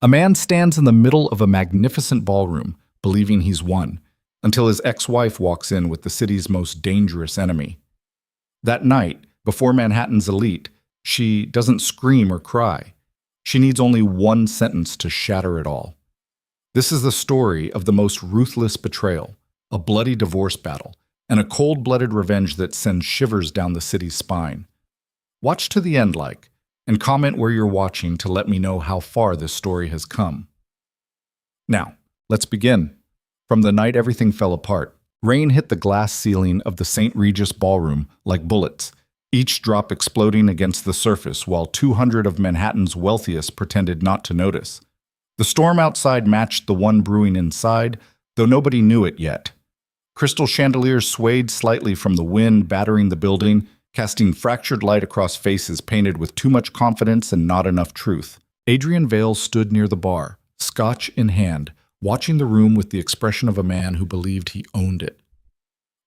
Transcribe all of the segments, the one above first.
A man stands in the middle of a magnificent ballroom, believing he's won, until his ex-wife walks in with the city's most dangerous enemy. That night, before Manhattan's elite, she doesn't scream or cry. She needs only one sentence to shatter it all. This is the story of the most ruthless betrayal, a bloody divorce battle, and a cold-blooded revenge that sends shivers down the city's spine. Watch to the end, and comment where you're watching to let me know how far this story has come. Now, let's begin. From the night everything fell apart, rain hit the glass ceiling of the St. Regis ballroom like bullets, each drop exploding against the surface while 200 of Manhattan's wealthiest pretended not to notice. The storm outside matched the one brewing inside, though nobody knew it yet. Crystal chandeliers swayed slightly from the wind battering the building, casting fractured light across faces painted with too much confidence and not enough truth. Adrian Vale stood near the bar, scotch in hand, watching the room with the expression of a man who believed he owned it.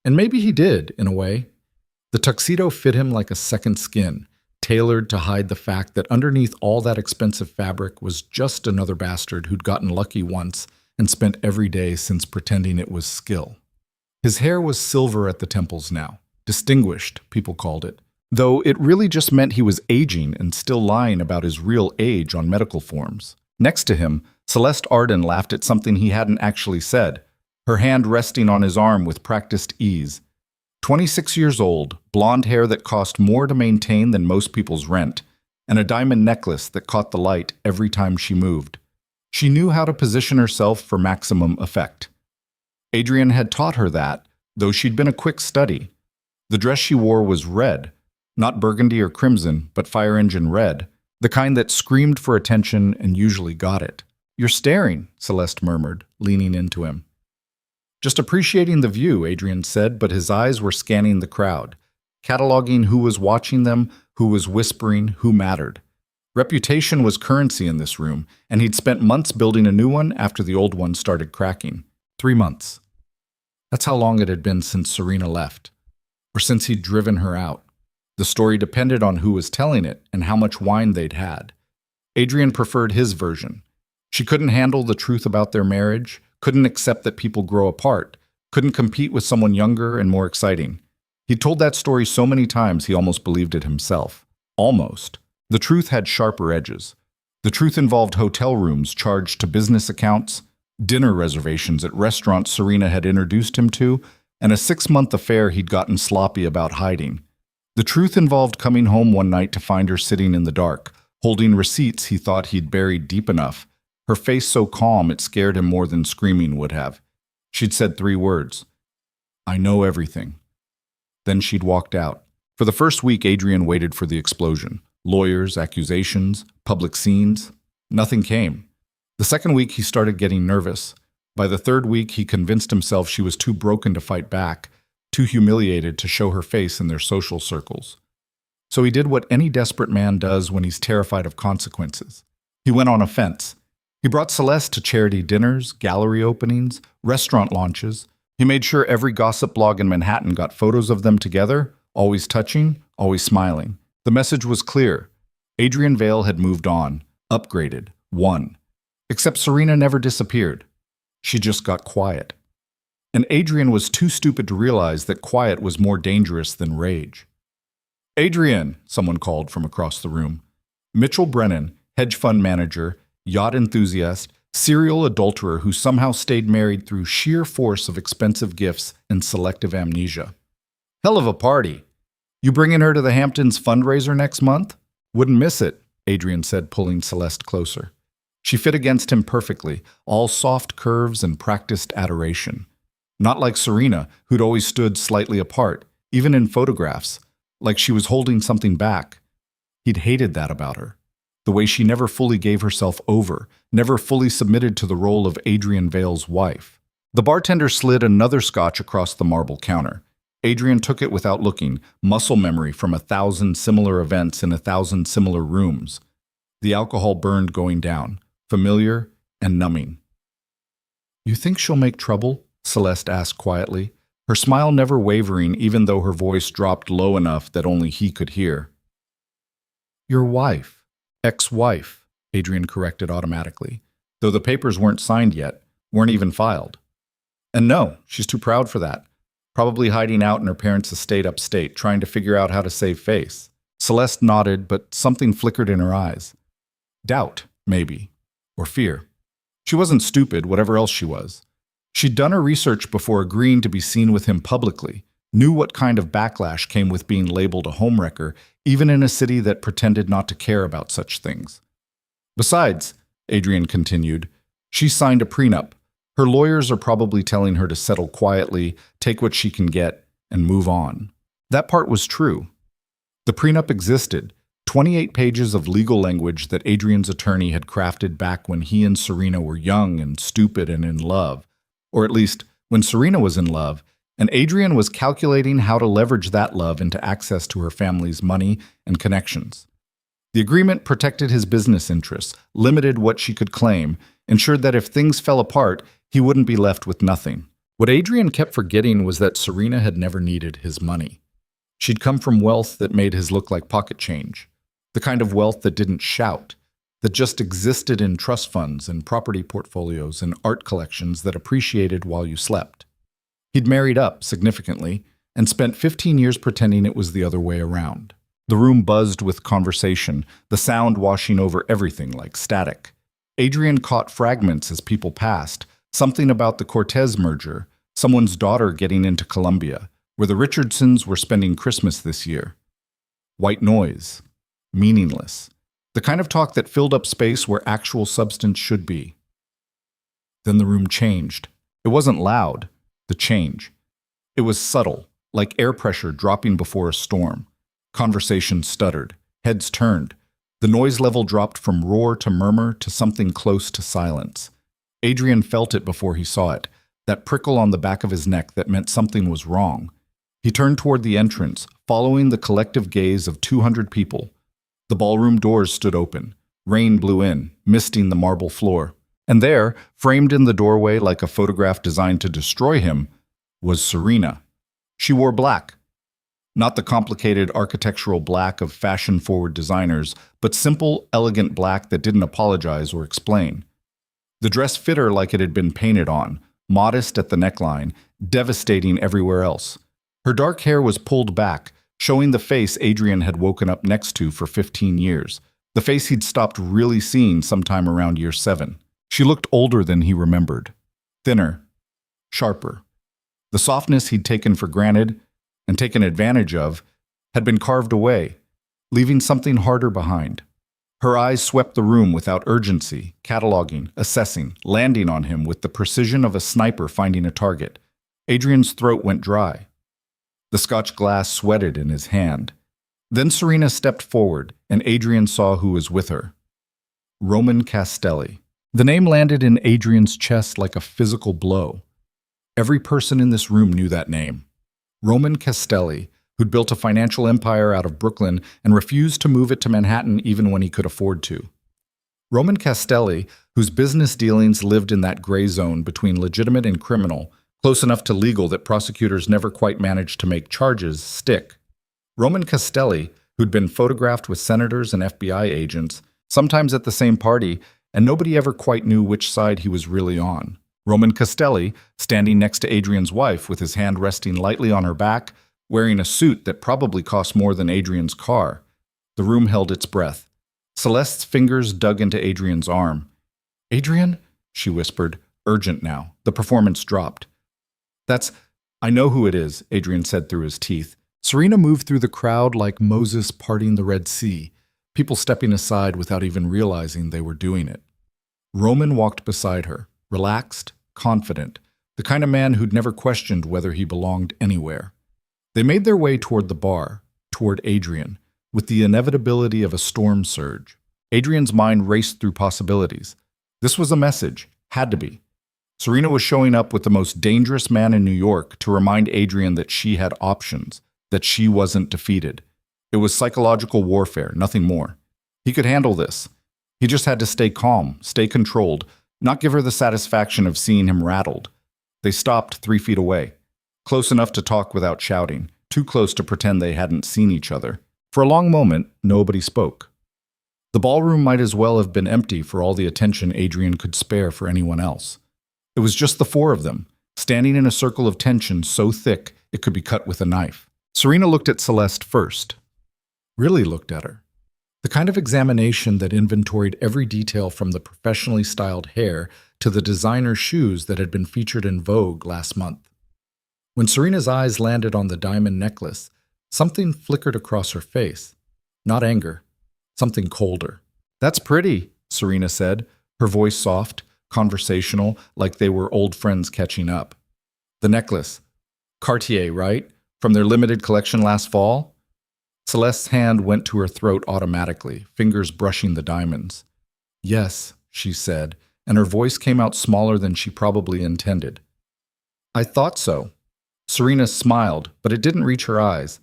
And maybe he did, in a way. The tuxedo fit him like a second skin, tailored to hide the fact that underneath all that expensive fabric was just another bastard who'd gotten lucky once and spent every day since pretending it was skill. His hair was silver at the temples now. Distinguished, people called it, though it really just meant he was aging and still lying about his real age on medical forms. Next to him, Celeste Arden laughed at something he hadn't actually said, her hand resting on his arm with practiced ease. 26 years old, blonde hair that cost more to maintain than most people's rent, and a diamond necklace that caught the light every time she moved. She knew how to position herself for maximum effect. Adrian had taught her that, though she'd been a quick study. The dress she wore was red, not burgundy or crimson, but fire engine red, the kind that screamed for attention and usually got it. "You're staring," Celeste murmured, leaning into him. "Just appreciating the view," Adrian said, but his eyes were scanning the crowd, cataloging who was watching them, who was whispering, who mattered. Reputation was currency in this room, and he'd spent months building a new one after the old one started cracking. 3 months. That's how long it had been since Serena left, or since he'd driven her out. The story depended on who was telling it and how much wine they'd had. Adrian preferred his version. She couldn't handle the truth about their marriage, couldn't accept that people grow apart, couldn't compete with someone younger and more exciting. He told that story so many times he almost believed it himself. Almost. The truth had sharper edges. The truth involved hotel rooms charged to business accounts, dinner reservations at restaurants Serena had introduced him to, and a 6-month affair he'd gotten sloppy about hiding. The truth involved coming home one night to find her sitting in the dark, holding receipts he thought he'd buried deep enough, her face so calm it scared him more than screaming would have. She'd said 3 words. "I know everything." Then she'd walked out. For the first week, Adrian waited for the explosion. Lawyers, accusations, public scenes. Nothing came. The second week, he started getting nervous. By the third week, he convinced himself she was too broken to fight back, too humiliated to show her face in their social circles. So he did what any desperate man does when he's terrified of consequences. He went on offense. He brought Celeste to charity dinners, gallery openings, restaurant launches. He made sure every gossip blog in Manhattan got photos of them together, always touching, always smiling. The message was clear. Adrian Vale had moved on, upgraded, won. Except Serena never disappeared. She just got quiet. And Adrian was too stupid to realize that quiet was more dangerous than rage. "Adrian," someone called from across the room. Mitchell Brennan, hedge fund manager, yacht enthusiast, serial adulterer who somehow stayed married through sheer force of expensive gifts and selective amnesia. "Hell of a party. You bringing her to the Hamptons fundraiser next month?" "Wouldn't miss it," Adrian said, pulling Celeste closer. She fit against him perfectly, all soft curves and practiced adoration. Not like Serena, who'd always stood slightly apart, even in photographs, like she was holding something back. He'd hated that about her. The way she never fully gave herself over, never fully submitted to the role of Adrian Vale's wife. The bartender slid another scotch across the marble counter. Adrian took it without looking, muscle memory from 1,000 similar events in 1,000 similar rooms. The alcohol burned going down, familiar and numbing. "You think she'll make trouble?" Celeste asked quietly, her smile never wavering even though her voice dropped low enough that only he could hear. "Your wife. Ex-wife," Adrian corrected automatically. though the papers weren't signed yet, weren't even filed. And no, she's too proud for that. Probably hiding out in her parents' estate upstate, trying to figure out how to save face. Celeste nodded, but something flickered in her eyes. Doubt, maybe. Or fear. She wasn't stupid, whatever else she was. She'd done her research before agreeing to be seen with him publicly, knew what kind of backlash came with being labeled a homewrecker, even in a city that pretended not to care about such things. Besides, Adrian continued, she signed a prenup. Her lawyers are probably telling her to settle quietly, take what she can get, and move on. That part was true. The prenup existed, 28 pages of legal language that Adrian's attorney had crafted back when he and Serena were young and stupid and in love. Or at least, when Serena was in love, and Adrian was calculating how to leverage that love into access to her family's money and connections. The agreement protected his business interests, limited what she could claim, ensured that if things fell apart, he wouldn't be left with nothing. What Adrian kept forgetting was that Serena had never needed his money. She'd come from wealth that made his look like pocket change, the kind of wealth that didn't shout, that just existed in trust funds and property portfolios and art collections that appreciated while you slept. He'd married up significantly and spent 15 years pretending it was the other way around. The room buzzed with conversation, the sound washing over everything like static. Adrian caught fragments as people passed, something about the Cortez merger, someone's daughter getting into Colombia, where the Richardsons were spending Christmas this year. White noise. Meaningless. The kind of talk that filled up space where actual substance should be. Then the room changed. It wasn't loud, the change. It was subtle, like air pressure dropping before a storm. Conversation stuttered. Heads turned. The noise level dropped from roar to murmur to something close to silence. Adrian felt it before he saw it, that prickle on the back of his neck that meant something was wrong. He turned toward the entrance, following the collective gaze of 200 people. The ballroom doors stood open. Rain blew in, misting the marble floor. And there, framed in the doorway like a photograph designed to destroy him, was Serena. She wore black. Not the complicated architectural black of fashion-forward designers, but simple, elegant black that didn't apologize or explain. The dress fit her like it had been painted on, modest at the neckline, devastating everywhere else. Her dark hair was pulled back, showing the face Adrian had woken up next to for 15 years, the face he'd stopped really seeing sometime around year 7. She looked older than he remembered, thinner, sharper. The softness he'd taken for granted and taken advantage of had been carved away, leaving something harder behind. Her eyes swept the room without urgency, cataloging, assessing, landing on him with the precision of a sniper finding a target. Adrian's throat went dry. The Scotch glass sweated in his hand. Then Serena stepped forward, and Adrian saw who was with her. Roman Castelli. The name landed in Adrian's chest like a physical blow. Every person in this room knew that name. Roman Castelli, who'd built a financial empire out of Brooklyn and refused to move it to Manhattan even when he could afford to. Roman Castelli, whose business dealings lived in that gray zone between legitimate and criminal, close enough to legal that prosecutors never quite managed to make charges stick. Roman Castelli, who'd been photographed with senators and FBI agents, sometimes at the same party, and nobody ever quite knew which side he was really on. Roman Castelli, standing next to Adrian's wife with his hand resting lightly on her back, wearing a suit that probably cost more than Adrian's car. The room held its breath. Celeste's fingers dug into Adrian's arm. "Adrian?" she whispered, urgent now. The performance dropped. I know who it is," Adrian said through his teeth. Serena moved through the crowd like Moses parting the Red Sea, people stepping aside without even realizing they were doing it. Roman walked beside her, relaxed, confident, the kind of man who'd never questioned whether he belonged anywhere. They made their way toward the bar, toward Adrian, with the inevitability of a storm surge. Adrian's mind raced through possibilities. This was a message, had to be. Serena was showing up with the most dangerous man in New York to remind Adrian that she had options, that she wasn't defeated. It was psychological warfare, nothing more. He could handle this. He just had to stay calm, stay controlled, not give her the satisfaction of seeing him rattled. They stopped 3 feet away, close enough to talk without shouting, too close to pretend they hadn't seen each other. For a long moment, nobody spoke. The ballroom might as well have been empty for all the attention Adrian could spare for anyone else. It was just the four of them, standing in a circle of tension so thick it could be cut with a knife. Serena looked at Celeste first. Really looked at her. The kind of examination that inventoried every detail from the professionally styled hair to the designer shoes that had been featured in Vogue last month. When Serena's eyes landed on the diamond necklace, something flickered across her face. Not anger, something colder. "That's pretty," Serena said, her voice soft, conversational, like they were old friends catching up. "The necklace. Cartier, right? From their limited collection last fall?" Celeste's hand went to her throat automatically, fingers brushing the diamonds. "Yes," she said, and her voice came out smaller than she probably intended. "I thought so." Serena smiled, but it didn't reach her eyes.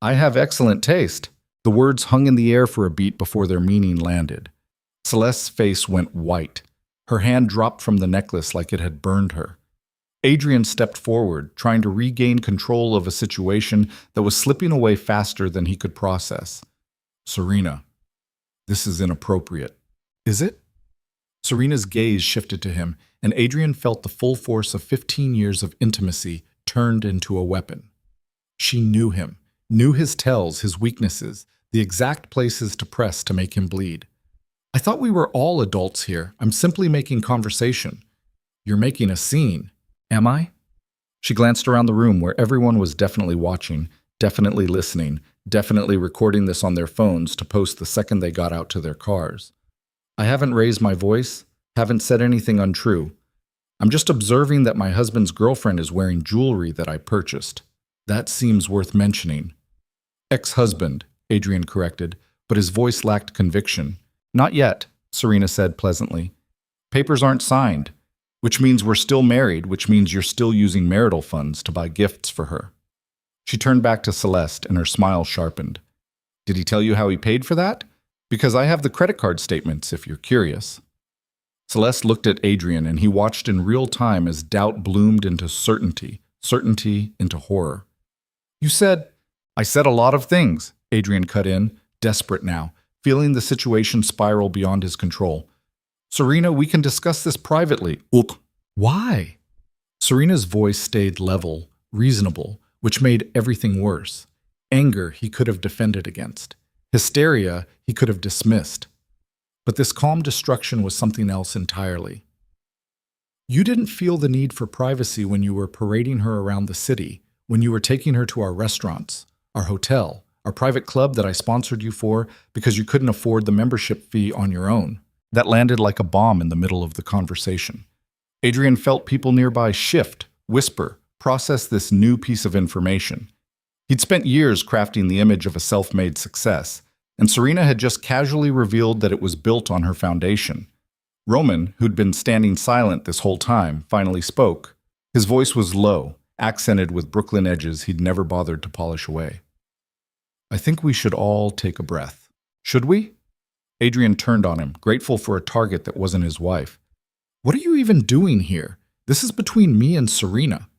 "I have excellent taste." The words hung in the air for a beat before their meaning landed. Celeste's face went white. Her hand dropped from the necklace like it had burned her. Adrian stepped forward, trying to regain control of a situation that was slipping away faster than he could process. "Serena, this is inappropriate." "Is it?" Serena's gaze shifted to him, and Adrian felt the full force of 15 years of intimacy turned into a weapon. She knew him, knew his tells, his weaknesses, the exact places to press to make him bleed. "I thought we were all adults here. I'm simply making conversation." "You're making a scene." "Am I?" She glanced around the room where everyone was definitely watching, definitely listening, definitely recording this on their phones to post the second they got out to their cars. "I haven't raised my voice, haven't said anything untrue. I'm just observing that my husband's girlfriend is wearing jewelry that I purchased. That seems worth mentioning." "Ex-husband," Adrian corrected, but his voice lacked conviction. "Not yet," Serena said pleasantly. "Papers aren't signed, which means we're still married, which means you're still using marital funds to buy gifts for her." She turned back to Celeste, and her smile sharpened. "Did he tell you how he paid for that? Because I have the credit card statements, if you're curious." Celeste looked at Adrian, and he watched in real time as doubt bloomed into certainty, certainty into horror. "You said—" "I said a lot of things," Adrian cut in, desperate now, feeling the situation spiral beyond his control. "Serena, we can discuss this privately." "Ugh. Why?" Serena's voice stayed level, reasonable, which made everything worse. Anger he could have defended against. Hysteria he could have dismissed. But this calm destruction was something else entirely. "You didn't feel the need for privacy when you were parading her around the city, when you were taking her to our restaurants, our hotel, our private club that I sponsored you for because you couldn't afford the membership fee on your own." That landed like a bomb in the middle of the conversation. Adrian felt people nearby shift, whisper, process this new piece of information. He'd spent years crafting the image of a self-made success, and Serena had just casually revealed that it was built on her foundation. Roman, who'd been standing silent this whole time, finally spoke. His voice was low, accented with Brooklyn edges he'd never bothered to polish away. "I think we should all take a breath. Should we?" Adrian turned on him, grateful for a target that wasn't his wife. "What are you even doing here? This is between me and Serena."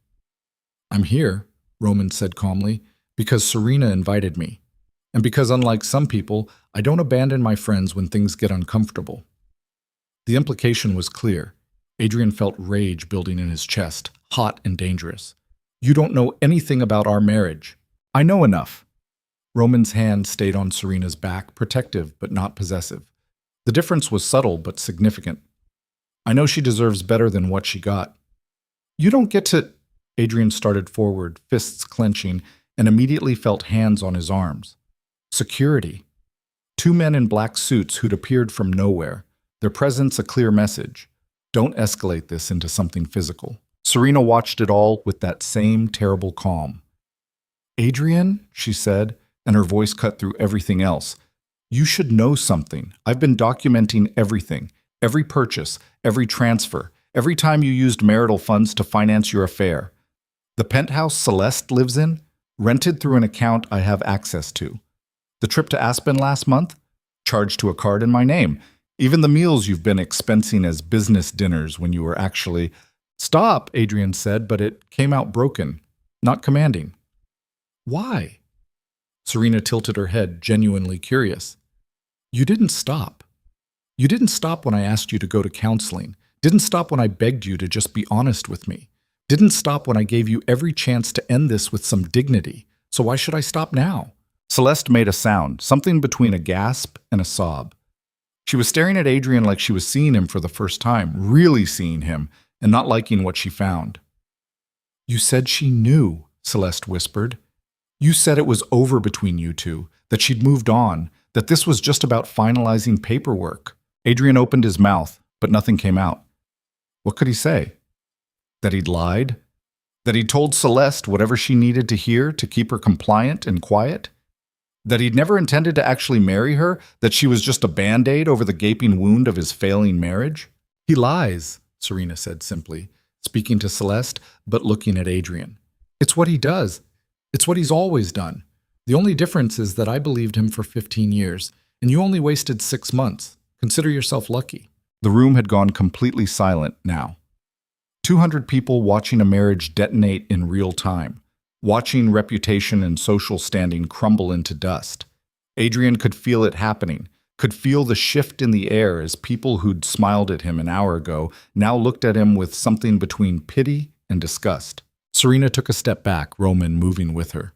"I'm here," Roman said calmly, "because Serena invited me. And because, unlike some people, I don't abandon my friends when things get uncomfortable." The implication was clear. Adrian felt rage building in his chest, hot and dangerous. "You don't know anything about our marriage." "I know enough." Roman's hand stayed on Serena's back, protective but not possessive. The difference was subtle but significant. "I know she deserves better than what she got." "You don't get to—" Adrian started forward, fists clenching, and immediately felt hands on his arms. Security. Two men in black suits who'd appeared from nowhere, their presence a clear message. Don't escalate this into something physical. Serena watched it all with that same terrible calm. "Adrian," she said, and her voice cut through everything else. "You should know something. I've been documenting everything, every purchase, every transfer, every time you used marital funds to finance your affair. The penthouse Celeste lives in, rented through an account I have access to. The trip to Aspen last month, charged to a card in my name. Even the meals you've been expensing as business dinners when you were actually—" "Stop," Adrian said, but it came out broken, not commanding. "Why?" Serena tilted her head, genuinely curious. You didn't stop. You didn't stop when I asked you to go to counseling. Didn't stop when I begged you to just be honest with me. Didn't stop when I gave you every chance to end this with some dignity. So why should I stop now?" Celeste made a sound, something between a gasp and a sob. She was staring at Adrian like she was seeing him for the first time, really seeing him, and not liking what she found. "You said she knew," Celeste whispered. "You said it was over between you two, that she'd moved on, that this was just about finalizing paperwork." Adrian opened his mouth, but nothing came out. What could he say? That he'd lied? That he'd told Celeste whatever she needed to hear to keep her compliant and quiet? That he'd never intended to actually marry her? That she was just a band-aid over the gaping wound of his failing marriage? "He lies," Serena said simply, speaking to Celeste, but looking at Adrian. "It's what he does. It's what he's always done. The only difference is that I believed him for 15 years, and you only wasted 6 months. Consider yourself lucky." The room had gone completely silent now. 200 people watching a marriage detonate in real time, watching reputation and social standing crumble into dust. Adrian could feel it happening, could feel the shift in the air as people who'd smiled at him an hour ago now looked at him with something between pity and disgust. Serena took a step back, Roman moving with her.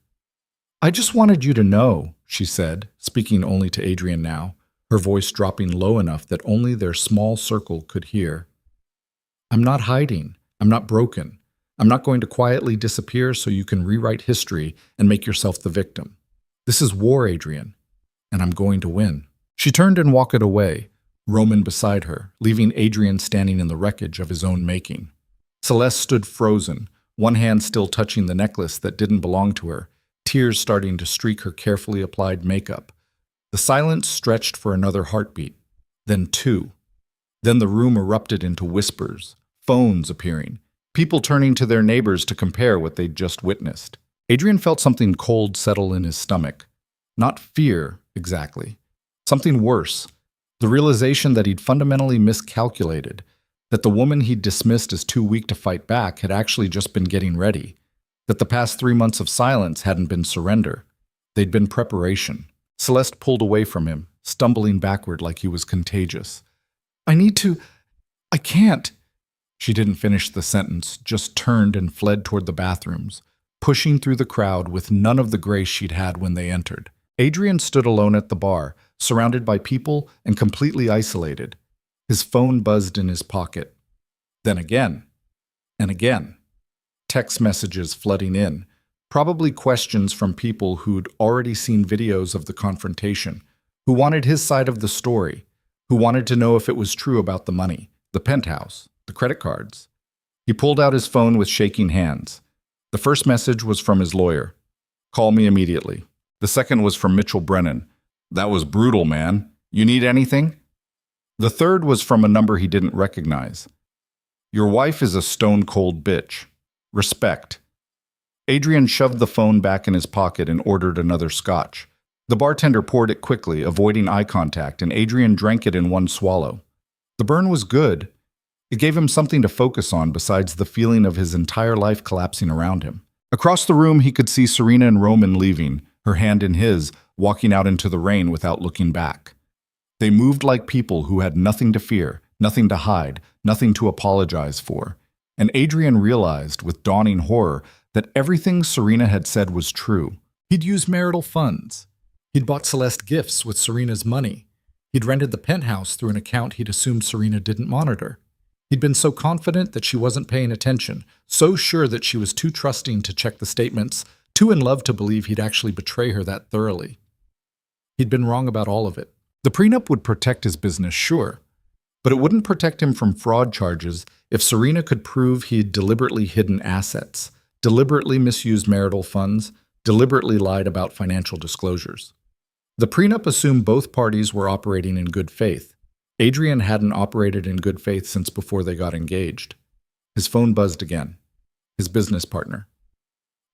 "I just wanted you to know," she said, speaking only to Adrian now, her voice dropping low enough that only their small circle could hear. "I'm not hiding. I'm not broken. I'm not going to quietly disappear so you can rewrite history and make yourself the victim. This is war, Adrian, and I'm going to win." She turned and walked away, Roman beside her, leaving Adrian standing in the wreckage of his own making. Celeste stood frozen, one hand still touching the necklace that didn't belong to her, tears starting to streak her carefully applied makeup. The silence stretched for another heartbeat, then two. Then the room erupted into whispers, phones appearing, people turning to their neighbors to compare what they'd just witnessed. Adrian felt something cold settle in his stomach. Not fear, exactly. Something worse. The realization that he'd fundamentally miscalculated, that the woman he'd dismissed as too weak to fight back had actually just been getting ready, that the past 3 months of silence hadn't been surrender. They'd been preparation. Celeste pulled away from him, stumbling backward like he was contagious. I can't." She didn't finish the sentence, just turned and fled toward the bathrooms, pushing through the crowd with none of the grace she'd had when they entered. Adrian stood alone at the bar, surrounded by people and completely isolated. His phone buzzed in his pocket. Then again, and again. Text messages flooding in, probably questions from people who'd already seen videos of the confrontation, who wanted his side of the story, who wanted to know if it was true about the money, the penthouse, the credit cards. He pulled out his phone with shaking hands. The first message was from his lawyer. "Call me immediately." The second was from Mitchell Brennan. "That was brutal, man. You need anything?" The third was from a number he didn't recognize. "Your wife is a stone-cold bitch. Respect." Adrian shoved the phone back in his pocket and ordered another scotch. The bartender poured it quickly, avoiding eye contact, and Adrian drank it in one swallow. The burn was good. It gave him something to focus on besides the feeling of his entire life collapsing around him. Across the room, he could see Serena and Roman leaving, her hand in his, walking out into the rain without looking back. They moved like people who had nothing to fear, nothing to hide, nothing to apologize for. And Adrian realized, with dawning horror, that everything Serena had said was true. He'd used marital funds. He'd bought Celeste gifts with Serena's money. He'd rented the penthouse through an account he'd assumed Serena didn't monitor. He'd been so confident that she wasn't paying attention, so sure that she was too trusting to check the statements, too in love to believe he'd actually betray her that thoroughly. He'd been wrong about all of it. The prenup would protect his business, sure, but it wouldn't protect him from fraud charges if Serena could prove he'd deliberately hidden assets, deliberately misused marital funds, deliberately lied about financial disclosures. The prenup assumed both parties were operating in good faith. Adrian hadn't operated in good faith since before they got engaged. His phone buzzed again. His business partner.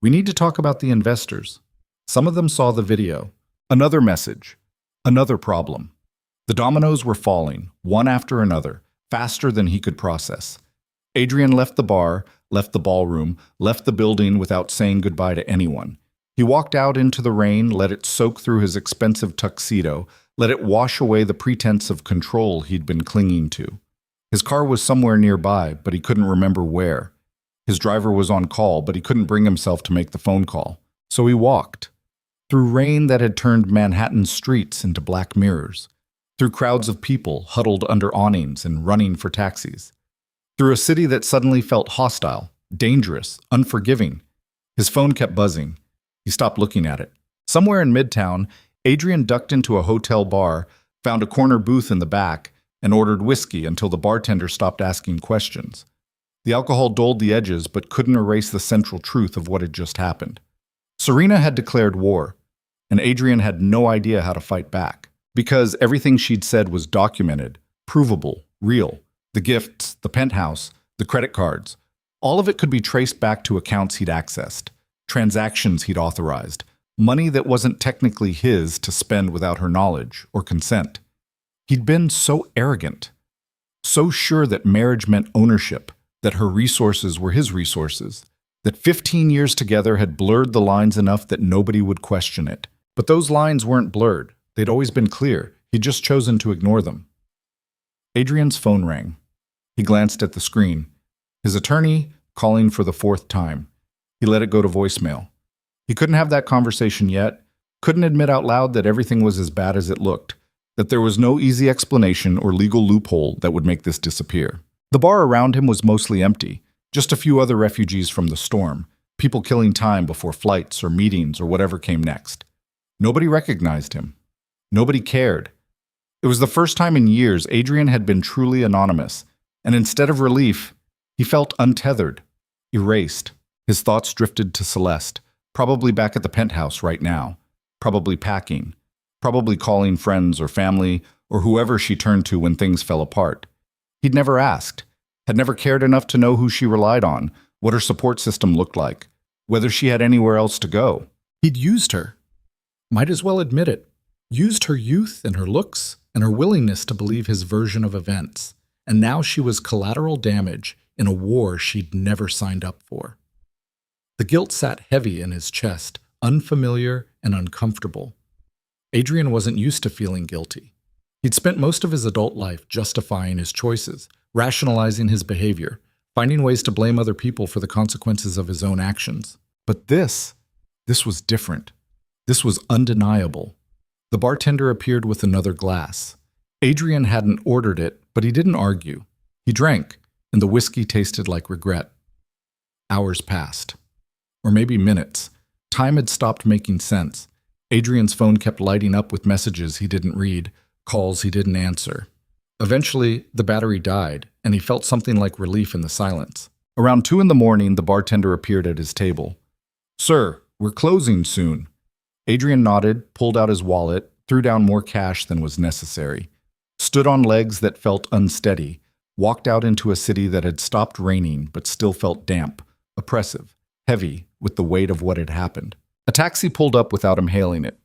"We need to talk about the investors." Some of them saw the video. Another message. Another problem. The dominoes were falling, one after another, faster than he could process. Adrian left the bar, left the ballroom, left the building without saying goodbye to anyone. He walked out into the rain, let it soak through his expensive tuxedo, let it wash away the pretense of control he'd been clinging to. His car was somewhere nearby, but he couldn't remember where. His driver was on call, but he couldn't bring himself to make the phone call. So he walked. Through rain that had turned Manhattan's streets into black mirrors. Through crowds of people huddled under awnings and running for taxis. Through a city that suddenly felt hostile, dangerous, unforgiving. His phone kept buzzing. He stopped looking at it. Somewhere in Midtown, Adrian ducked into a hotel bar, found a corner booth in the back, and ordered whiskey until the bartender stopped asking questions. The alcohol dulled the edges but couldn't erase the central truth of what had just happened. Serena had declared war, and Adrian had no idea how to fight back. Because everything she'd said was documented, provable, real. The gifts, the penthouse, the credit cards. All of it could be traced back to accounts he'd accessed, transactions he'd authorized, money that wasn't technically his to spend without her knowledge or consent. He'd been so arrogant, so sure that marriage meant ownership, that her resources were his resources, that 15 years together had blurred the lines enough that nobody would question it. But those lines weren't blurred. They'd always been clear. He'd just chosen to ignore them. Adrian's phone rang. He glanced at the screen. His attorney calling for the 4th time. He let it go to voicemail. He couldn't have that conversation yet, couldn't admit out loud that everything was as bad as it looked, that there was no easy explanation or legal loophole that would make this disappear. The bar around him was mostly empty, just a few other refugees from the storm, people killing time before flights or meetings or whatever came next. Nobody recognized him. Nobody cared. It was the first time in years Adrian had been truly anonymous, and instead of relief, he felt untethered, erased. His thoughts drifted to Celeste, probably back at the penthouse right now, probably packing, probably calling friends or family or whoever she turned to when things fell apart. He'd never asked, had never cared enough to know who she relied on, what her support system looked like, whether she had anywhere else to go. He'd used her. Might as well admit it. Used her youth and her looks and her willingness to believe his version of events. And now she was collateral damage in a war she'd never signed up for. The guilt sat heavy in his chest, unfamiliar and uncomfortable. Adrian wasn't used to feeling guilty. He'd spent most of his adult life justifying his choices, rationalizing his behavior, finding ways to blame other people for the consequences of his own actions. But this was different. This was undeniable. The bartender appeared with another glass. Adrian hadn't ordered it, but he didn't argue. He drank, and the whiskey tasted like regret. Hours passed. Or maybe minutes. Time had stopped making sense. Adrian's phone kept lighting up with messages he didn't read, calls he didn't answer. Eventually, the battery died, and he felt something like relief in the silence. Around 2 a.m, the bartender appeared at his table. "Sir, we're closing soon." Adrian nodded, pulled out his wallet, threw down more cash than was necessary, stood on legs that felt unsteady, walked out into a city that had stopped raining but still felt damp, oppressive, heavy with the weight of what had happened. A taxi pulled up without him hailing it.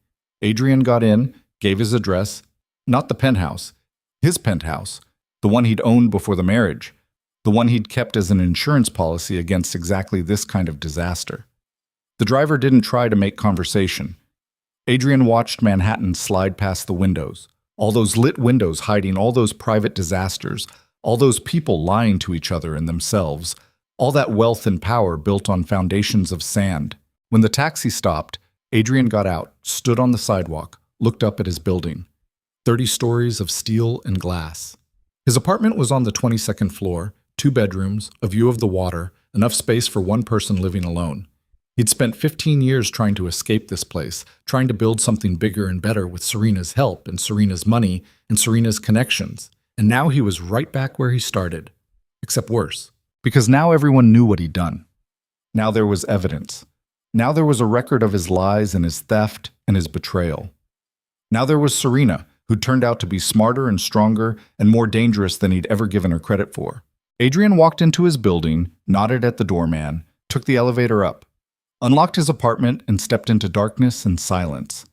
Adrian got in, gave his address, not the penthouse, his penthouse, the one he'd owned before the marriage, the one he'd kept as an insurance policy against exactly this kind of disaster. The driver didn't try to make conversation. Adrian watched Manhattan slide past the windows, all those lit windows hiding all those private disasters, all those people lying to each other and themselves, all that wealth and power built on foundations of sand. When the taxi stopped, Adrian got out, stood on the sidewalk, looked up at his building. 30 stories of steel and glass. His apartment was on the 22nd floor, 2 bedrooms, a view of the water, enough space for one person living alone. He'd spent 15 years trying to escape this place, trying to build something bigger and better with Serena's help and Serena's money and Serena's connections. And now he was right back where he started. Except worse. Because now everyone knew what he'd done. Now there was evidence. Now there was a record of his lies and his theft and his betrayal. Now there was Serena, who turned out to be smarter and stronger and more dangerous than he'd ever given her credit for. Adrian walked into his building, nodded at the doorman, took the elevator up, unlocked his apartment, and stepped into darkness and silence.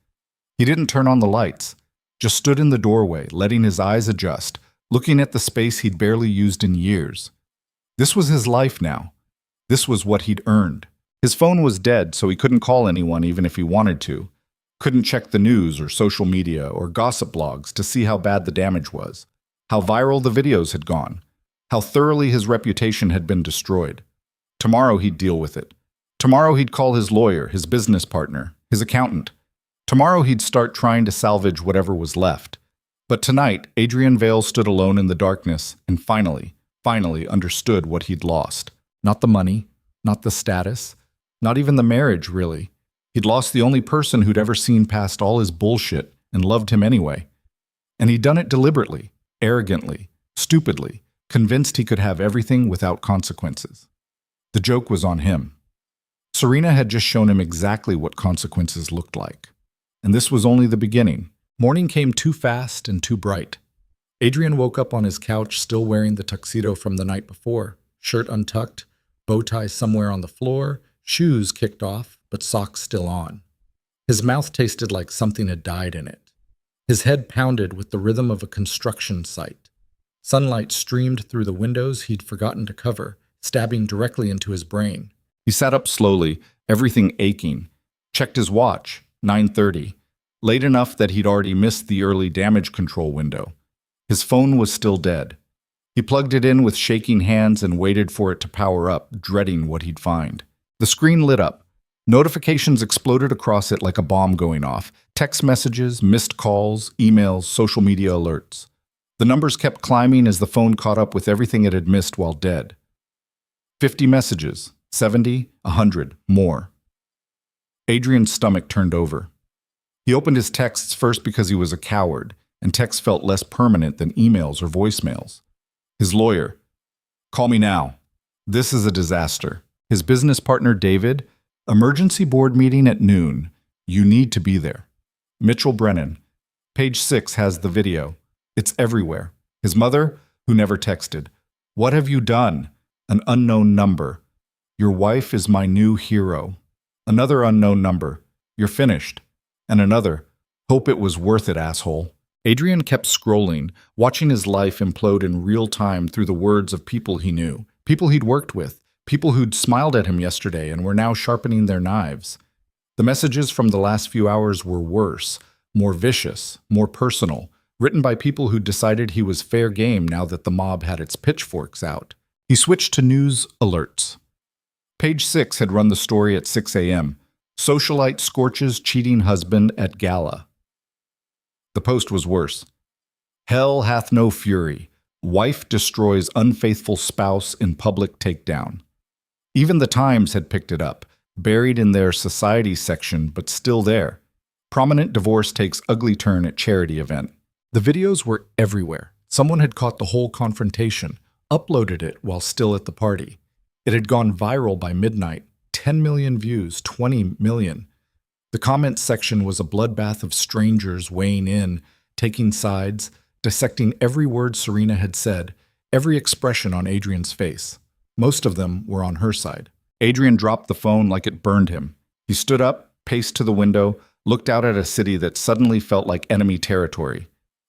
He didn't turn on the lights, just stood in the doorway, letting his eyes adjust, looking at the space he'd barely used in years. This was his life now. This was what he'd earned. His phone was dead, so he couldn't call anyone even if he wanted to. Couldn't check the news or social media or gossip blogs to see how bad the damage was, how viral the videos had gone, how thoroughly his reputation had been destroyed. Tomorrow he'd deal with it. Tomorrow he'd call his lawyer, his business partner, his accountant. Tomorrow he'd start trying to salvage whatever was left. But tonight, Adrian Vale stood alone in the darkness and finally understood what he'd lost. Not the money, not the status, not even the marriage, really. He'd lost the only person who'd ever seen past all his bullshit and loved him anyway. And he'd done it deliberately, arrogantly, stupidly, convinced he could have everything without consequences. The joke was on him. Serena had just shown him exactly what consequences looked like. And this was only the beginning. Morning came too fast and too bright. Adrian woke up on his couch still wearing the tuxedo from the night before, shirt untucked, bow tie somewhere on the floor, shoes kicked off, but socks still on. His mouth tasted like something had died in it. His head pounded with the rhythm of a construction site. Sunlight streamed through the windows he'd forgotten to cover, stabbing directly into his brain. He sat up slowly, everything aching, checked his watch, 9:30, late enough that he'd already missed the early damage control window. His phone was still dead. He plugged it in with shaking hands and waited for it to power up, dreading what he'd find. The screen lit up. Notifications exploded across it like a bomb going off. Text messages, missed calls, emails, social media alerts. The numbers kept climbing as the phone caught up with everything it had missed while dead. 50 messages, 70, 100, more. Adrian's stomach turned over. He opened his texts first because he was a coward, and texts felt less permanent than emails or voicemails. His lawyer, call me now. This is a disaster. His business partner, David, emergency board meeting at noon. You need to be there. Mitchell Brennan, page 6 has the video. It's everywhere. His mother, who never texted. What have you done? An unknown number. Your wife is my new hero. Another unknown number. You're finished. And another. Hope it was worth it, asshole. Adrian kept scrolling, watching his life implode in real time through the words of people he knew, people he'd worked with, people who'd smiled at him yesterday and were now sharpening their knives. The messages from the last few hours were worse, more vicious, more personal, written by people who'd decided he was fair game now that the mob had its pitchforks out. He switched to news alerts. Page 6 had run the story at 6 a.m. Socialite scorches cheating husband at Gala. The post was worse. Hell hath no fury. Wife destroys unfaithful spouse in public takedown. Even the Times had picked it up, buried in their society section, but still there. Prominent divorce takes ugly turn at charity event. The videos were everywhere. Someone had caught the whole confrontation, uploaded it while still at the party. It had gone viral by midnight. 10 million views, 20 million. The comments section was a bloodbath of strangers weighing in, taking sides, dissecting every word Serena had said, every expression on Adrian's face. Most of them were on her side. Adrian dropped the phone like it burned him. He stood up, paced to the window, looked out at a city that suddenly felt like enemy territory.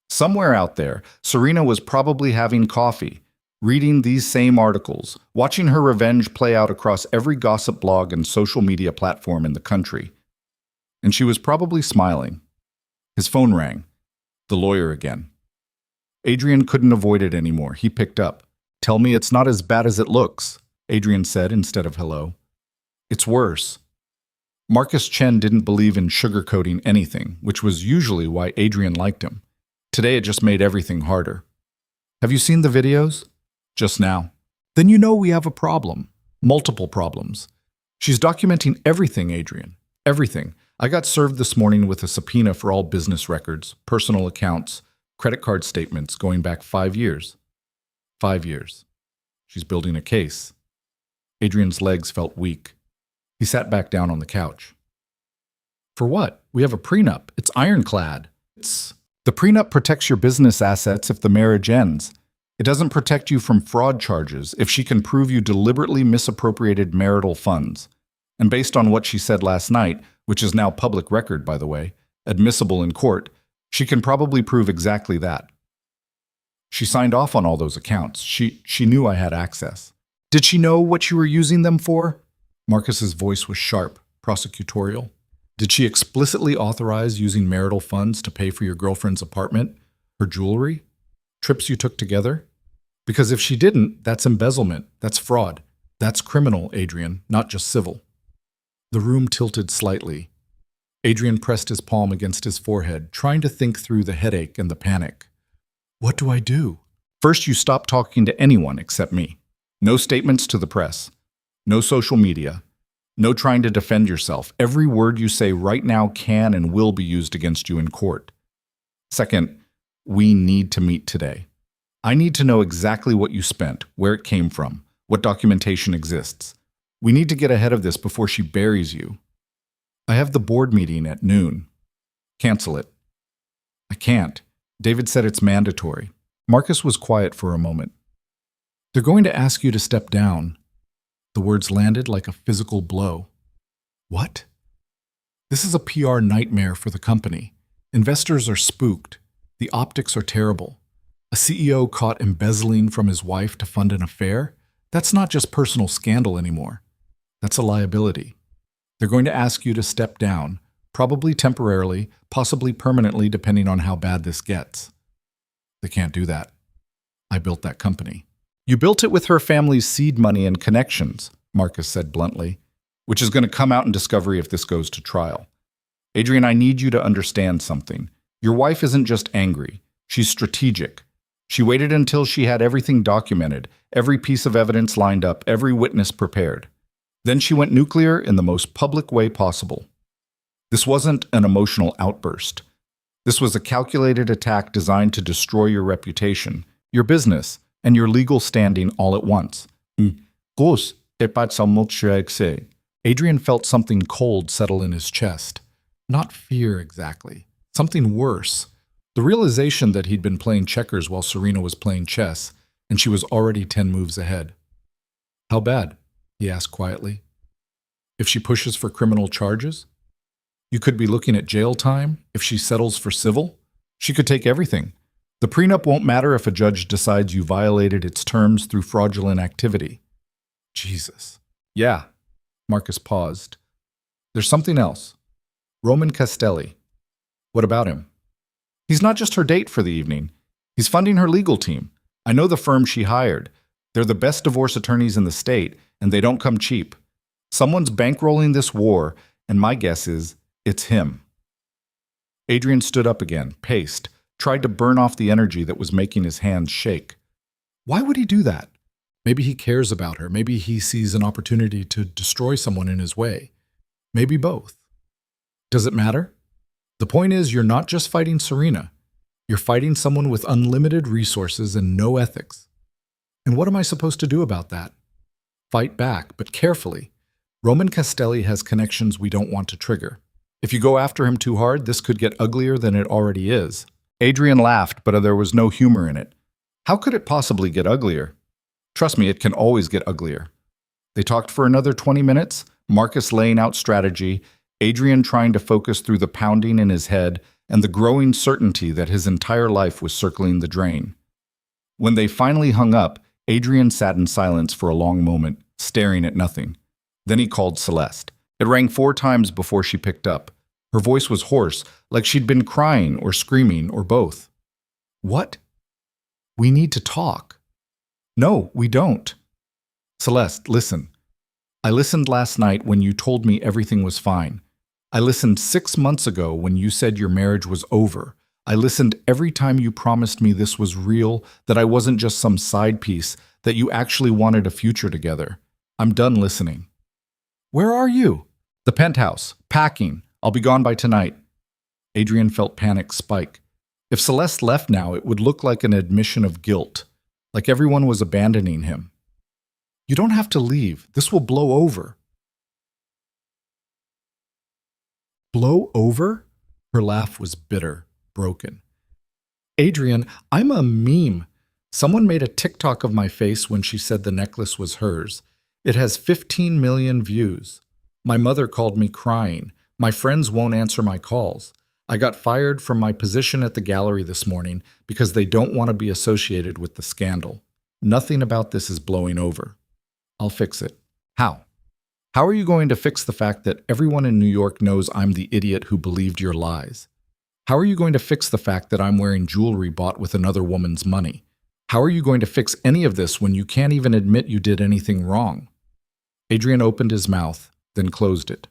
Somewhere out there, Serena was probably having coffee, reading these same articles, watching her revenge play out across every gossip blog and social media platform in the country. And she was probably smiling. His phone rang. The lawyer again. Adrian couldn't avoid it anymore. He picked up. Tell me it's not as bad as it looks, Adrian said instead of hello. It's worse. Marcus Chen didn't believe in sugarcoating anything, which was usually why Adrian liked him. Today it just made everything harder. Have you seen the videos? Just now. Then you know we have a problem. Multiple problems. She's documenting everything, Adrian. Everything. I got served this morning with a subpoena for all business records, personal accounts, credit card statements going back 5 years. 5 years. She's building a case. Adrian's legs felt weak. He sat back down on the couch. For what? We have a prenup. It's ironclad. The prenup protects your business assets if the marriage ends. It doesn't protect you from fraud charges if she can prove you deliberately misappropriated marital funds. And based on what she said last night, which is now public record, by the way, admissible in court, she can probably prove exactly that. She signed off on all those accounts. She knew I had access. Did she know what you were using them for? Marcus's voice was sharp, prosecutorial. Did she explicitly authorize using marital funds to pay for your girlfriend's apartment, her jewelry, trips you took together? Because if she didn't, that's embezzlement, that's fraud, that's criminal, Adrian, not just civil. The room tilted slightly. Adrian pressed his palm against his forehead, trying to think through the headache and the panic. What do I do? First, you stop talking to anyone except me. No statements to the press. No social media. No trying to defend yourself. Every word you say right now can and will be used against you in court. Second, we need to meet today. I need to know exactly what you spent, where it came from, what documentation exists. We need to get ahead of this before she buries you. I have the board meeting at noon. Cancel it. I can't. David said it's mandatory. Marcus was quiet for a moment. They're going to ask you to step down. The words landed like a physical blow. What? This is a PR nightmare for the company. Investors are spooked. The optics are terrible. A CEO caught embezzling from his wife to fund an affair? That's not just personal scandal anymore. That's a liability. They're going to ask you to step down, probably temporarily, possibly permanently, depending on how bad this gets. They can't do that. I built that company. You built it with her family's seed money and connections, Marcus said bluntly, which is going to come out in discovery if this goes to trial. Adrian, I need you to understand something. Your wife isn't just angry. She's strategic. She waited until she had everything documented, every piece of evidence lined up, every witness prepared. Then she went nuclear in the most public way possible. This wasn't an emotional outburst. This was a calculated attack designed to destroy your reputation, your business, and your legal standing all at once. Adrian felt something cold settle in his chest. Not fear exactly. Something worse. The realization that he'd been playing checkers while Serena was playing chess, and she was already 10 moves ahead. How bad? He asked quietly. If she pushes for criminal charges? You could be looking at jail time if she settles for civil. She could take everything. The prenup won't matter if a judge decides you violated its terms through fraudulent activity. Jesus. Yeah. Marcus paused. There's something else. Roman Castelli. What about him? He's not just her date for the evening. He's funding her legal team. I know the firm she hired. They're the best divorce attorneys in the state, and they don't come cheap. Someone's bankrolling this war, and my guess is it's him. Adrian stood up again, paced, tried to burn off the energy that was making his hands shake. Why would he do that? Maybe he cares about her. Maybe he sees an opportunity to destroy someone in his way. Maybe both. Does it matter? The point is, you're not just fighting Serena. You're fighting someone with unlimited resources and no ethics. And what am I supposed to do about that? Fight back, but carefully. Roman Castelli has connections we don't want to trigger. If you go after him too hard, this could get uglier than it already is. Adrian laughed, but there was no humor in it. How could it possibly get uglier? Trust me, it can always get uglier. They talked for another 20 minutes, Marcus laying out strategy, Adrian trying to focus through the pounding in his head and the growing certainty that his entire life was circling the drain. When they finally hung up, Adrian sat in silence for a long moment, staring at nothing. Then he called Celeste. It rang 4 times before she picked up. Her voice was hoarse, like she'd been crying or screaming or both. What? We need to talk. No, we don't. Celeste, listen. I listened last night when you told me everything was fine. I listened 6 months ago when you said your marriage was over. I listened every time you promised me this was real, that I wasn't just some side piece, that you actually wanted a future together. I'm done listening. Where are you? The penthouse. Packing. I'll be gone by tonight. Adrian felt panic spike. If Celeste left now, it would look like an admission of guilt, like everyone was abandoning him. You don't have to leave. This will blow over. Blow over? Her laugh was bitter, broken. Adrian, I'm a meme. Someone made a TikTok of my face when she said the necklace was hers. It has 15 million views. My mother called me crying. My friends won't answer my calls. I got fired from my position at the gallery this morning because they don't want to be associated with the scandal. Nothing about this is blowing over. I'll fix it. How? How are you going to fix the fact that everyone in New York knows I'm the idiot who believed your lies? How are you going to fix the fact that I'm wearing jewelry bought with another woman's money? How are you going to fix any of this when you can't even admit you did anything wrong? Adrian opened his mouth, then closed it.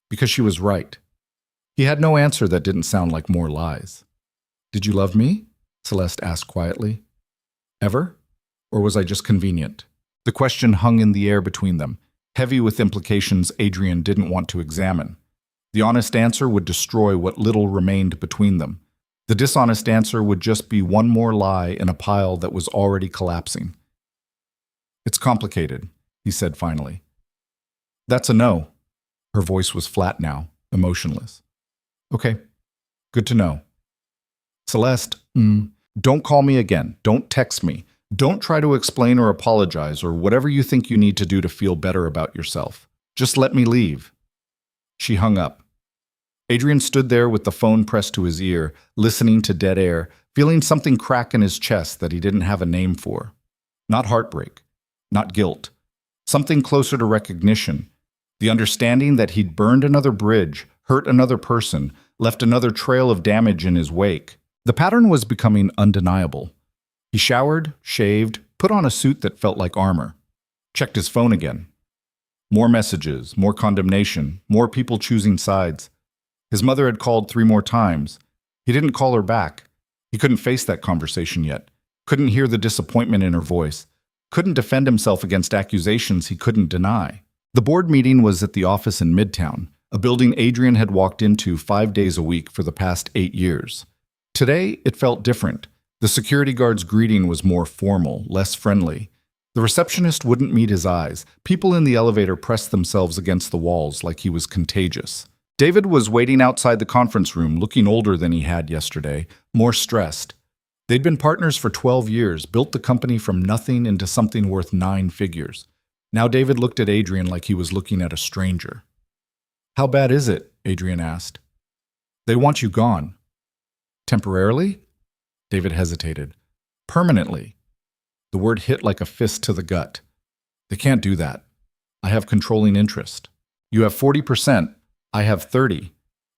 Because she was right. He had no answer that didn't sound like more lies. Did you love me? Celeste asked quietly. Ever? Or was I just convenient? The question hung in the air between them, heavy with implications Adrian didn't want to examine. The honest answer would destroy what little remained between them. The dishonest answer would just be one more lie in a pile that was already collapsing. It's complicated, he said finally. That's a no. Her voice was flat now, emotionless. Okay, good to know. Celeste, don't call me again. Don't text me. Don't try to explain or apologize or whatever you think you need to do to feel better about yourself. Just let me leave. She hung up. Adrian stood there with the phone pressed to his ear, listening to dead air, feeling something crack in his chest that he didn't have a name for. Not heartbreak, not guilt. Something closer to recognition. The understanding that he'd burned another bridge, hurt another person, left another trail of damage in his wake. The pattern was becoming undeniable. He showered, shaved, put on a suit that felt like armor. Checked his phone again. More messages, more condemnation, more people choosing sides. His mother had called 3 more times. He didn't call her back. He couldn't face that conversation yet. Couldn't hear the disappointment in her voice. Couldn't defend himself against accusations he couldn't deny. The board meeting was at the office in Midtown, a building Adrian had walked into 5 days a week for the past 8 years. Today, it felt different. The security guard's greeting was more formal, less friendly. The receptionist wouldn't meet his eyes. People in the elevator pressed themselves against the walls like he was contagious. David was waiting outside the conference room, looking older than he had yesterday, more stressed. They'd been partners for 12 years, built the company from nothing into something worth 9 figures. Now David looked at Adrian like he was looking at a stranger. How bad is it? Adrian asked. They want you gone. Temporarily? David hesitated. Permanently. The word hit like a fist to the gut. They can't do that. I have controlling interest. You have 40%. I have 30.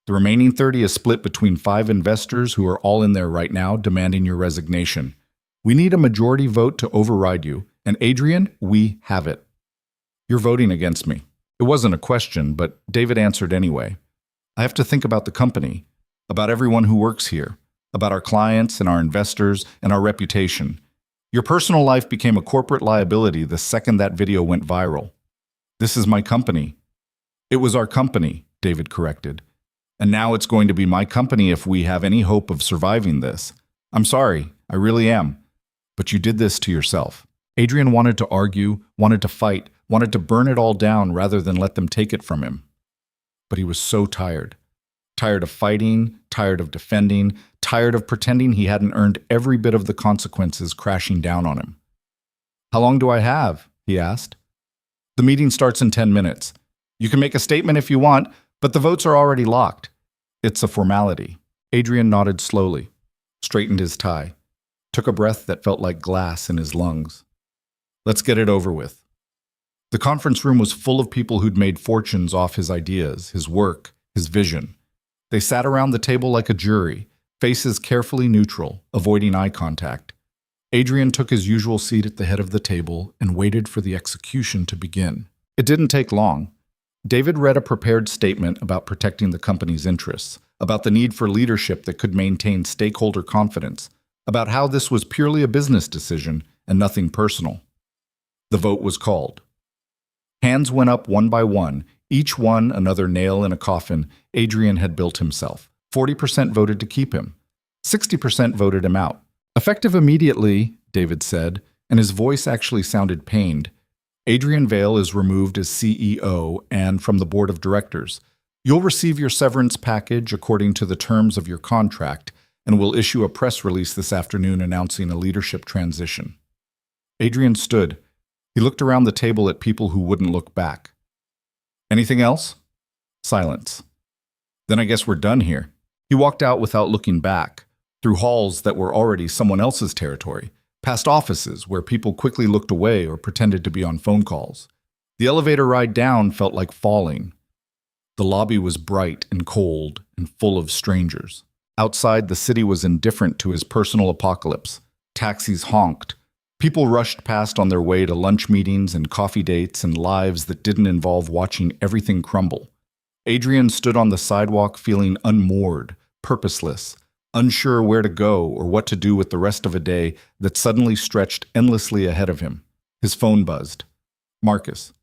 The remaining 30 is split between 5 investors who are all in there right now demanding your resignation. We need a majority vote to override you. And Adrian, we have it. You're voting against me. It wasn't a question, but David answered anyway. I have to think about the company, about everyone who works here, about our clients and our investors and our reputation. Your personal life became a corporate liability the second that video went viral. This is my company. It was our company, David corrected. And now it's going to be my company if we have any hope of surviving this. I'm sorry, I really am. But you did this to yourself. Adrian wanted to argue, wanted to fight, wanted to burn it all down rather than let them take it from him. But he was so tired. Tired of fighting, tired of defending, tired of pretending he hadn't earned every bit of the consequences crashing down on him. How long do I have? He asked. The meeting starts in 10 minutes. You can make a statement if you want, but the votes are already locked. It's a formality. Adrian nodded slowly, straightened his tie, took a breath that felt like glass in his lungs. Let's get it over with. The conference room was full of people who'd made fortunes off his ideas, his work, his vision. They sat around the table like a jury, faces carefully neutral, avoiding eye contact. Adrian took his usual seat at the head of the table and waited for the execution to begin. It didn't take long. David read a prepared statement about protecting the company's interests, about the need for leadership that could maintain stakeholder confidence, about how this was purely a business decision and nothing personal. The vote was called. Hands went up one by one, each one another nail in a coffin Adrian had built himself. 40% voted to keep him. 60% voted him out. Effective immediately, David said, and his voice actually sounded pained. Adrian Vale is removed as CEO and from the board of directors. You'll receive your severance package according to the terms of your contract, and we'll issue a press release this afternoon announcing a leadership transition. Adrian stood. He looked around the table at people who wouldn't look back. Anything else? Silence. Then I guess we're done here. He walked out without looking back, through halls that were already someone else's territory, past offices where people quickly looked away or pretended to be on phone calls. The elevator ride down felt like falling. The lobby was bright and cold and full of strangers. Outside, the city was indifferent to his personal apocalypse. Taxis honked. People rushed past on their way to lunch meetings and coffee dates and lives that didn't involve watching everything crumble. Adrian stood on the sidewalk feeling unmoored, purposeless, unsure where to go or what to do with the rest of a day that suddenly stretched endlessly ahead of him. His phone buzzed. Marcus.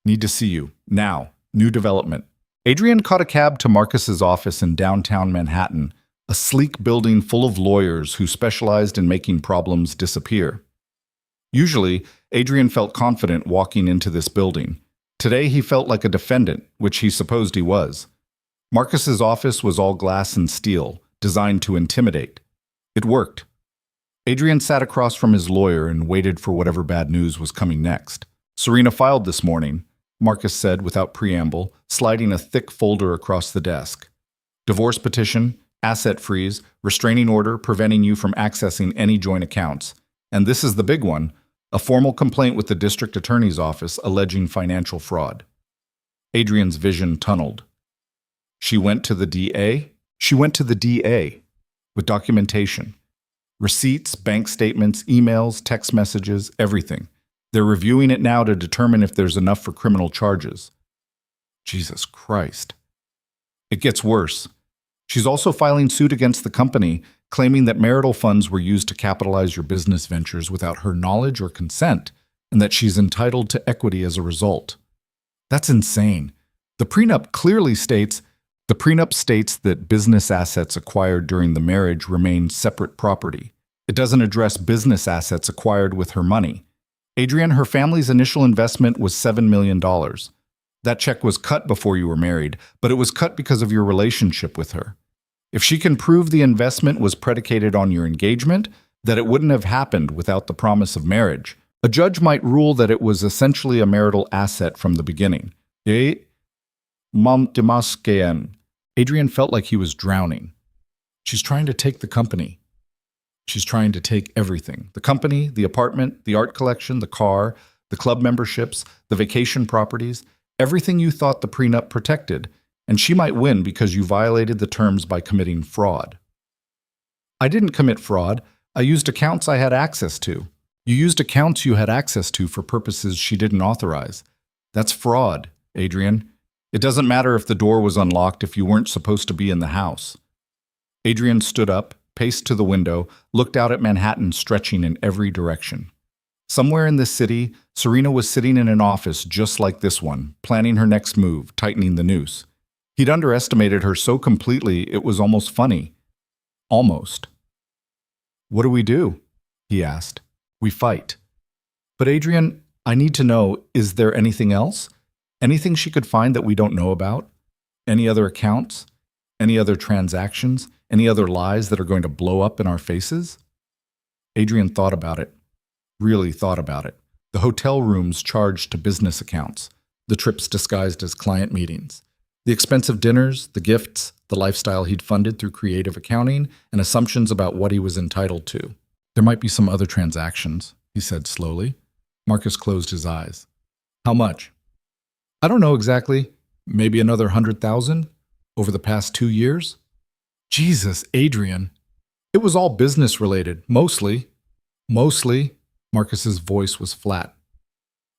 Need to see you. Now. New development. Adrian caught a cab to Marcus's office in downtown Manhattan, a sleek building full of lawyers who specialized in making problems disappear. Usually, Adrian felt confident walking into this building. Today, he felt like a defendant, which he supposed he was. Marcus's office was all glass and steel, designed to intimidate. It worked. Adrian sat across from his lawyer and waited for whatever bad news was coming next. Serena filed this morning, Marcus said without preamble, sliding a thick folder across the desk. Divorce petition, asset freeze, restraining order preventing you from accessing any joint accounts. And this is the big one, a formal complaint with the district attorney's office alleging financial fraud. Adrian's vision tunneled. She went to the DA? She went to the DA with documentation. Receipts, bank statements, emails, text messages, everything. They're reviewing it now to determine if there's enough for criminal charges. Jesus Christ. It gets worse. She's also filing suit against the company, claiming that marital funds were used to capitalize your business ventures without her knowledge or consent, and that she's entitled to equity as a result. That's insane. The prenup states that business assets acquired during the marriage remain separate property. It doesn't address business assets acquired with her money. Adrian, her family's initial investment was $7 million. That check was cut before you were married, but it was cut because of your relationship with her. If she can prove the investment was predicated on your engagement, that it wouldn't have happened without the promise of marriage, a judge might rule that it was essentially a marital asset from the beginning. Adrian felt like he was drowning. She's trying to take the company. She's trying to take everything. The company, the apartment, the art collection, the car, the club memberships, the vacation properties, everything you thought the prenup protected, and she might win because you violated the terms by committing fraud. I didn't commit fraud. I used accounts I had access to. You used accounts you had access to for purposes she didn't authorize. That's fraud, Adrian. It doesn't matter if the door was unlocked if you weren't supposed to be in the house. Adrian stood up, paced to the window, looked out at Manhattan stretching in every direction. Somewhere in this city, Serena was sitting in an office just like this one, planning her next move, tightening the noose. He'd underestimated her so completely it was almost funny. Almost. What do we do? He asked. We fight. But Adrian, I need to know, is there anything else? Anything she could find that we don't know about? Any other accounts? Any other transactions? Any other lies that are going to blow up in our faces? Adrian thought about it. Really thought about it. The hotel rooms charged to business accounts. The trips disguised as client meetings. The expensive dinners, the gifts, the lifestyle he'd funded through creative accounting, and assumptions about what he was entitled to. There might be some other transactions, he said slowly. Marcus closed his eyes. How much? I don't know exactly. Maybe another 100,000 over the past 2 years? Jesus, Adrian. It was all business related, mostly. Mostly, Marcus's voice was flat.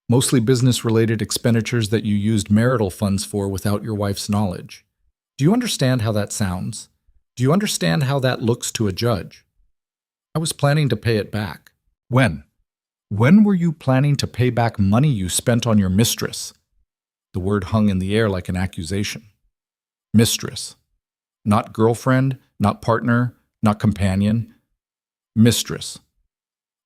Mostly business-related expenditures that you used marital funds for without your wife's knowledge. Do you understand how that sounds? Do you understand how that looks to a judge? I was planning to pay it back. When? When were you planning to pay back money you spent on your mistress? The word hung in the air like an accusation. Mistress. Not girlfriend, not partner, not companion. Mistress.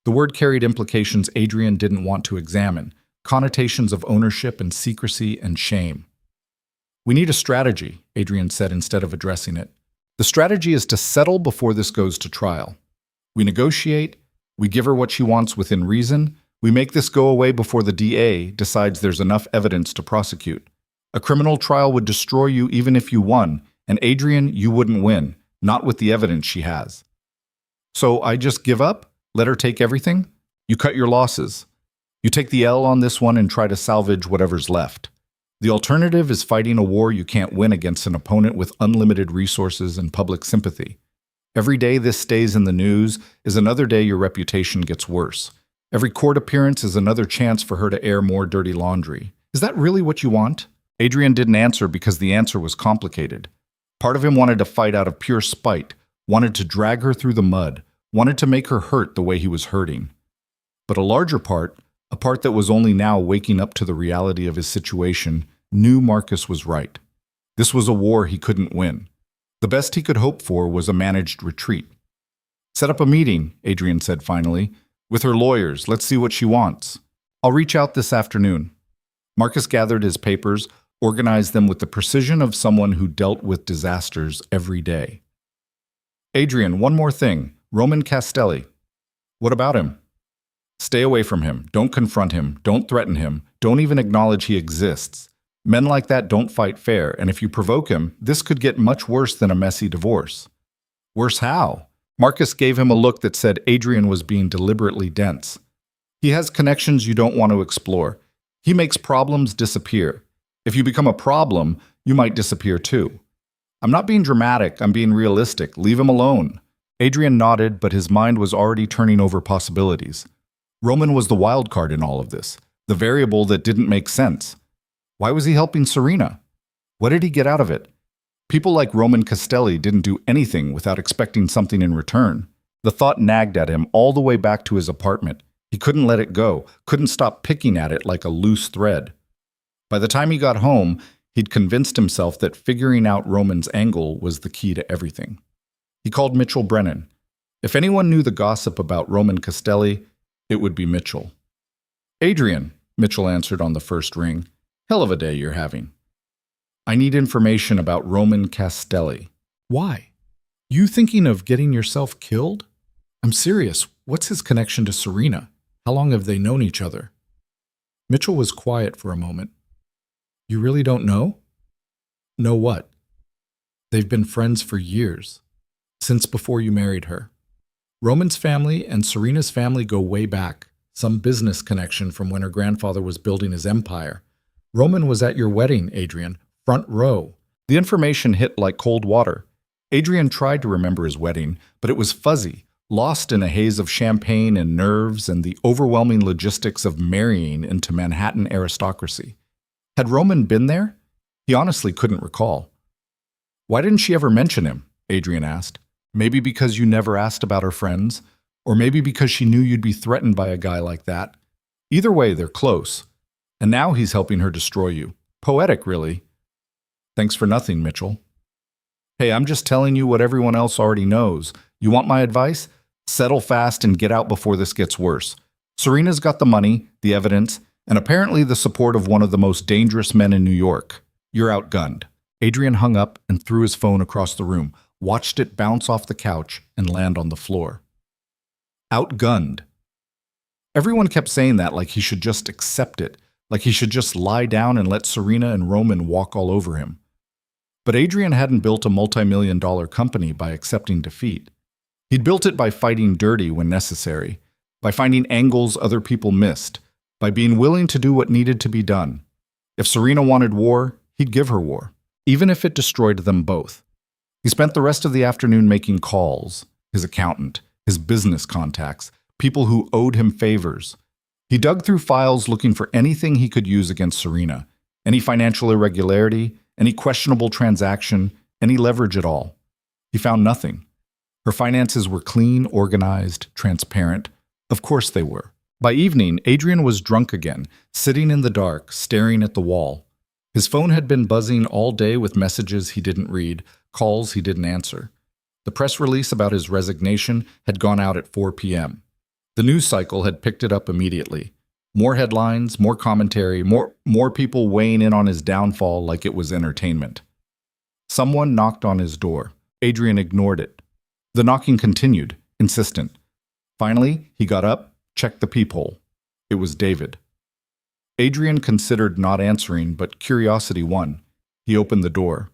The word carried implications Adrian didn't want to examine, connotations of ownership and secrecy and shame. We need a strategy, Adrian said instead of addressing it. The strategy is to settle before this goes to trial. We negotiate, we give her what she wants within reason, we make this go away before the DA decides there's enough evidence to prosecute. A criminal trial would destroy you even if you won, and Adrian, you wouldn't win, not with the evidence she has. So I just give up? Let her take everything? You cut your losses. You take the L on this one and try to salvage whatever's left. The alternative is fighting a war you can't win against an opponent with unlimited resources and public sympathy. Every day this stays in the news is another day your reputation gets worse. Every court appearance is another chance for her to air more dirty laundry. Is that really what you want? Adrian didn't answer because the answer was complicated. Part of him wanted to fight out of pure spite, wanted to drag her through the mud, wanted to make her hurt the way he was hurting. But a larger part, a part that was only now waking up to the reality of his situation, knew Marcus was right. This was a war he couldn't win. The best he could hope for was a managed retreat. Set up a meeting, Adrian said finally, with her lawyers. Let's see what she wants. I'll reach out this afternoon. Marcus gathered his papers, organized them with the precision of someone who dealt with disasters every day. Adrian, one more thing. Roman Castelli. What about him? Stay away from him. Don't confront him. Don't threaten him. Don't even acknowledge he exists. Men like that don't fight fair, and if you provoke him, this could get much worse than a messy divorce. Worse how? Marcus gave him a look that said Adrian was being deliberately dense. He has connections you don't want to explore. He makes problems disappear. If you become a problem, you might disappear too. I'm not being dramatic, I'm being realistic. Leave him alone. Adrian nodded, but his mind was already turning over possibilities. Roman was the wild card in all of this, the variable that didn't make sense. Why was he helping Serena? What did he get out of it? People like Roman Castelli didn't do anything without expecting something in return. The thought nagged at him all the way back to his apartment. He couldn't let it go, couldn't stop picking at it like a loose thread. By the time he got home, he'd convinced himself that figuring out Roman's angle was the key to everything. He called Mitchell Brennan. If anyone knew the gossip about Roman Castelli, it would be Mitchell. Adrian, Mitchell answered on the first ring. Hell of a day you're having. I need information about Roman Castelli. Why? You thinking of getting yourself killed? I'm serious. What's his connection to Serena? How long have they known each other? Mitchell was quiet for a moment. You really don't know? Know what? They've been friends for years, since before you married her. Roman's family and Serena's family go way back, some business connection from when her grandfather was building his empire. Roman was at your wedding, Adrian, front row. The information hit like cold water. Adrian tried to remember his wedding, but it was fuzzy, lost in a haze of champagne and nerves and the overwhelming logistics of marrying into Manhattan aristocracy. Had Roman been there? He honestly couldn't recall. Why didn't she ever mention him? Adrian asked. Maybe because you never asked about her friends, or maybe because she knew you'd be threatened by a guy like that. Either way, they're close. And now he's helping her destroy you. Poetic, really. Thanks for nothing, Mitchell. Hey, I'm just telling you what everyone else already knows. You want my advice? Settle fast and get out before this gets worse. Serena's got the money, the evidence, and apparently the support of one of the most dangerous men in New York. You're outgunned. Adrian hung up and threw his phone across the room, watched it bounce off the couch and land on the floor. Outgunned. Everyone kept saying that like he should just accept it, like he should just lie down and let Serena and Roman walk all over him. But Adrian hadn't built a multi-million-dollar company by accepting defeat. He'd built it by fighting dirty when necessary, by finding angles other people missed, by being willing to do what needed to be done. If Serena wanted war, he'd give her war, even if it destroyed them both. He spent the rest of the afternoon making calls, his accountant, his business contacts, people who owed him favors. He dug through files looking for anything he could use against Serena, any financial irregularity, any questionable transaction, any leverage at all. He found nothing. Her finances were clean, organized, transparent. Of course they were. By evening, Adrian was drunk again, sitting in the dark, staring at the wall. His phone had been buzzing all day with messages he didn't read, calls he didn't answer. The press release about his resignation had gone out at 4 p.m. The news cycle had picked it up immediately. More headlines, more commentary, more people weighing in on his downfall like it was entertainment. Someone knocked on his door. Adrian ignored it. The knocking continued, insistent. Finally, he got up, checked the peephole. It was David. Adrian considered not answering, but curiosity won. He opened the door.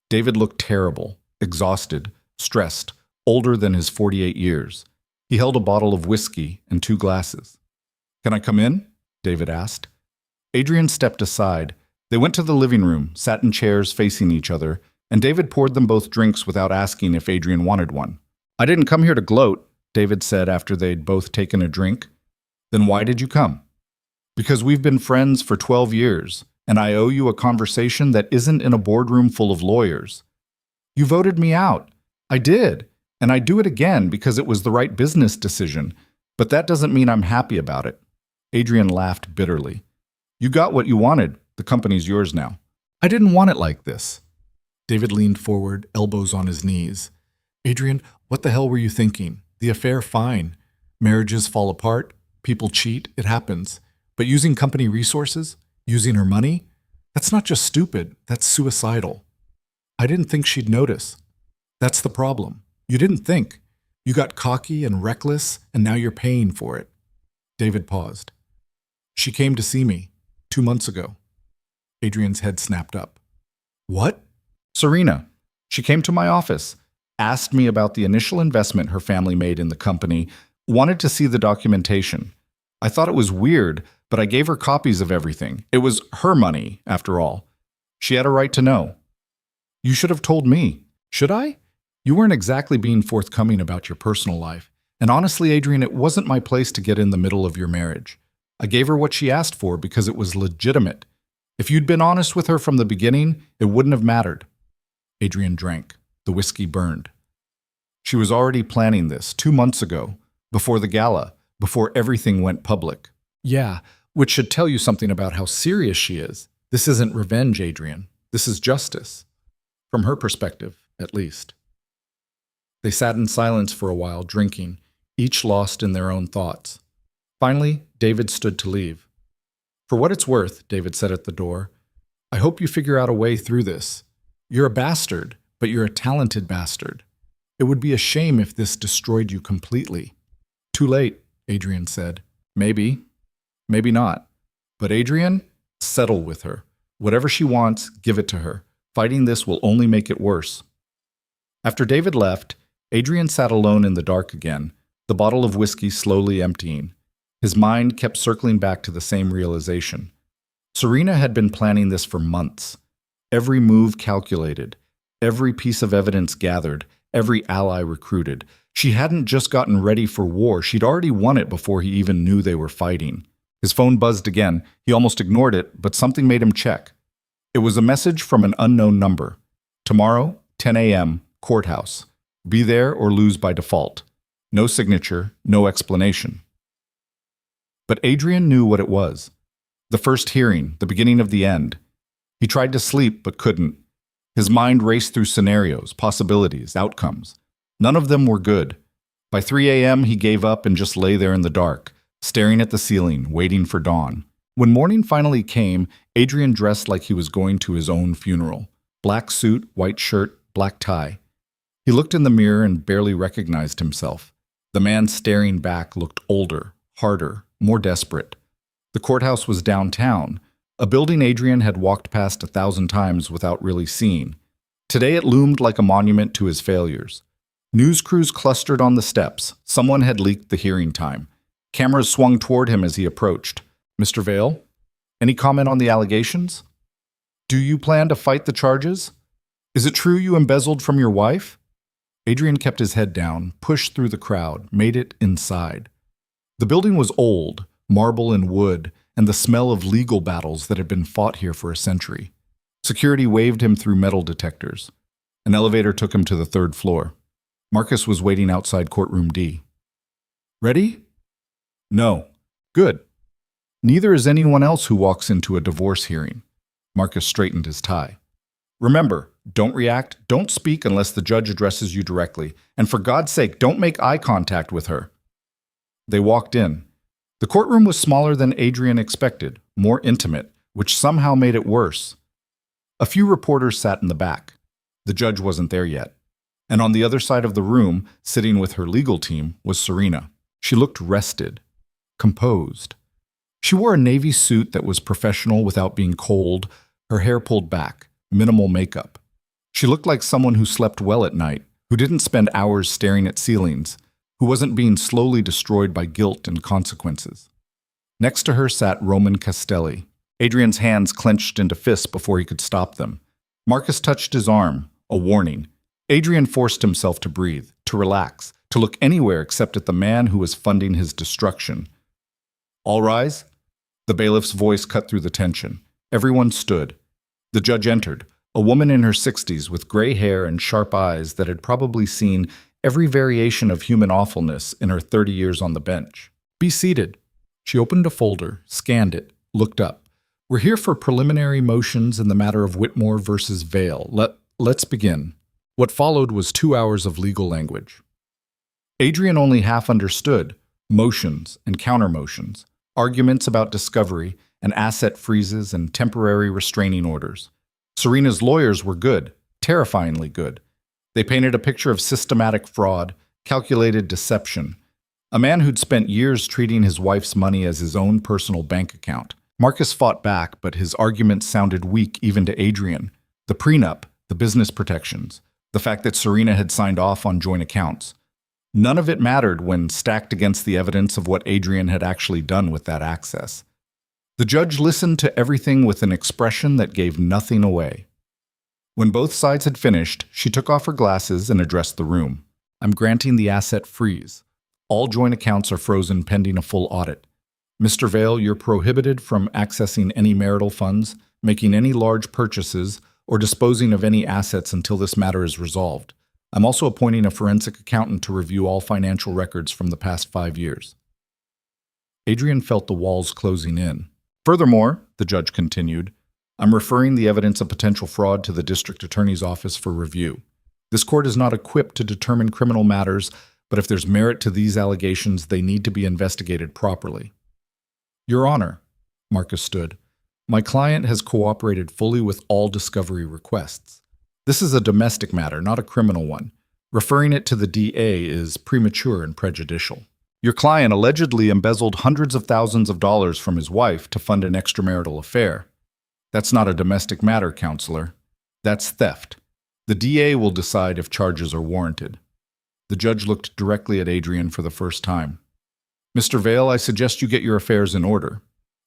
David looked terrible, exhausted, stressed, older than his 48 years. He held a bottle of whiskey and 2 glasses. Can I come in? David asked. Adrian stepped aside. They went to the living room, sat in chairs facing each other, and David poured them both drinks without asking if Adrian wanted one. I didn't come here to gloat, David said after they'd both taken a drink. Then why did you come? Because we've been friends for 12 years, and I owe you a conversation that isn't in a boardroom full of lawyers. You voted me out. I did, and I'd do it again because it was the right business decision, but that doesn't mean I'm happy about it. Adrian laughed bitterly. You got what you wanted. The company's yours now. I didn't want it like this. David leaned forward, elbows on his knees. Adrian, what the hell were you thinking? The affair, fine. Marriages fall apart. People cheat. It happens. But using company resources? Using her money? That's not just stupid. That's suicidal. I didn't think she'd notice. That's the problem. You didn't think. You got cocky and reckless, and now you're paying for it. David paused. She came to see me 2 months ago. Adrian's head snapped up. What? Serena. She came to my office, asked me about the initial investment her family made in the company, wanted to see the documentation. I thought it was weird, but I gave her copies of everything. It was her money, after all. She had a right to know. You should have told me. Should I? You weren't exactly being forthcoming about your personal life. And honestly, Adrian, it wasn't my place to get in the middle of your marriage. I gave her what she asked for because it was legitimate. If you'd been honest with her from the beginning, it wouldn't have mattered. Adrian drank. The whiskey burned. She was already planning this 2 months ago, before the gala, before everything went public. Yeah, which should tell you something about how serious she is. This isn't revenge, Adrian. This is justice. From her perspective, at least. They sat in silence for a while, drinking, each lost in their own thoughts. Finally, David stood to leave. For what it's worth, David said at the door, I hope you figure out a way through this. You're a bastard, but you're a talented bastard. It would be a shame if this destroyed you completely. Too late, Adrian said. Maybe. Maybe not. But Adrian, settle with her. Whatever she wants, give it to her. Fighting this will only make it worse. After David left, Adrian sat alone in the dark again, the bottle of whiskey slowly emptying. His mind kept circling back to the same realization. Serena had been planning this for months. Every move calculated, every piece of evidence gathered, every ally recruited. She hadn't just gotten ready for war, she'd already won it before he even knew they were fighting. His phone buzzed again. He almost ignored it, but something made him check. It was a message from an unknown number. Tomorrow, 10 a.m., courthouse. Be there or lose by default. No signature, no explanation. But Adrian knew what it was. The first hearing, the beginning of the end. He tried to sleep but couldn't. His mind raced through scenarios, possibilities, outcomes. None of them were good. By 3 a.m., he gave up and just lay there in the dark, staring at the ceiling, waiting for dawn. When morning finally came, Adrian dressed like he was going to his own funeral. Black suit, white shirt, black tie. He looked in the mirror and barely recognized himself. The man staring back looked older, harder, more desperate. The courthouse was downtown, a building Adrian had walked past 1,000 times without really seeing. Today it loomed like a monument to his failures. News crews clustered on the steps. Someone had leaked the hearing time. Cameras swung toward him as he approached. Mr. Vale, any comment on the allegations? Do you plan to fight the charges? Is it true you embezzled from your wife? Adrian kept his head down, pushed through the crowd, made it inside. The building was old, marble and wood, and the smell of legal battles that had been fought here for a century. Security waved him through metal detectors. An elevator took him to the 3rd floor. Marcus was waiting outside courtroom D. Ready? No. Good. Neither is anyone else who walks into a divorce hearing. Marcus straightened his tie. Remember, don't react, don't speak unless the judge addresses you directly, and for God's sake, don't make eye contact with her. They walked in. The courtroom was smaller than Adrian expected, more intimate, which somehow made it worse. A few reporters sat in the back. The judge wasn't there yet. And on the other side of the room, sitting with her legal team, was Serena. She looked rested, composed. She wore a navy suit that was professional without being cold, her hair pulled back, minimal makeup. She looked like someone who slept well at night, who didn't spend hours staring at ceilings, who wasn't being slowly destroyed by guilt and consequences. Next to her sat Roman Castelli. Adrian's hands clenched into fists before he could stop them. Marcus touched his arm, a warning. Adrian forced himself to breathe, to relax, to look anywhere except at the man who was funding his destruction. All rise? The bailiff's voice cut through the tension. Everyone stood. The judge entered, a woman in her 60s with gray hair and sharp eyes that had probably seen every variation of human awfulness in her 30 years on the bench. Be seated. She opened a folder, scanned it, looked up. We're here for preliminary motions in the matter of Whitmore versus Vale. Let's begin. What followed was 2 hours of legal language. Adrian only half understood motions and countermotions, arguments about discovery and asset freezes and temporary restraining orders. Serena's lawyers were good, terrifyingly good. They painted a picture of systematic fraud, calculated deception. A man who'd spent years treating his wife's money as his own personal bank account. Marcus fought back, but his arguments sounded weak even to Adrian. The prenup, the business protections, the fact that Serena had signed off on joint accounts. None of it mattered when stacked against the evidence of what Adrian had actually done with that access. The judge listened to everything with an expression that gave nothing away. When both sides had finished, she took off her glasses and addressed the room. I'm granting the asset freeze. All joint accounts are frozen pending a full audit. Mr. Vale, you're prohibited from accessing any marital funds, making any large purchases, or disposing of any assets until this matter is resolved. I'm also appointing a forensic accountant to review all financial records from the past 5 years. Adrian felt the walls closing in. Furthermore, the judge continued, I'm referring the evidence of potential fraud to the district attorney's office for review. This court is not equipped to determine criminal matters, but if there's merit to these allegations, they need to be investigated properly. Your Honor, Marcus stood, my client has cooperated fully with all discovery requests. This is a domestic matter, not a criminal one. Referring it to the DA is premature and prejudicial. Your client allegedly embezzled hundreds of thousands of dollars from his wife to fund an extramarital affair. That's not a domestic matter, Counselor. That's theft. The DA will decide if charges are warranted. The judge looked directly at Adrian for the first time. Mr. Vale, I suggest you get your affairs in order.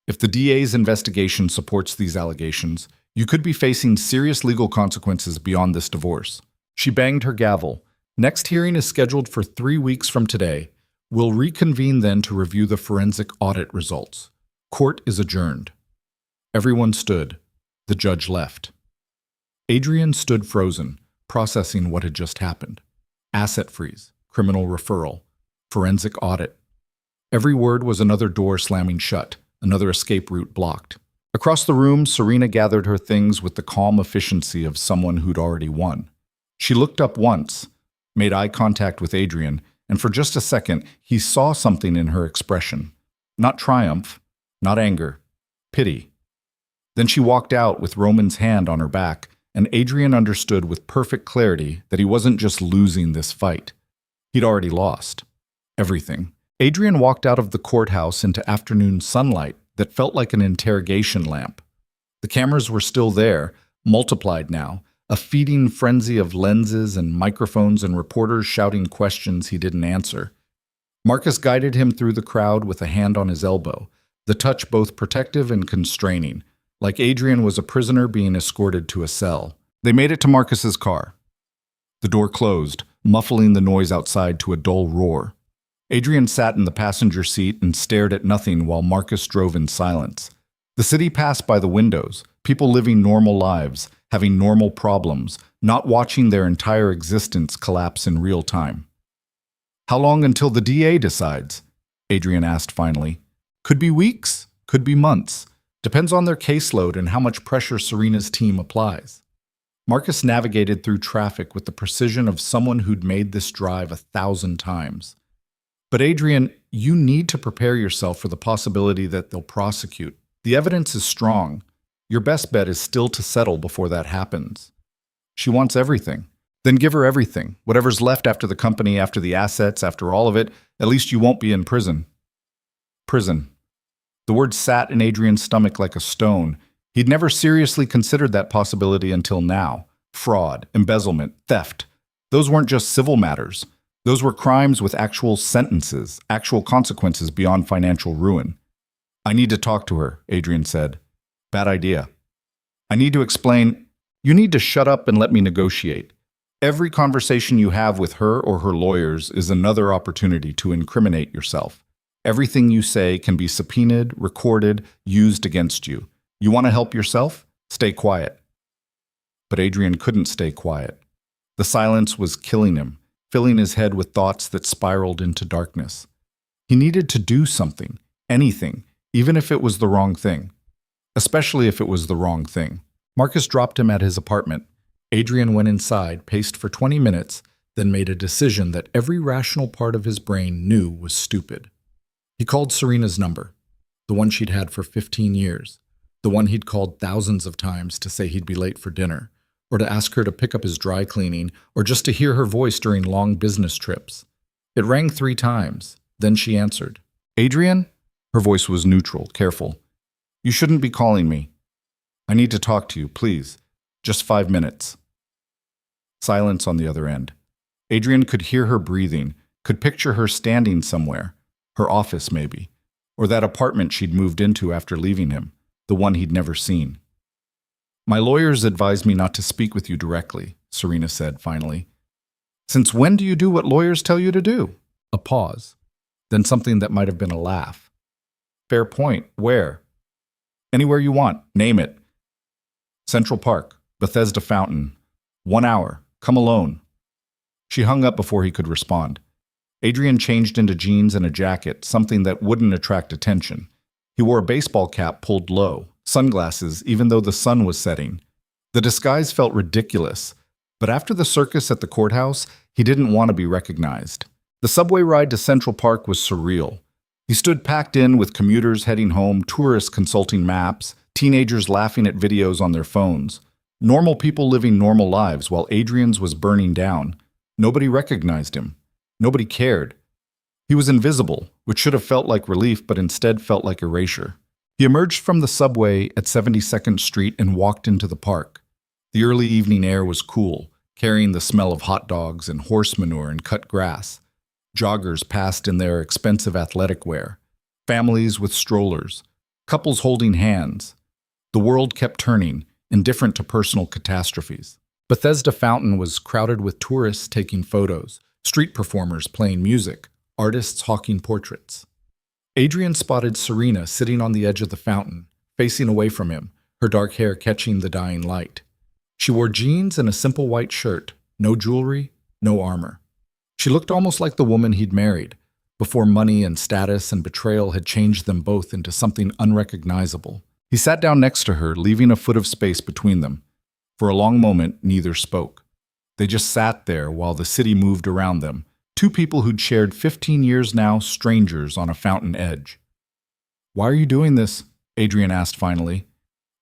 If the DA's investigation supports these allegations, you could be facing serious legal consequences beyond this divorce. She banged her gavel. Next hearing is scheduled for 3 weeks from today. We'll reconvene then to review the forensic audit results. Court is adjourned. Everyone stood. The judge left. Adrian stood frozen, processing what had just happened. Asset freeze, criminal referral, forensic audit. Every word was another door slamming shut, another escape route blocked. Across the room, Serena gathered her things with the calm efficiency of someone who'd already won. She looked up once, made eye contact with Adrian, and for just a second, he saw something in her expression. Not triumph, not anger, pity. Then she walked out with Roman's hand on her back, and Adrian understood with perfect clarity that he wasn't just losing this fight. He'd already lost. Everything. Adrian walked out of the courthouse into afternoon sunlight that felt like an interrogation lamp. The cameras were still there, multiplied now, a feeding frenzy of lenses and microphones and reporters shouting questions he didn't answer. Marcus guided him through the crowd with a hand on his elbow, the touch both protective and constraining, like Adrian was a prisoner being escorted to a cell. They made it to Marcus's car. The door closed, muffling the noise outside to a dull roar. Adrian sat in the passenger seat and stared at nothing while Marcus drove in silence. The city passed by the windows, people living normal lives, having normal problems, not watching their entire existence collapse in real time. How long until the DA decides? Adrian asked finally. Could be weeks, could be months. Depends on their caseload and how much pressure Serena's team applies. Marcus navigated through traffic with the precision of someone who'd made this drive 1,000 times. But Adrian, you need to prepare yourself for the possibility that they'll prosecute. The evidence is strong. Your best bet is still to settle before that happens. She wants everything. Then give her everything. Whatever's left after the company, after the assets, after all of it, at least you won't be in prison. Prison. The word sat in Adrian's stomach like a stone. He'd never seriously considered that possibility until now. Fraud, embezzlement, theft. Those weren't just civil matters. Those were crimes with actual sentences, actual consequences beyond financial ruin. I need to talk to her, Adrian said. Bad idea. I need to explain. You need to shut up and let me negotiate. Every conversation you have with her or her lawyers is another opportunity to incriminate yourself. Everything you say can be subpoenaed, recorded, used against you. You want to help yourself? Stay quiet. But Adrian couldn't stay quiet. The silence was killing him, filling his head with thoughts that spiraled into darkness. He needed to do something, anything, even if it was the wrong thing. Especially if it was the wrong thing. Marcus dropped him at his apartment. Adrian went inside, paced for 20 minutes, then made a decision that every rational part of his brain knew was stupid. He called Serena's number, the one she'd had for 15 years, the one he'd called thousands of times to say he'd be late for dinner, or to ask her to pick up his dry cleaning, or just to hear her voice during long business trips. It rang 3 times. Then she answered. Adrian? Her voice was neutral, careful. You shouldn't be calling me. I need to talk to you, please. Just 5 minutes. Silence on the other end. Adrian could hear her breathing, could picture her standing somewhere, her office maybe, or that apartment she'd moved into after leaving him, the one he'd never seen. My lawyers advised me not to speak with you directly, Serena said finally. Since when do you do what lawyers tell you to do? A pause. Then something that might have been a laugh. Fair point. Where? Anywhere you want. Name it. Central Park, Bethesda Fountain. 1 hour. Come alone. She hung up before he could respond. Adrian changed into jeans and a jacket, something that wouldn't attract attention. He wore a baseball cap pulled low, sunglasses even though the sun was setting. The disguise felt ridiculous, but after the circus at the courthouse, he didn't want to be recognized. The subway ride to Central Park was surreal. He stood packed in with commuters heading home, tourists consulting maps, teenagers laughing at videos on their phones. Normal people living normal lives while Adrian's was burning down. Nobody recognized him. Nobody cared. He was invisible, which should have felt like relief but instead felt like erasure. He emerged from the subway at 72nd Street and walked into the park. The early evening air was cool, carrying the smell of hot dogs and horse manure and cut grass. Joggers passed in their expensive athletic wear. Families with strollers. Couples holding hands. The world kept turning, indifferent to personal catastrophes. Bethesda Fountain was crowded with tourists taking photos, street performers playing music, artists hawking portraits. Adrian spotted Serena sitting on the edge of the fountain, facing away from him, her dark hair catching the dying light. She wore jeans and a simple white shirt, no jewelry, no armor. She looked almost like the woman he'd married, before money and status and betrayal had changed them both into something unrecognizable. He sat down next to her, leaving a foot of space between them. For a long moment, neither spoke. They just sat there while the city moved around them, 2 people who'd shared 15 years now, strangers on a fountain edge. Why are you doing this? Adrian asked finally.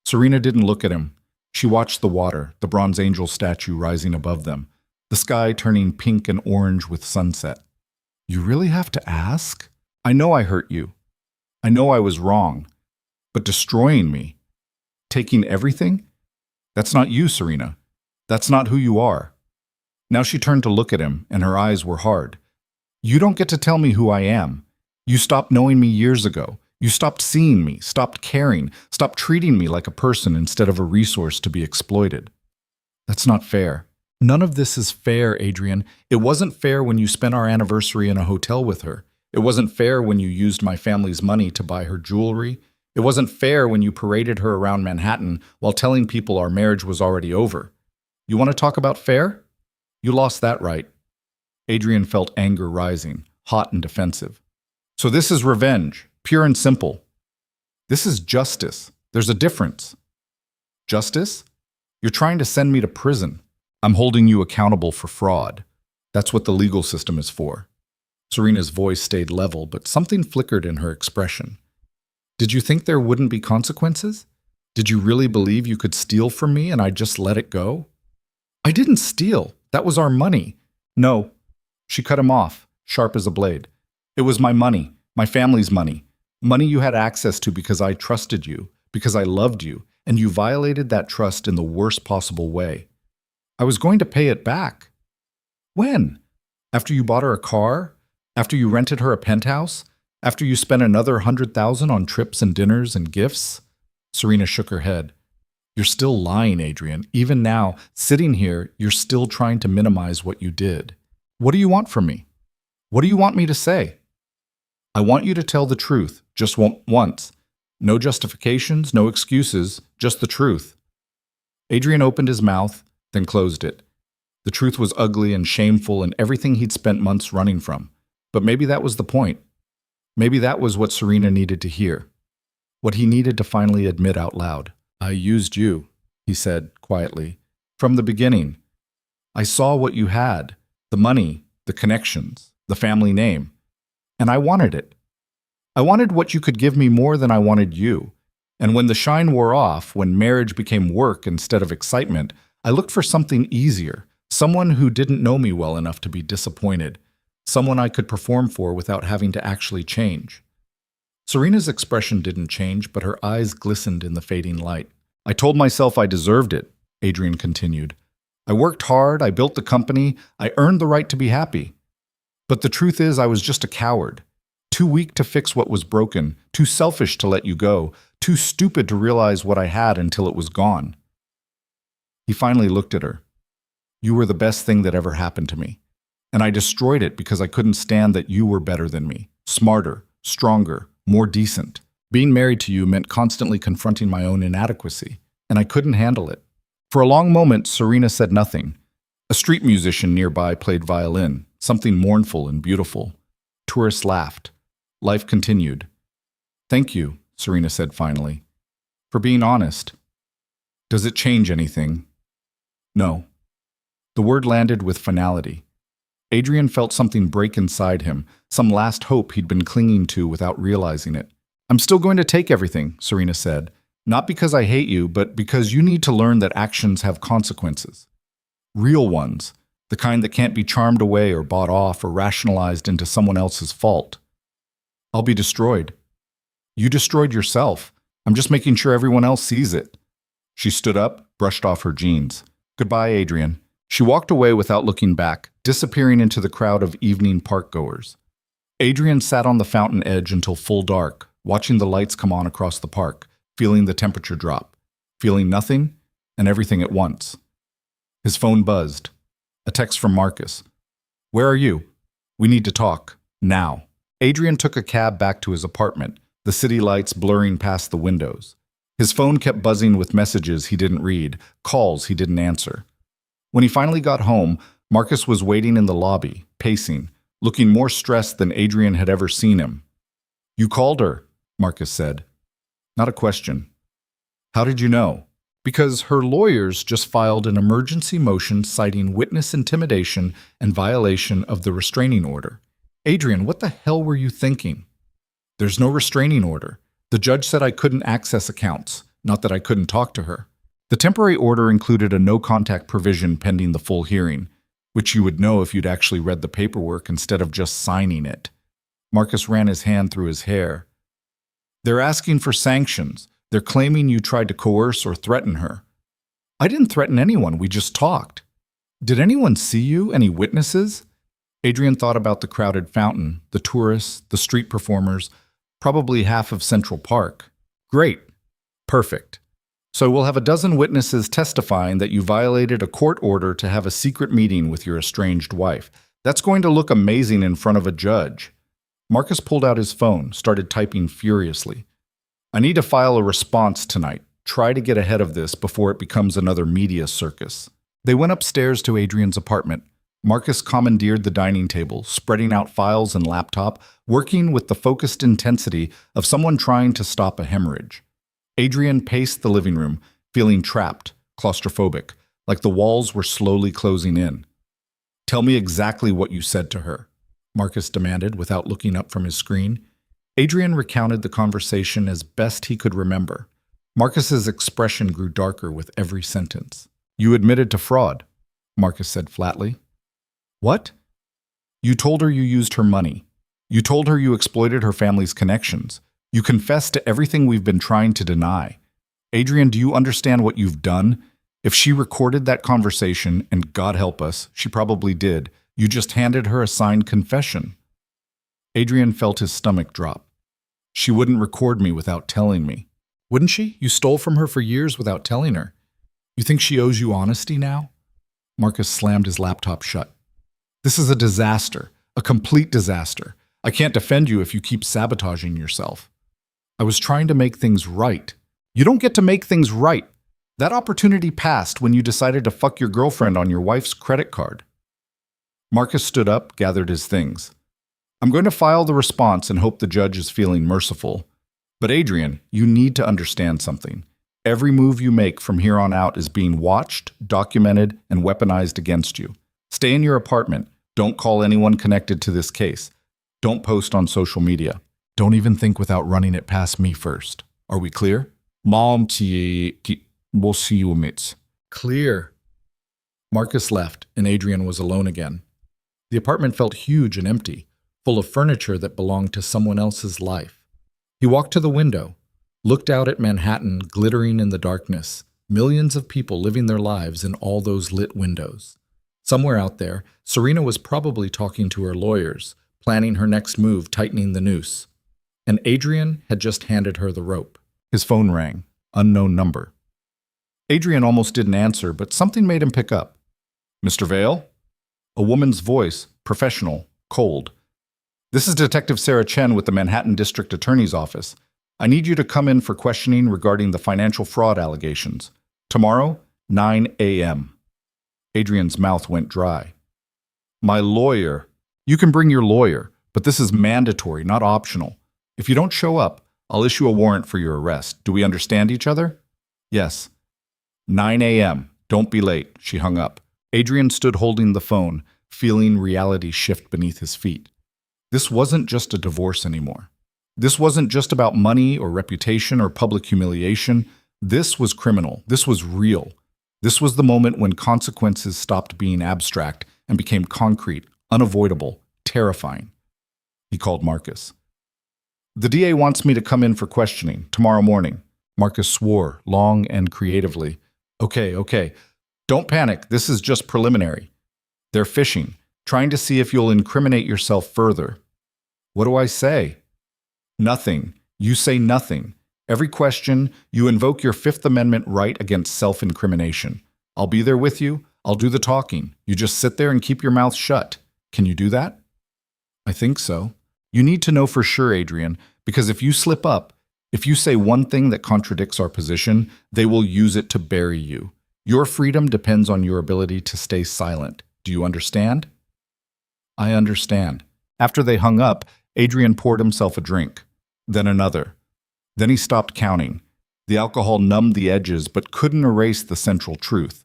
Serena didn't look at him. She watched the water, the bronze angel statue rising above them, the sky turning pink and orange with sunset. You really have to ask? I know I hurt you. I know I was wrong. But destroying me, taking everything? That's not you, Serena. That's not who you are. Now she turned to look at him, and her eyes were hard. You don't get to tell me who I am. You stopped knowing me years ago. You stopped seeing me, stopped caring, stopped treating me like a person instead of a resource to be exploited. That's not fair. None of this is fair, Adrian. It wasn't fair when you spent our anniversary in a hotel with her. It wasn't fair when you used my family's money to buy her jewelry. It wasn't fair when you paraded her around Manhattan while telling people our marriage was already over. You want to talk about fair? You lost that right. Adrian felt anger rising, hot and defensive. So this is revenge, pure and simple. This is justice. There's a difference. Justice? You're trying to send me to prison. I'm holding you accountable for fraud. That's what the legal system is for. Serena's voice stayed level, but something flickered in her expression. Did you think there wouldn't be consequences? Did you really believe you could steal from me and I'd just let it go? I didn't steal. That was our money. No. She cut him off, sharp as a blade. It was my money, my family's money. Money you had access to because I trusted you, because I loved you, and you violated that trust in the worst possible way. I was going to pay it back. When? After you bought her a car? After you rented her a penthouse? After you spent another 100,000 on trips and dinners and gifts? Serena shook her head. You're still lying, Adrian. Even now, sitting here, you're still trying to minimize what you did. What do you want from me? What do you want me to say? I want you to tell the truth, just once. No justifications, no excuses, just the truth. Adrian opened his mouth, then closed it. The truth was ugly and shameful and everything he'd spent months running from. But maybe that was the point. Maybe that was what Serena needed to hear. What he needed to finally admit out loud. I used you, he said quietly. From the beginning. I saw what you had. The money, the connections, the family name. And I wanted it. I wanted what you could give me more than I wanted you. And when the shine wore off, when marriage became work instead of excitement, I looked for something easier, someone who didn't know me well enough to be disappointed, someone I could perform for without having to actually change. Serena's expression didn't change, but her eyes glistened in the fading light. I told myself I deserved it, Adrian continued. I worked hard, I built the company, I earned the right to be happy. But the truth is I was just a coward. Too weak to fix what was broken, too selfish to let you go, too stupid to realize what I had until it was gone. He finally looked at her. You were the best thing that ever happened to me. And I destroyed it because I couldn't stand that you were better than me, smarter, stronger, more decent. Being married to you meant constantly confronting my own inadequacy, and I couldn't handle it. For a long moment, Serena said nothing. A street musician nearby played violin, something mournful and beautiful. Tourists laughed. Life continued. Thank you, Serena said finally, for being honest. Does it change anything? No. The word landed with finality. Adrian felt something break inside him, some last hope he'd been clinging to without realizing it. I'm still going to take everything, Serena said. Not because I hate you, but because you need to learn that actions have consequences. Real ones, the kind that can't be charmed away or bought off or rationalized into someone else's fault. I'll be destroyed. You destroyed yourself. I'm just making sure everyone else sees it. She stood up, brushed off her jeans. Goodbye, Adrian. She walked away without looking back, disappearing into the crowd of evening park-goers. Adrian sat on the fountain edge until full dark, watching the lights come on across the park, feeling the temperature drop, feeling nothing and everything at once. His phone buzzed. A text from Marcus. Where are you? We need to talk. Now. Adrian took a cab back to his apartment, the city lights blurring past the windows. His phone kept buzzing with messages he didn't read, calls he didn't answer. When he finally got home, Marcus was waiting in the lobby, pacing, looking more stressed than Adrian had ever seen him. You called her, Marcus said. Not a question. How did you know? Because her lawyers just filed an emergency motion citing witness intimidation and violation of the restraining order. Adrian, what the hell were you thinking? There's no restraining order. The judge said I couldn't access accounts, not that I couldn't talk to her. The temporary order included a no-contact provision pending the full hearing, which you would know if you'd actually read the paperwork instead of just signing it. Marcus ran his hand through his hair. They're asking for sanctions. They're claiming you tried to coerce or threaten her. I didn't threaten anyone, we just talked. Did anyone see you? Any witnesses? Adrian thought about the crowded fountain, the tourists, the street performers, probably half of Central Park. Great. Perfect. So we'll have a dozen witnesses testifying that you violated a court order to have a secret meeting with your estranged wife. That's going to look amazing in front of a judge. Marcus pulled out his phone, started typing furiously. I need to file a response tonight. Try to get ahead of this before it becomes another media circus. They went upstairs to Adrian's apartment. Marcus commandeered the dining table, spreading out files and laptop, working with the focused intensity of someone trying to stop a hemorrhage. Adrian paced the living room, feeling trapped, claustrophobic, like the walls were slowly closing in. Tell me exactly what you said to her, Marcus demanded without looking up from his screen. Adrian recounted the conversation as best he could remember. Marcus's expression grew darker with every sentence. You admitted to fraud, Marcus said flatly. What? You told her you used her money. You told her you exploited her family's connections. You confessed to everything we've been trying to deny. Adrian, do you understand what you've done? If she recorded that conversation, and God help us, she probably did, you just handed her a signed confession. Adrian felt his stomach drop. She wouldn't record me without telling me. Wouldn't she? You stole from her for years without telling her. You think she owes you honesty now? Marcus slammed his laptop shut. This is a disaster, a complete disaster. I can't defend you if you keep sabotaging yourself. I was trying to make things right. You don't get to make things right. That opportunity passed when you decided to fuck your girlfriend on your wife's credit card. Marcus stood up, gathered his things. I'm going to file the response and hope the judge is feeling merciful. But Adrian, you need to understand something. Every move you make from here on out is being watched, documented, and weaponized against you. Stay in your apartment. Don't call anyone connected to this case. Don't post on social media. Don't even think without running it past me first. Are we clear? Mom, we'll see you, mates. Clear. Marcus left, and Adrian was alone again. The apartment felt huge and empty, full of furniture that belonged to someone else's life. He walked to the window, looked out at Manhattan glittering in the darkness, millions of people living their lives in all those lit windows. Somewhere out there, Serena was probably talking to her lawyers, planning her next move, tightening the noose. And Adrian had just handed her the rope. His phone rang. Unknown number. Adrian almost didn't answer, but something made him pick up. Mr. Vale? A woman's voice, professional, cold. This is Detective Sarah Chen with the Manhattan District Attorney's Office. I need you to come in for questioning regarding the financial fraud allegations. Tomorrow, 9 a.m. Adrian's mouth went dry. My lawyer. You can bring your lawyer, but this is mandatory, not optional. If you don't show up, I'll issue a warrant for your arrest. Do we understand each other? Yes. 9 a.m. Don't be late. She hung up. Adrian stood holding the phone, feeling reality shift beneath his feet. This wasn't just a divorce anymore. This wasn't just about money or reputation or public humiliation. This was criminal. This was real. This was the moment when consequences stopped being abstract and became concrete, unavoidable, terrifying. He called Marcus. The DA wants me to come in for questioning tomorrow morning. Marcus swore, long and creatively. Okay. Don't panic. This is just preliminary. They're fishing, trying to see if you'll incriminate yourself further. What do I say? Nothing. You say nothing. Every question, you invoke your Fifth Amendment right against self-incrimination. I'll be there with you. I'll do the talking. You just sit there and keep your mouth shut. Can you do that? I think so. You need to know for sure, Adrian, because if you slip up, if you say one thing that contradicts our position, they will use it to bury you. Your freedom depends on your ability to stay silent. Do you understand? I understand. After they hung up, Adrian poured himself a drink, then another. Then he stopped counting. The alcohol numbed the edges but couldn't erase the central truth.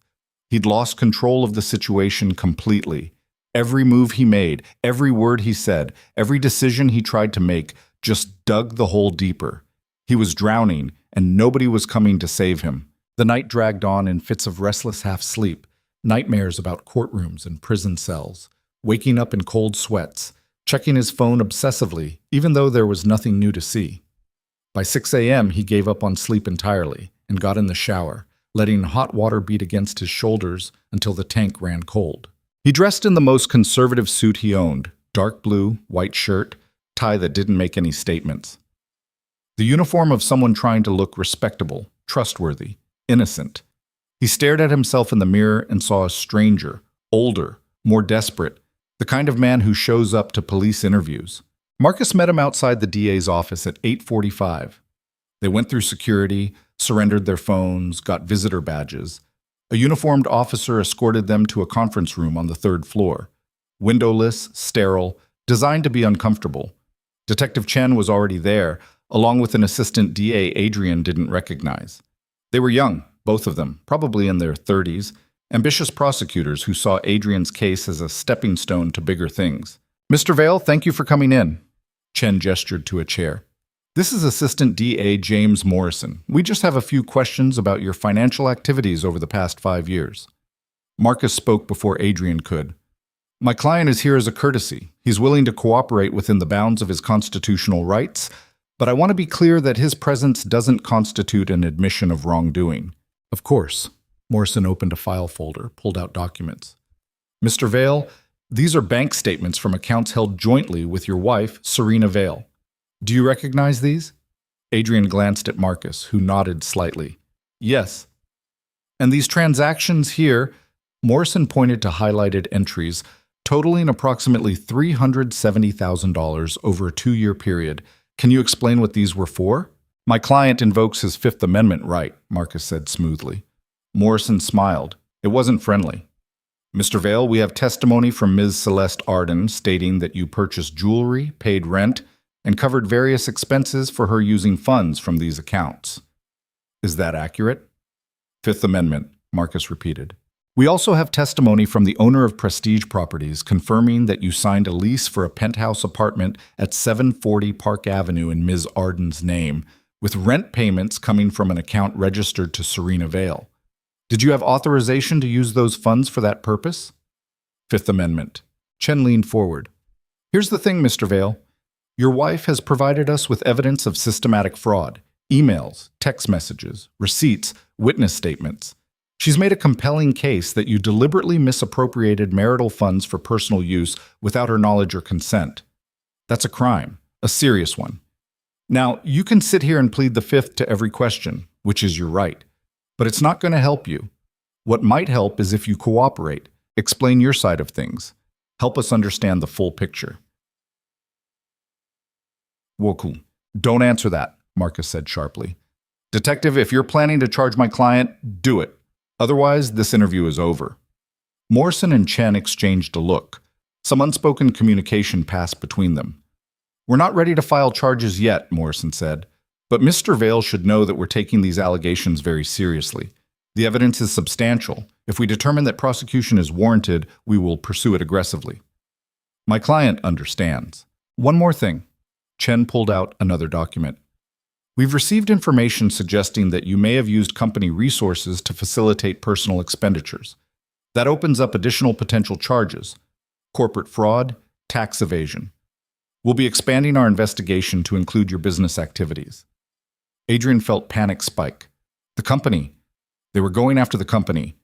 He'd lost control of the situation completely. Every move he made, every word he said, every decision he tried to make just dug the hole deeper. He was drowning, and nobody was coming to save him. The night dragged on in fits of restless half-sleep, nightmares about courtrooms and prison cells, waking up in cold sweats, checking his phone obsessively, even though there was nothing new to see. By 6 a.m., he gave up on sleep entirely and got in the shower, letting hot water beat against his shoulders until the tank ran cold. He dressed in the most conservative suit he owned, dark blue, white shirt, tie that didn't make any statements. The uniform of someone trying to look respectable, trustworthy, innocent. He stared at himself in the mirror and saw a stranger, older, more desperate, the kind of man who shows up to police interviews. Marcus met him outside the DA's office at 8:45. They went through security, surrendered their phones, got visitor badges. A uniformed officer escorted them to a conference room on the third floor. Windowless, sterile, designed to be uncomfortable. Detective Chen was already there, along with an assistant DA Adrian didn't recognize. They were young, both of them, probably in their 30s, ambitious prosecutors who saw Adrian's case as a stepping stone to bigger things. Mr. Vale, thank you for coming in. Chen gestured to a chair. This is Assistant DA James Morrison. We just have a few questions about your financial activities over the past 5 years. Marcus spoke before Adrian could. My client is here as a courtesy. He's willing to cooperate within the bounds of his constitutional rights, but I want to be clear that his presence doesn't constitute an admission of wrongdoing. Of course. Morrison opened a file folder, pulled out documents. Mr. Vale, These are bank statements from accounts held jointly with your wife, Serena Vale. Do you recognize these? Adrian glanced at Marcus, who nodded slightly. Yes. And these transactions here, Morrison pointed to highlighted entries, totaling approximately $370,000 over a 2-year period. Can you explain what these were for? My client invokes his Fifth Amendment right, Marcus said smoothly. Morrison smiled. It wasn't friendly. Mr. Vale, we have testimony from Ms. Celeste Arden stating that you purchased jewelry, paid rent, and covered various expenses for her using funds from these accounts. Is that accurate? Fifth Amendment, Marcus repeated. We also have testimony from the owner of Prestige Properties confirming that you signed a lease for a penthouse apartment at 740 Park Avenue in Ms. Arden's name, with rent payments coming from an account registered to Serena Vale. Did you have authorization to use those funds for that purpose? Fifth Amendment. Chen leaned forward. Here's the thing, Mr. Vale. Your wife has provided us with evidence of systematic fraud, emails, text messages, receipts, witness statements. She's made a compelling case that you deliberately misappropriated marital funds for personal use without her knowledge or consent. That's a crime, a serious one. Now, you can sit here and plead the fifth to every question, which is your right, but it's not going to help you. What might help is if you cooperate, explain your side of things, help us understand the full picture. Woku, don't answer that, Marcus said sharply. Detective, if you're planning to charge my client, do it. Otherwise, this interview is over. Morrison and Chen exchanged a look. Some unspoken communication passed between them. We're not ready to file charges yet, Morrison said, but Mr. Vale should know that we're taking these allegations very seriously. The evidence is substantial. If we determine that prosecution is warranted, we will pursue it aggressively. My client understands. One more thing. Chen pulled out another document. We've received information suggesting that you may have used company resources to facilitate personal expenditures. That opens up additional potential charges: corporate fraud, tax evasion. We'll be expanding our investigation to include your business activities. Adrian felt panic spike. The company. They were going after the company.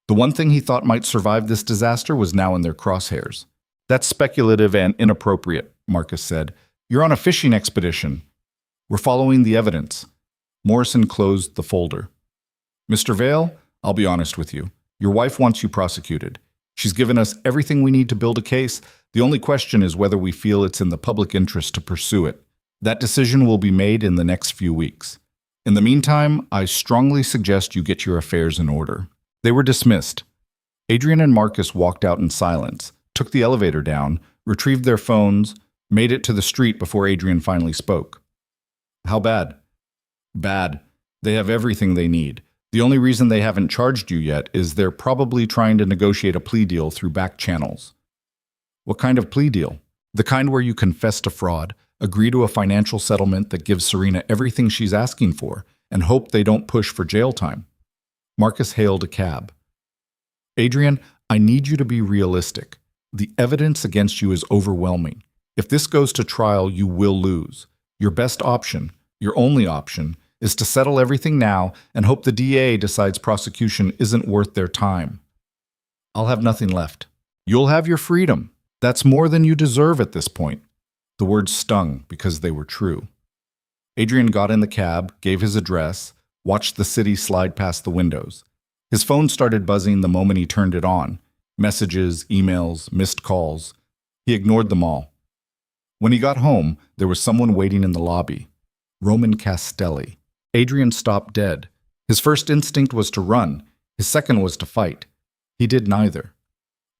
The one thing he thought might survive this disaster was now in their crosshairs. That's speculative and inappropriate, Marcus said. You're on a fishing expedition. We're following the evidence. Morrison closed the folder. Mr. Vale, I'll be honest with you. Your wife wants you prosecuted. She's given us everything we need to build a case. The only question is whether we feel it's in the public interest to pursue it. That decision will be made in the next few weeks. In the meantime, I strongly suggest you get your affairs in order. They were dismissed. Adrian and Marcus walked out in silence, took the elevator down, retrieved their phones, made it to the street before Adrian finally spoke. How bad? Bad. They have everything they need. The only reason they haven't charged you yet is they're probably trying to negotiate a plea deal through back channels. What kind of plea deal? The kind where you confess to fraud, agree to a financial settlement that gives Serena everything she's asking for, and hope they don't push for jail time. Marcus hailed a cab. Adrian, I need you to be realistic. The evidence against you is overwhelming. If this goes to trial, you will lose. Your best option, your only option, is to settle everything now and hope the DA decides prosecution isn't worth their time. I'll have nothing left. You'll have your freedom. That's more than you deserve at this point. The words stung because they were true. Adrian got in the cab, gave his address, watched the city slide past the windows. His phone started buzzing the moment he turned it on. Messages, emails, missed calls. He ignored them all. When he got home, there was someone waiting in the lobby. Roman Castelli. Adrian stopped dead. His first instinct was to run. His second was to fight. He did neither.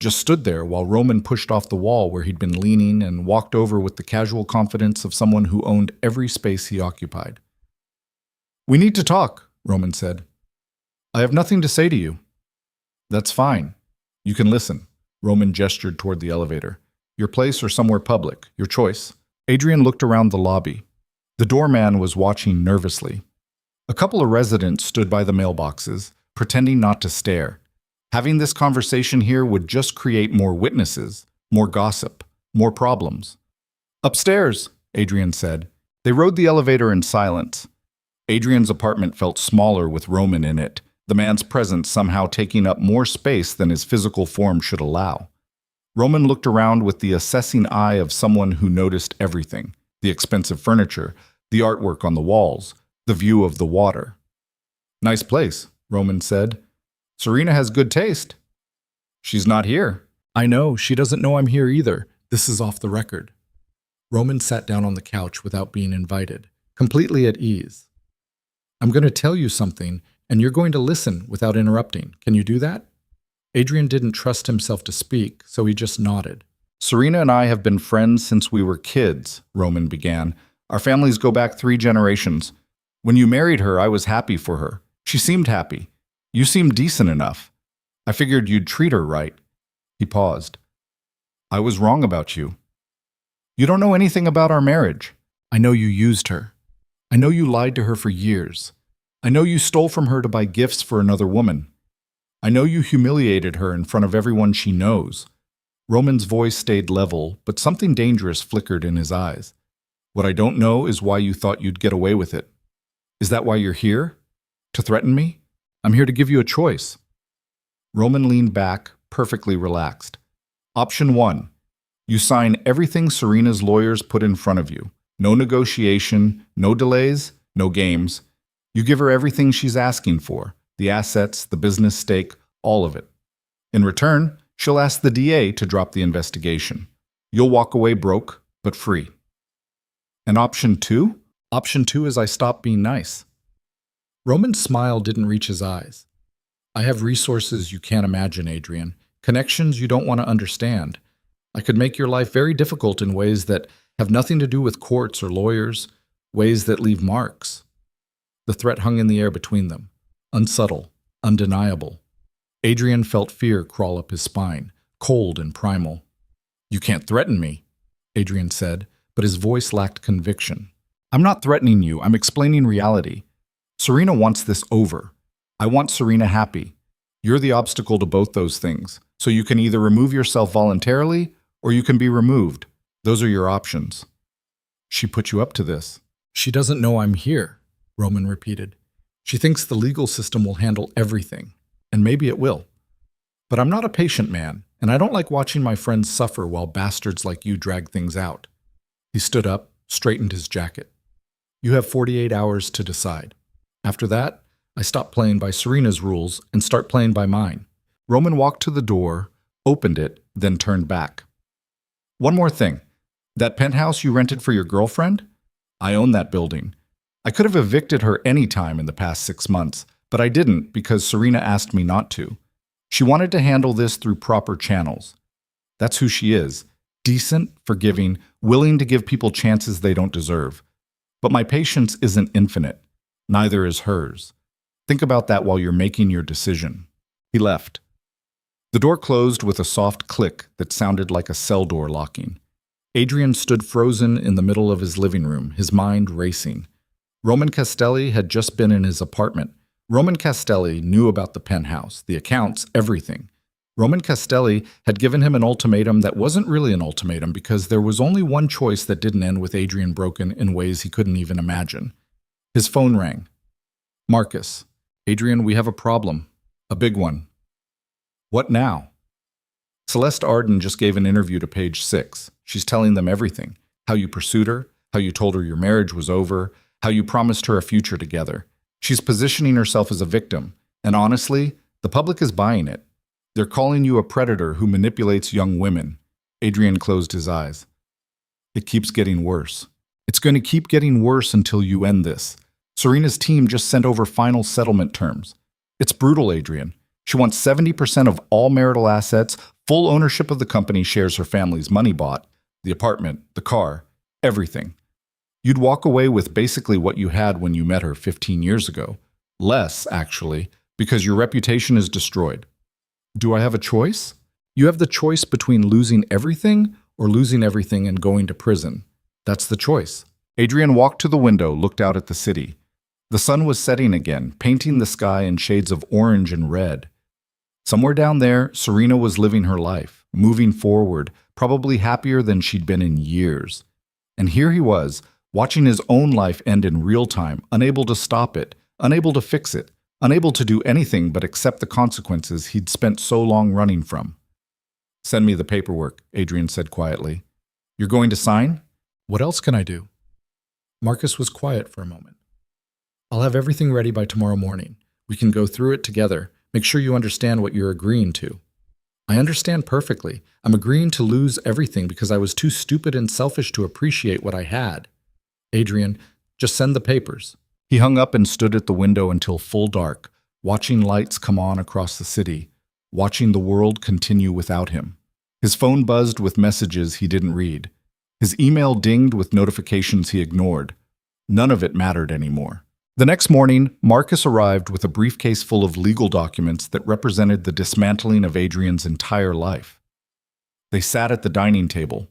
Just stood there while Roman pushed off the wall where he'd been leaning and walked over with the casual confidence of someone who owned every space he occupied. We need to talk, Roman said. I have nothing to say to you. That's fine. You can listen. Roman gestured toward the elevator. Your place or somewhere public, your choice. Adrian looked around the lobby. The doorman was watching nervously. A couple of residents stood by the mailboxes, pretending not to stare. Having this conversation here would just create more witnesses, more gossip, more problems. Upstairs, Adrian said. They rode the elevator in silence. Adrian's apartment felt smaller with Roman in it, the man's presence somehow taking up more space than his physical form should allow. Roman looked around with the assessing eye of someone who noticed everything: the expensive furniture, the artwork on the walls, the view of the water. "Nice place," Roman said. "Serena has good taste." "She's not here." "I know, she doesn't know I'm here either. This is off the record." Roman sat down on the couch without being invited, completely at ease. "I'm going to tell you something, and you're going to listen without interrupting. Can you do that?" Adrian didn't trust himself to speak, so he just nodded. "Serena and I have been friends since we were kids," Roman began. "Our families go back 3 generations. When you married her, I was happy for her. She seemed happy. You seemed decent enough. I figured you'd treat her right." He paused. "I was wrong about you. You don't know anything about our marriage. I know you used her. I know you lied to her for years. I know you stole from her to buy gifts for another woman. I know you humiliated her in front of everyone she knows." Roman's voice stayed level, but something dangerous flickered in his eyes. "What I don't know is why you thought you'd get away with it. Is that why you're here? To threaten me? I'm here to give you a choice." Roman leaned back, perfectly relaxed. "Option 1. You sign everything Serena's lawyers put in front of you. No negotiation, no delays, no games. You give her everything she's asking for, the assets, the business stake, all of it. In return, she'll ask the DA to drop the investigation. You'll walk away broke, but free." "And option 2? Option 2 is I stop being nice." Roman's smile didn't reach his eyes. "I have resources you can't imagine, Adrian. Connections you don't want to understand. I could make your life very difficult in ways that have nothing to do with courts or lawyers, ways that leave marks." The threat hung in the air between them, unsubtle, undeniable. Adrian felt fear crawl up his spine, cold and primal. "You can't threaten me," Adrian said, but his voice lacked conviction. "I'm not threatening you, I'm explaining reality. Serena wants this over. I want Serena happy. You're the obstacle to both those things, so you can either remove yourself voluntarily or you can be removed. Those are your options." "She put you up to this." "She doesn't know I'm here," Roman repeated. "She thinks the legal system will handle everything, and maybe it will. But I'm not a patient man, and I don't like watching my friends suffer while bastards like you drag things out." He stood up, straightened his jacket. "You have 48 hours to decide. After that, I stop playing by Serena's rules and start playing by mine." Roman walked to the door, opened it, then turned back. "One more thing. That penthouse you rented for your girlfriend? I own that building. I could have evicted her any time in the past 6 months, but I didn't because Serena asked me not to. She wanted to handle this through proper channels. That's who she is. Decent, forgiving, willing to give people chances they don't deserve. But my patience isn't infinite. Neither is hers. Think about that while you're making your decision." He left. The door closed with a soft click that sounded like a cell door locking. Adrian stood frozen in the middle of his living room, his mind racing. Roman Castelli had just been in his apartment. Roman Castelli knew about the penthouse, the accounts, everything. Roman Castelli had given him an ultimatum that wasn't really an ultimatum because there was only one choice that didn't end with Adrian broken in ways he couldn't even imagine. His phone rang. "Marcus, Adrian, we have a problem. A big one." "What now?" "Celeste Arden just gave an interview to Page 6. She's telling them everything. How you pursued her, how you told her your marriage was over, how you promised her a future together. She's positioning herself as a victim. And honestly, the public is buying it. They're calling you a predator who manipulates young women." Adrian closed his eyes. "It keeps getting worse. It's going to keep getting worse until you end this. Serena's team just sent over final settlement terms. It's brutal, Adrian. She wants 70% of all marital assets, full ownership of the company shares her family's money bought, the apartment, the car, everything. You'd walk away with basically what you had when you met her 15 years ago. Less, actually, because your reputation is destroyed. Do I have a choice? You have the choice between losing everything or losing everything and going to prison. That's the choice." Adrian walked to the window, looked out at the city. The sun was setting again, painting the sky in shades of orange and red. Somewhere down there, Serena was living her life, moving forward, probably happier than she'd been in years. And here he was, watching his own life end in real time, unable to stop it, unable to fix it, unable to do anything but accept the consequences he'd spent so long running from. Send me the paperwork, Adrian said quietly. You're going to sign? What else can I do? Marcus was quiet for a moment. I'll have everything ready by tomorrow morning. We can go through it together. Make sure you understand what you're agreeing to. I understand perfectly. I'm agreeing to lose everything because I was too stupid and selfish to appreciate what I had. Adrian, just send the papers. He hung up and stood at the window until full dark, watching lights come on across the city, watching the world continue without him. His phone buzzed with messages he didn't read. His email dinged with notifications he ignored. None of it mattered anymore. The next morning, Marcus arrived with a briefcase full of legal documents that represented the dismantling of Adrian's entire life. They sat at the dining table.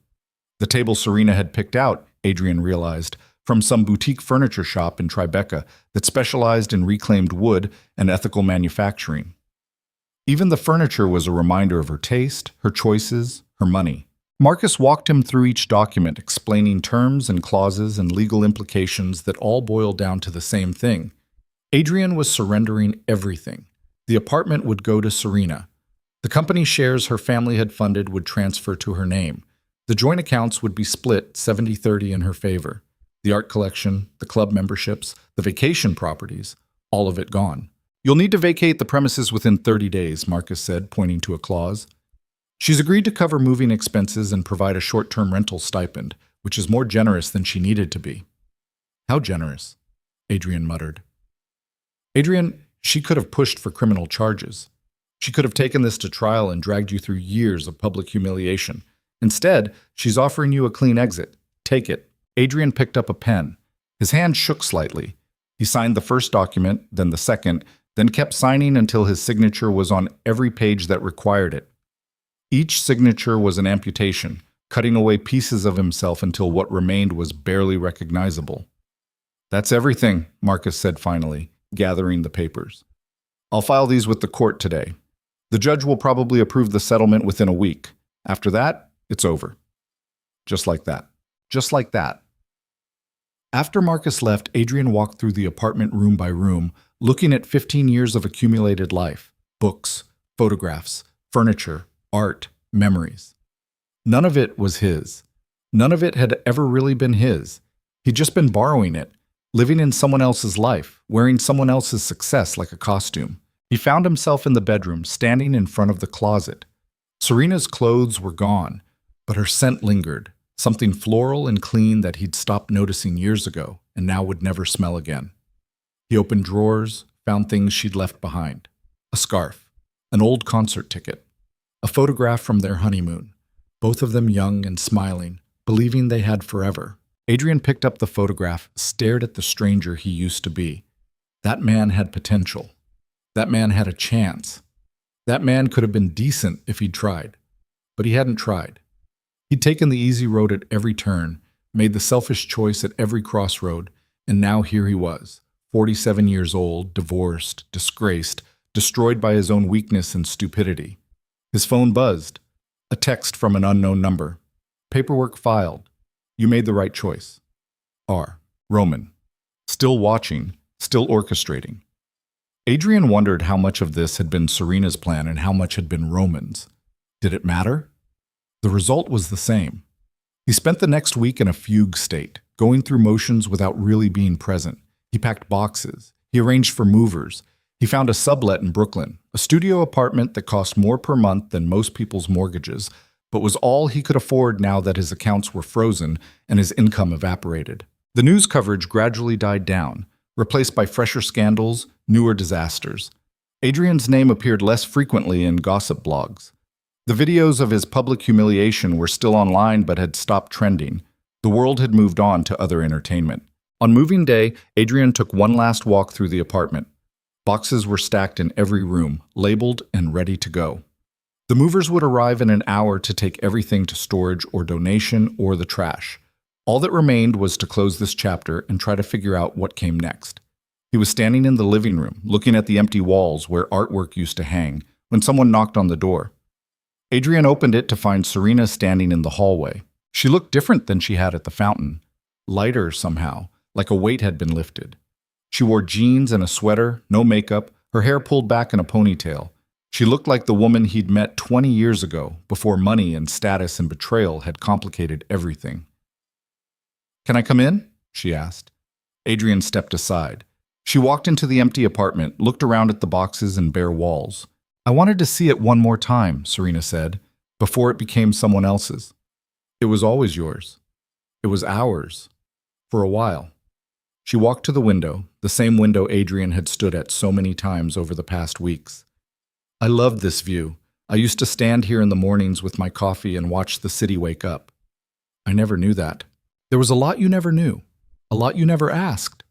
The table Serena had picked out, Adrian realized, from some boutique furniture shop in Tribeca that specialized in reclaimed wood and ethical manufacturing. Even the furniture was a reminder of her taste, her choices, her money. Marcus walked him through each document, explaining terms and clauses and legal implications that all boiled down to the same thing. Adrian was surrendering everything. The apartment would go to Serena. The company shares her family had funded would transfer to her name. The joint accounts would be split 70-30 in her favor. The art collection, the club memberships, the vacation properties, all of it gone. You'll need to vacate the premises within 30 days, Marcus said, pointing to a clause. She's agreed to cover moving expenses and provide a short-term rental stipend, which is more generous than she needed to be. How generous? Adrian muttered. Adrian, she could have pushed for criminal charges. She could have taken this to trial and dragged you through years of public humiliation. Instead, she's offering you a clean exit. Take it. Adrian picked up a pen. His hand shook slightly. He signed the first document, then the second, then kept signing until his signature was on every page that required it. Each signature was an amputation, cutting away pieces of himself until what remained was barely recognizable. That's everything, Marcus said finally, gathering the papers. I'll file these with the court today. The judge will probably approve the settlement within a week. After that, it's over. Just like that. Just like that. After Marcus left, Adrian walked through the apartment room by room, looking at 15 years of accumulated life, books, photographs, furniture, art, memories. None of it was his. None of it had ever really been his. He'd just been borrowing it, living in someone else's life, wearing someone else's success like a costume. He found himself in the bedroom, standing in front of the closet. Serena's clothes were gone, but her scent lingered, something floral and clean that he'd stopped noticing years ago and now would never smell again. He opened drawers, found things she'd left behind. A scarf, an old concert ticket, a photograph from their honeymoon, both of them young and smiling, believing they had forever. Adrian picked up the photograph, stared at the stranger he used to be. That man had potential. That man had a chance. That man could have been decent if he'd tried. But he hadn't tried. He'd taken the easy road at every turn, made the selfish choice at every crossroad, and now here he was, 47 years old, divorced, disgraced, destroyed by his own weakness and stupidity. His phone buzzed. A text from an unknown number. Paperwork filed. You made the right choice. R. Roman. Still watching, still orchestrating. Adrian wondered how much of this had been Serena's plan and how much had been Roman's. Did it matter? The result was the same. He spent the next week in a fugue state, going through motions without really being present. He packed boxes. He arranged for movers. He found a sublet in Brooklyn, a studio apartment that cost more per month than most people's mortgages, but was all he could afford now that his accounts were frozen and his income evaporated. The news coverage gradually died down, replaced by fresher scandals, newer disasters. Adrian's name appeared less frequently in gossip blogs. The videos of his public humiliation were still online but had stopped trending. The world had moved on to other entertainment. On moving day, Adrian took one last walk through the apartment. Boxes were stacked in every room, labeled and ready to go. The movers would arrive in an hour to take everything to storage or donation or the trash. All that remained was to close this chapter and try to figure out what came next. He was standing in the living room, looking at the empty walls where artwork used to hang, when someone knocked on the door. Adrian opened it to find Serena standing in the hallway. She looked different than she had at the fountain. Lighter somehow, like a weight had been lifted. She wore jeans and a sweater, no makeup, her hair pulled back in a ponytail. She looked like the woman he'd met 20 years ago, before money and status and betrayal had complicated everything. "Can I come in?" she asked. Adrian stepped aside. She walked into the empty apartment, looked around at the boxes and bare walls. "I wanted to see it one more time," Serena said, "before it became someone else's. It was always yours. It was ours. For a while." She walked to the window, the same window Adrian had stood at so many times over the past weeks. "I loved this view. I used to stand here in the mornings with my coffee and watch the city wake up." "I never knew that." "There was a lot you never knew. A lot you never asked."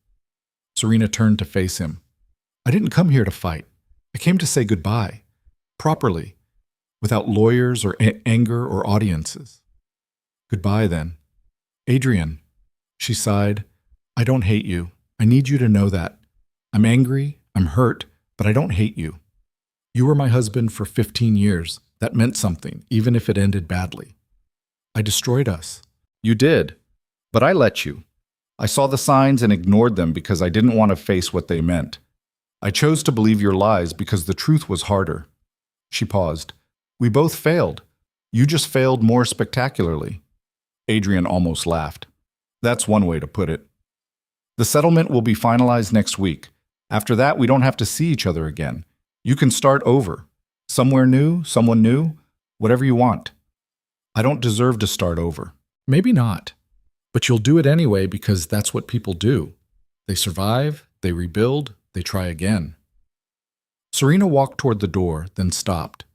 Serena turned to face him. "I didn't come here to fight. I came to say goodbye. Properly. Without lawyers or anger or audiences." "Goodbye, then." "Adrian," she sighed, "I don't hate you. I need you to know that. I'm angry, I'm hurt, but I don't hate you. You were my husband for 15 years. That meant something, even if it ended badly. I destroyed us." "You did. But I let you. I saw the signs and ignored them because I didn't want to face what they meant. I chose to believe your lies because the truth was harder." She paused. "We both failed. You just failed more spectacularly." Adrian almost laughed. "That's one way to put it. The settlement will be finalized next week. After that, we don't have to see each other again. You can start over. Somewhere new, someone new, whatever you want." "I don't deserve to start over." "Maybe not. But you'll do it anyway because that's what people do. They survive, they rebuild, they try again." Serena walked toward the door, then stopped.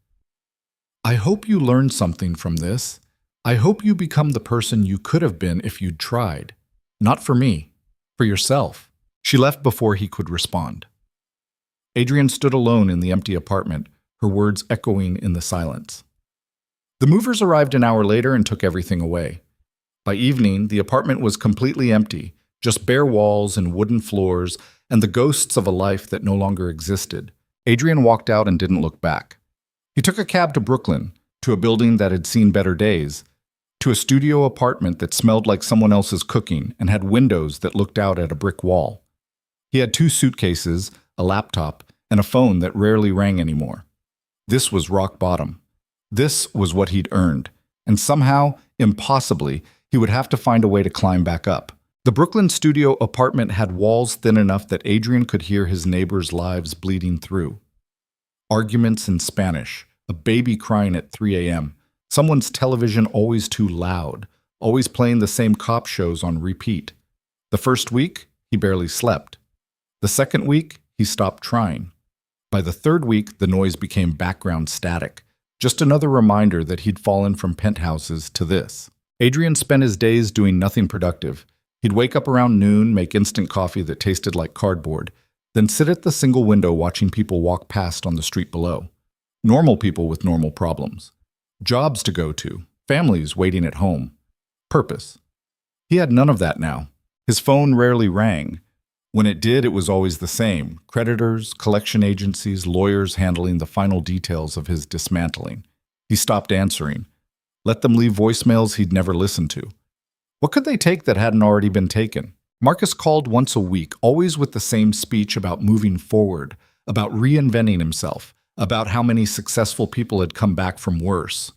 "I hope you learned something from this. I hope you become the person you could have been if you'd tried. Not for me, for yourself." She left before he could respond. Adrian stood alone in the empty apartment, her words echoing in the silence. The movers arrived an hour later and took everything away. By evening, the apartment was completely empty, just bare walls and wooden floors and the ghosts of a life that no longer existed. Adrian walked out and didn't look back. He took a cab to Brooklyn, to a building that had seen better days, to a studio apartment that smelled like someone else's cooking and had windows that looked out at a brick wall. He had 2 suitcases, a laptop, and a phone that rarely rang anymore. This was rock bottom. This was what he'd earned, and somehow, impossibly, he would have to find a way to climb back up. The Brooklyn studio apartment had walls thin enough that Adrian could hear his neighbors' lives bleeding through. Arguments in Spanish, a baby crying at 3 a.m., someone's television always too loud, always playing the same cop shows on repeat. The first week, he barely slept. The second week, he stopped trying. By the third week, the noise became background static, just another reminder that he'd fallen from penthouses to this. Adrian spent his days doing nothing productive. He'd wake up around noon, make instant coffee that tasted like cardboard, then sit at the single window watching people walk past on the street below. Normal people with normal problems. Jobs to go to, families waiting at home. Purpose. He had none of that now. His phone rarely rang. When it did, it was always the same. Creditors, collection agencies, lawyers handling the final details of his dismantling. He stopped answering. Let them leave voicemails he'd never listened to. What could they take that hadn't already been taken? Marcus called once a week, always with the same speech about moving forward, about reinventing himself, about how many successful people had come back from worse.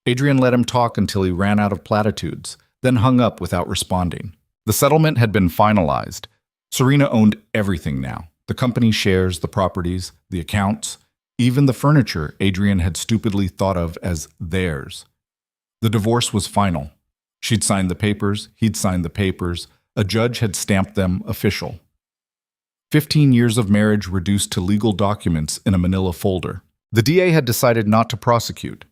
Adrian let him talk until he ran out of platitudes, then hung up without responding. The settlement had been finalized. Serena owned everything now. The company shares, the properties, the accounts, even the furniture Adrian had stupidly thought of as theirs. The divorce was final. She'd signed the papers, he'd signed the papers, a judge had stamped them official. 15 years of marriage reduced to legal documents in a manila folder. The DA had decided not to prosecute.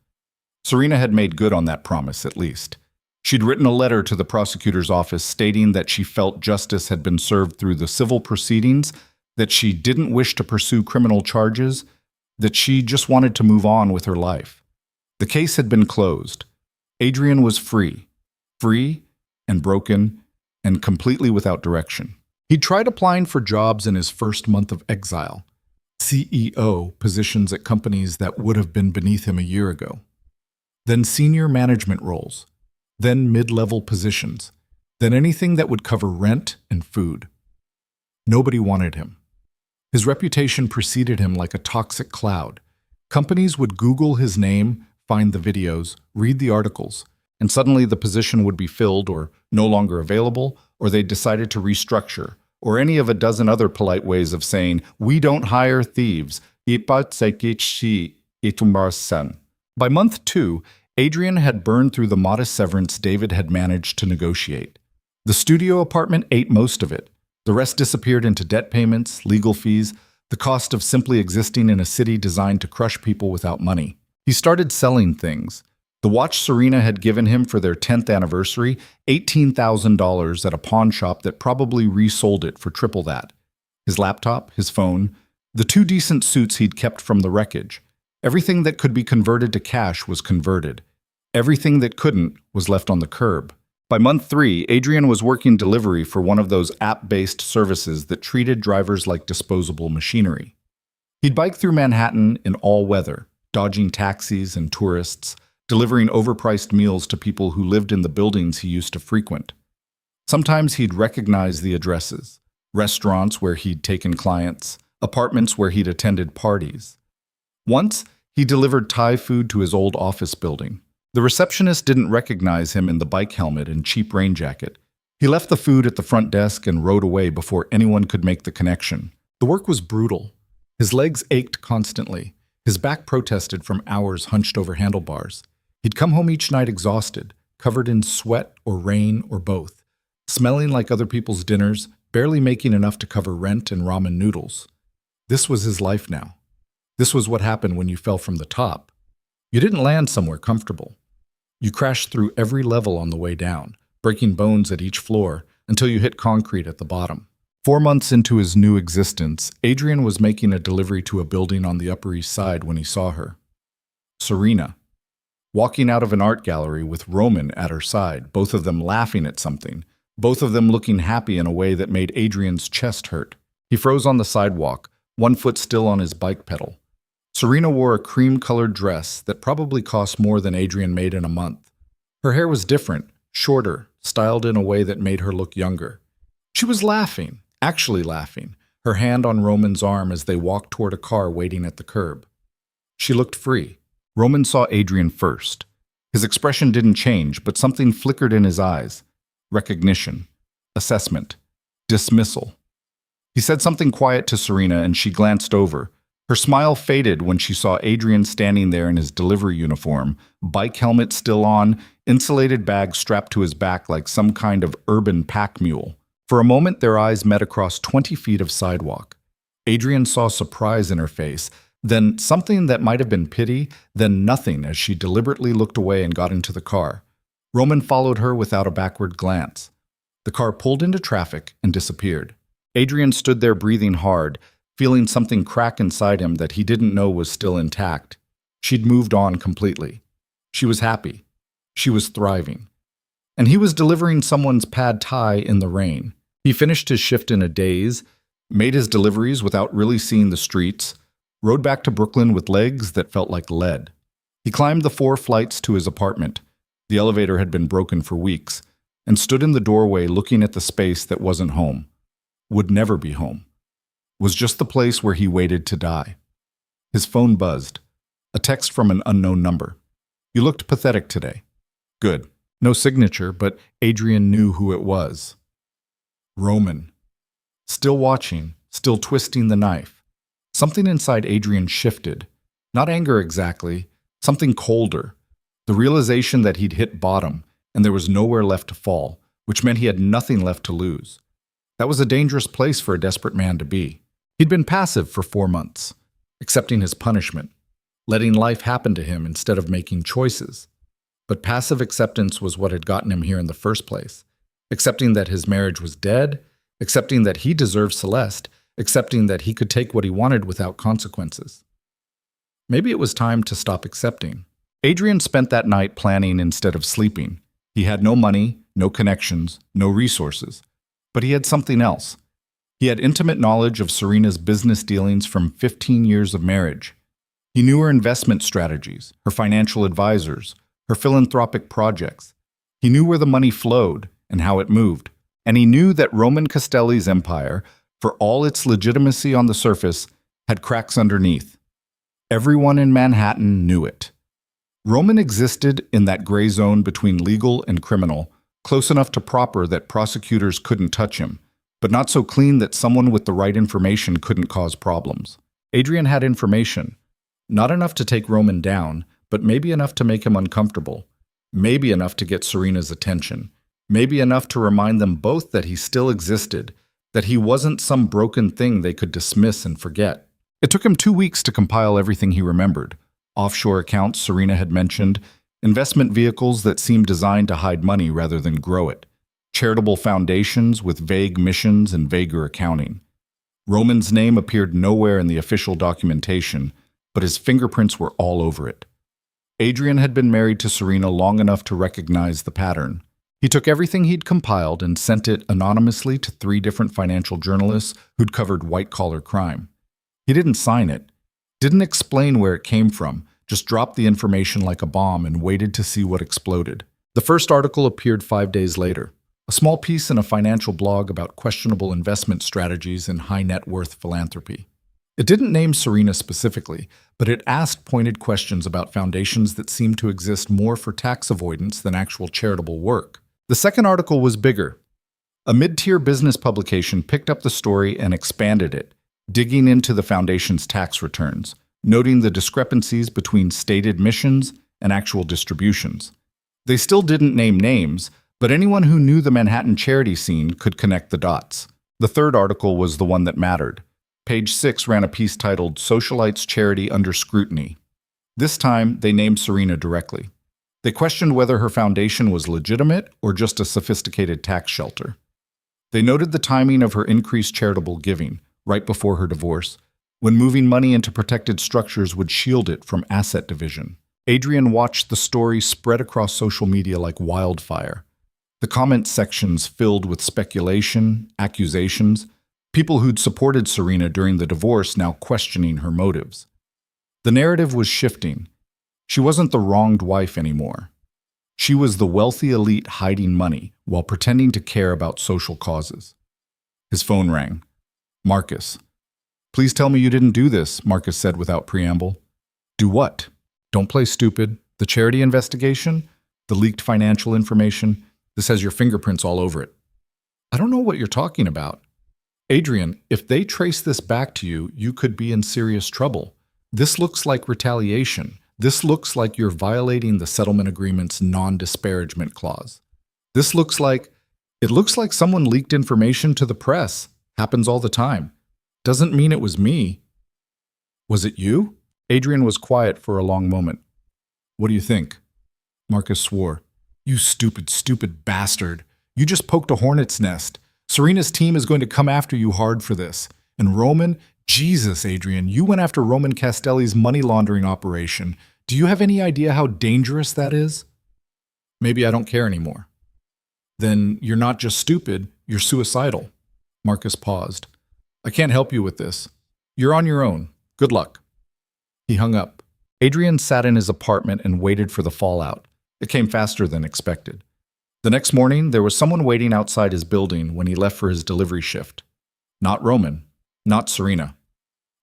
Serena had made good on that promise, at least. She'd written a letter to the prosecutor's office stating that she felt justice had been served through the civil proceedings, that she didn't wish to pursue criminal charges, that she just wanted to move on with her life. The case had been closed. Adrian was free and broken and completely without direction. He tried applying for jobs in his first month of exile, CEO positions at companies that would have been beneath him a year ago, then senior management roles, then mid-level positions, then anything that would cover rent and food. Nobody wanted him. His reputation preceded him like a toxic cloud. Companies would Google his name, find the videos, read the articles, and suddenly the position would be filled or no longer available, or they decided to restructure, or any of a dozen other polite ways of saying, "We don't hire thieves." By month 2, Adrian had burned through the modest severance David had managed to negotiate. The studio apartment ate most of it. The rest disappeared into debt payments, legal fees, the cost of simply existing in a city designed to crush people without money. He started selling things. The watch Serena had given him for their 10th anniversary, $18,000 at a pawn shop that probably resold it for triple that. His laptop, his phone, the 2 decent suits he'd kept from the wreckage. Everything that could be converted to cash was converted. Everything that couldn't was left on the curb. By month 3, Adrian was working delivery for one of those app-based services that treated drivers like disposable machinery. He'd bike through Manhattan in all weather, dodging taxis and tourists, delivering overpriced meals to people who lived in the buildings he used to frequent. Sometimes he'd recognize the addresses, restaurants where he'd taken clients, apartments where he'd attended parties. Once, he delivered Thai food to his old office building. The receptionist didn't recognize him in the bike helmet and cheap rain jacket. He left the food at the front desk and rode away before anyone could make the connection. The work was brutal. His legs ached constantly. His back protested from hours hunched over handlebars. He'd come home each night exhausted, covered in sweat or rain or both, smelling like other people's dinners, barely making enough to cover rent and ramen noodles. This was his life now. This was what happened when you fell from the top. You didn't land somewhere comfortable. You crashed through every level on the way down, breaking bones at each floor until you hit concrete at the bottom. 4 months into his new existence, Adrian was making a delivery to a building on the Upper East Side when he saw her. Serena, walking out of an art gallery with Roman at her side, both of them laughing at something, both of them looking happy in a way that made Adrian's chest hurt. He froze on the sidewalk, one foot still on his bike pedal. Serena wore a cream-colored dress that probably cost more than Adrian made in a month. Her hair was different, shorter, styled in a way that made her look younger. She was laughing, actually laughing, her hand on Roman's arm as they walked toward a car waiting at the curb. She looked free. Roman saw Adrian first. His expression didn't change, but something flickered in his eyes. Recognition, assessment, dismissal. He said something quiet to Serena and she glanced over. Her smile faded when she saw Adrian standing there in his delivery uniform, bike helmet still on, insulated bag strapped to his back like some kind of urban pack mule. For a moment, their eyes met across 20 feet of sidewalk. Adrian saw surprise in her face, then something that might have been pity, then nothing as she deliberately looked away and got into the car. Roman followed her without a backward glance. The car pulled into traffic and disappeared. Adrian stood there breathing hard, feeling something crack inside him that he didn't know was still intact. She'd moved on completely. She was happy. She was thriving. And he was delivering someone's pad thai in the rain. He finished his shift in a daze, made his deliveries without really seeing the streets, rode back to Brooklyn with legs that felt like lead. He climbed the 4 flights to his apartment. The elevator had been broken for weeks, and stood in the doorway looking at the space that wasn't home, would never be home, was just the place where he waited to die. His phone buzzed. A text from an unknown number. "You looked pathetic today." Good. No signature, but Adrian knew who it was. Roman. Still watching, still twisting the knife. Something inside Adrian shifted. Not anger exactly, something colder. The realization that he'd hit bottom, and there was nowhere left to fall, which meant he had nothing left to lose. That was a dangerous place for a desperate man to be. He'd been passive for 4 months, accepting his punishment, letting life happen to him instead of making choices. But passive acceptance was what had gotten him here in the first place. Accepting that his marriage was dead, accepting that he deserved Celeste, accepting that he could take what he wanted without consequences. Maybe it was time to stop accepting. Adrian spent that night planning instead of sleeping. He had no money, no connections, no resources. But he had something else. He had intimate knowledge of Serena's business dealings from 15 years of marriage. He knew her investment strategies, her financial advisors, her philanthropic projects. He knew where the money flowed and how it moved. And he knew that Roman Castelli's empire, for all its legitimacy on the surface, had cracks underneath. Everyone in Manhattan knew it. Roman existed in that gray zone between legal and criminal, close enough to proper that prosecutors couldn't touch him, but not so clean that someone with the right information couldn't cause problems. Adrian had information, not enough to take Roman down, but maybe enough to make him uncomfortable, maybe enough to get Serena's attention, maybe enough to remind them both that he still existed, that he wasn't some broken thing they could dismiss and forget. It took him 2 weeks to compile everything he remembered. Offshore accounts Serena had mentioned, investment vehicles that seemed designed to hide money rather than grow it, charitable foundations with vague missions and vaguer accounting. Roman's name appeared nowhere in the official documentation, but his fingerprints were all over it. Adrian had been married to Serena long enough to recognize the pattern. He took everything he'd compiled and sent it anonymously to 3 different financial journalists who'd covered white-collar crime. He didn't sign it, didn't explain where it came from, just dropped the information like a bomb and waited to see what exploded. The first article appeared 5 days later, a small piece in a financial blog about questionable investment strategies in high-net-worth philanthropy. It didn't name Serena specifically, but it asked pointed questions about foundations that seemed to exist more for tax avoidance than actual charitable work. The second article was bigger. A mid-tier business publication picked up the story and expanded it, digging into the foundation's tax returns, noting the discrepancies between stated missions and actual distributions. They still didn't name names, but anyone who knew the Manhattan charity scene could connect the dots. The third article was the one that mattered. Page 6 ran a piece titled "Socialites' Charity Under Scrutiny." This time, they named Serena directly. They questioned whether her foundation was legitimate or just a sophisticated tax shelter. They noted the timing of her increased charitable giving, right before her divorce, when moving money into protected structures would shield it from asset division. Adrian watched the story spread across social media like wildfire. The comment sections filled with speculation, accusations, people who'd supported Serena during the divorce now questioning her motives. The narrative was shifting. She wasn't the wronged wife anymore. She was the wealthy elite hiding money while pretending to care about social causes. His phone rang. "Marcus." "Please tell me you didn't do this," Marcus said without preamble. "Do what?" "Don't play stupid. The charity investigation? The leaked financial information? This has your fingerprints all over it." "I don't know what you're talking about." "Adrian, if they trace this back to you, you could be in serious trouble. This looks like retaliation. This looks like you're violating the settlement agreement's non-disparagement clause. It looks like someone leaked information to the press. Happens all the time. Doesn't mean it was me." "Was it you?" Adrian was quiet for a long moment. "What do you think?" Marcus swore. "You stupid, stupid bastard. You just poked a hornet's nest. Serena's team is going to come after you hard for this. And Roman, Jesus, Adrian, you went after Roman Castelli's money laundering operation. Do you have any idea how dangerous that is?" "Maybe I don't care anymore." "Then you're not just stupid, you're suicidal." Marcus paused. "I can't help you with this. You're on your own. Good luck." He hung up. Adrian sat in his apartment and waited for the fallout. It came faster than expected. The next morning, there was someone waiting outside his building when he left for his delivery shift. Not Roman. Not Serena.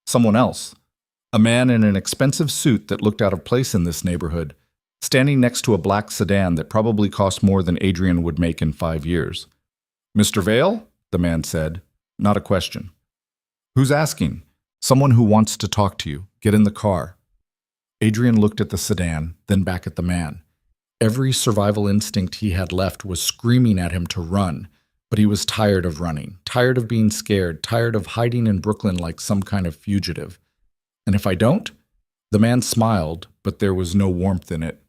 Someone else. A man in an expensive suit that looked out of place in this neighborhood, standing next to a black sedan that probably cost more than Adrian would make in 5 years. "Mr. Vale?" the man said. Not a question. "Who's asking?" "Someone who wants to talk to you. Get in the car." Adrian looked at the sedan, then back at the man. Every survival instinct he had left was screaming at him to run, but he was tired of running, tired of being scared, tired of hiding in Brooklyn like some kind of fugitive. "And if I don't?" The man smiled, but there was no warmth in it.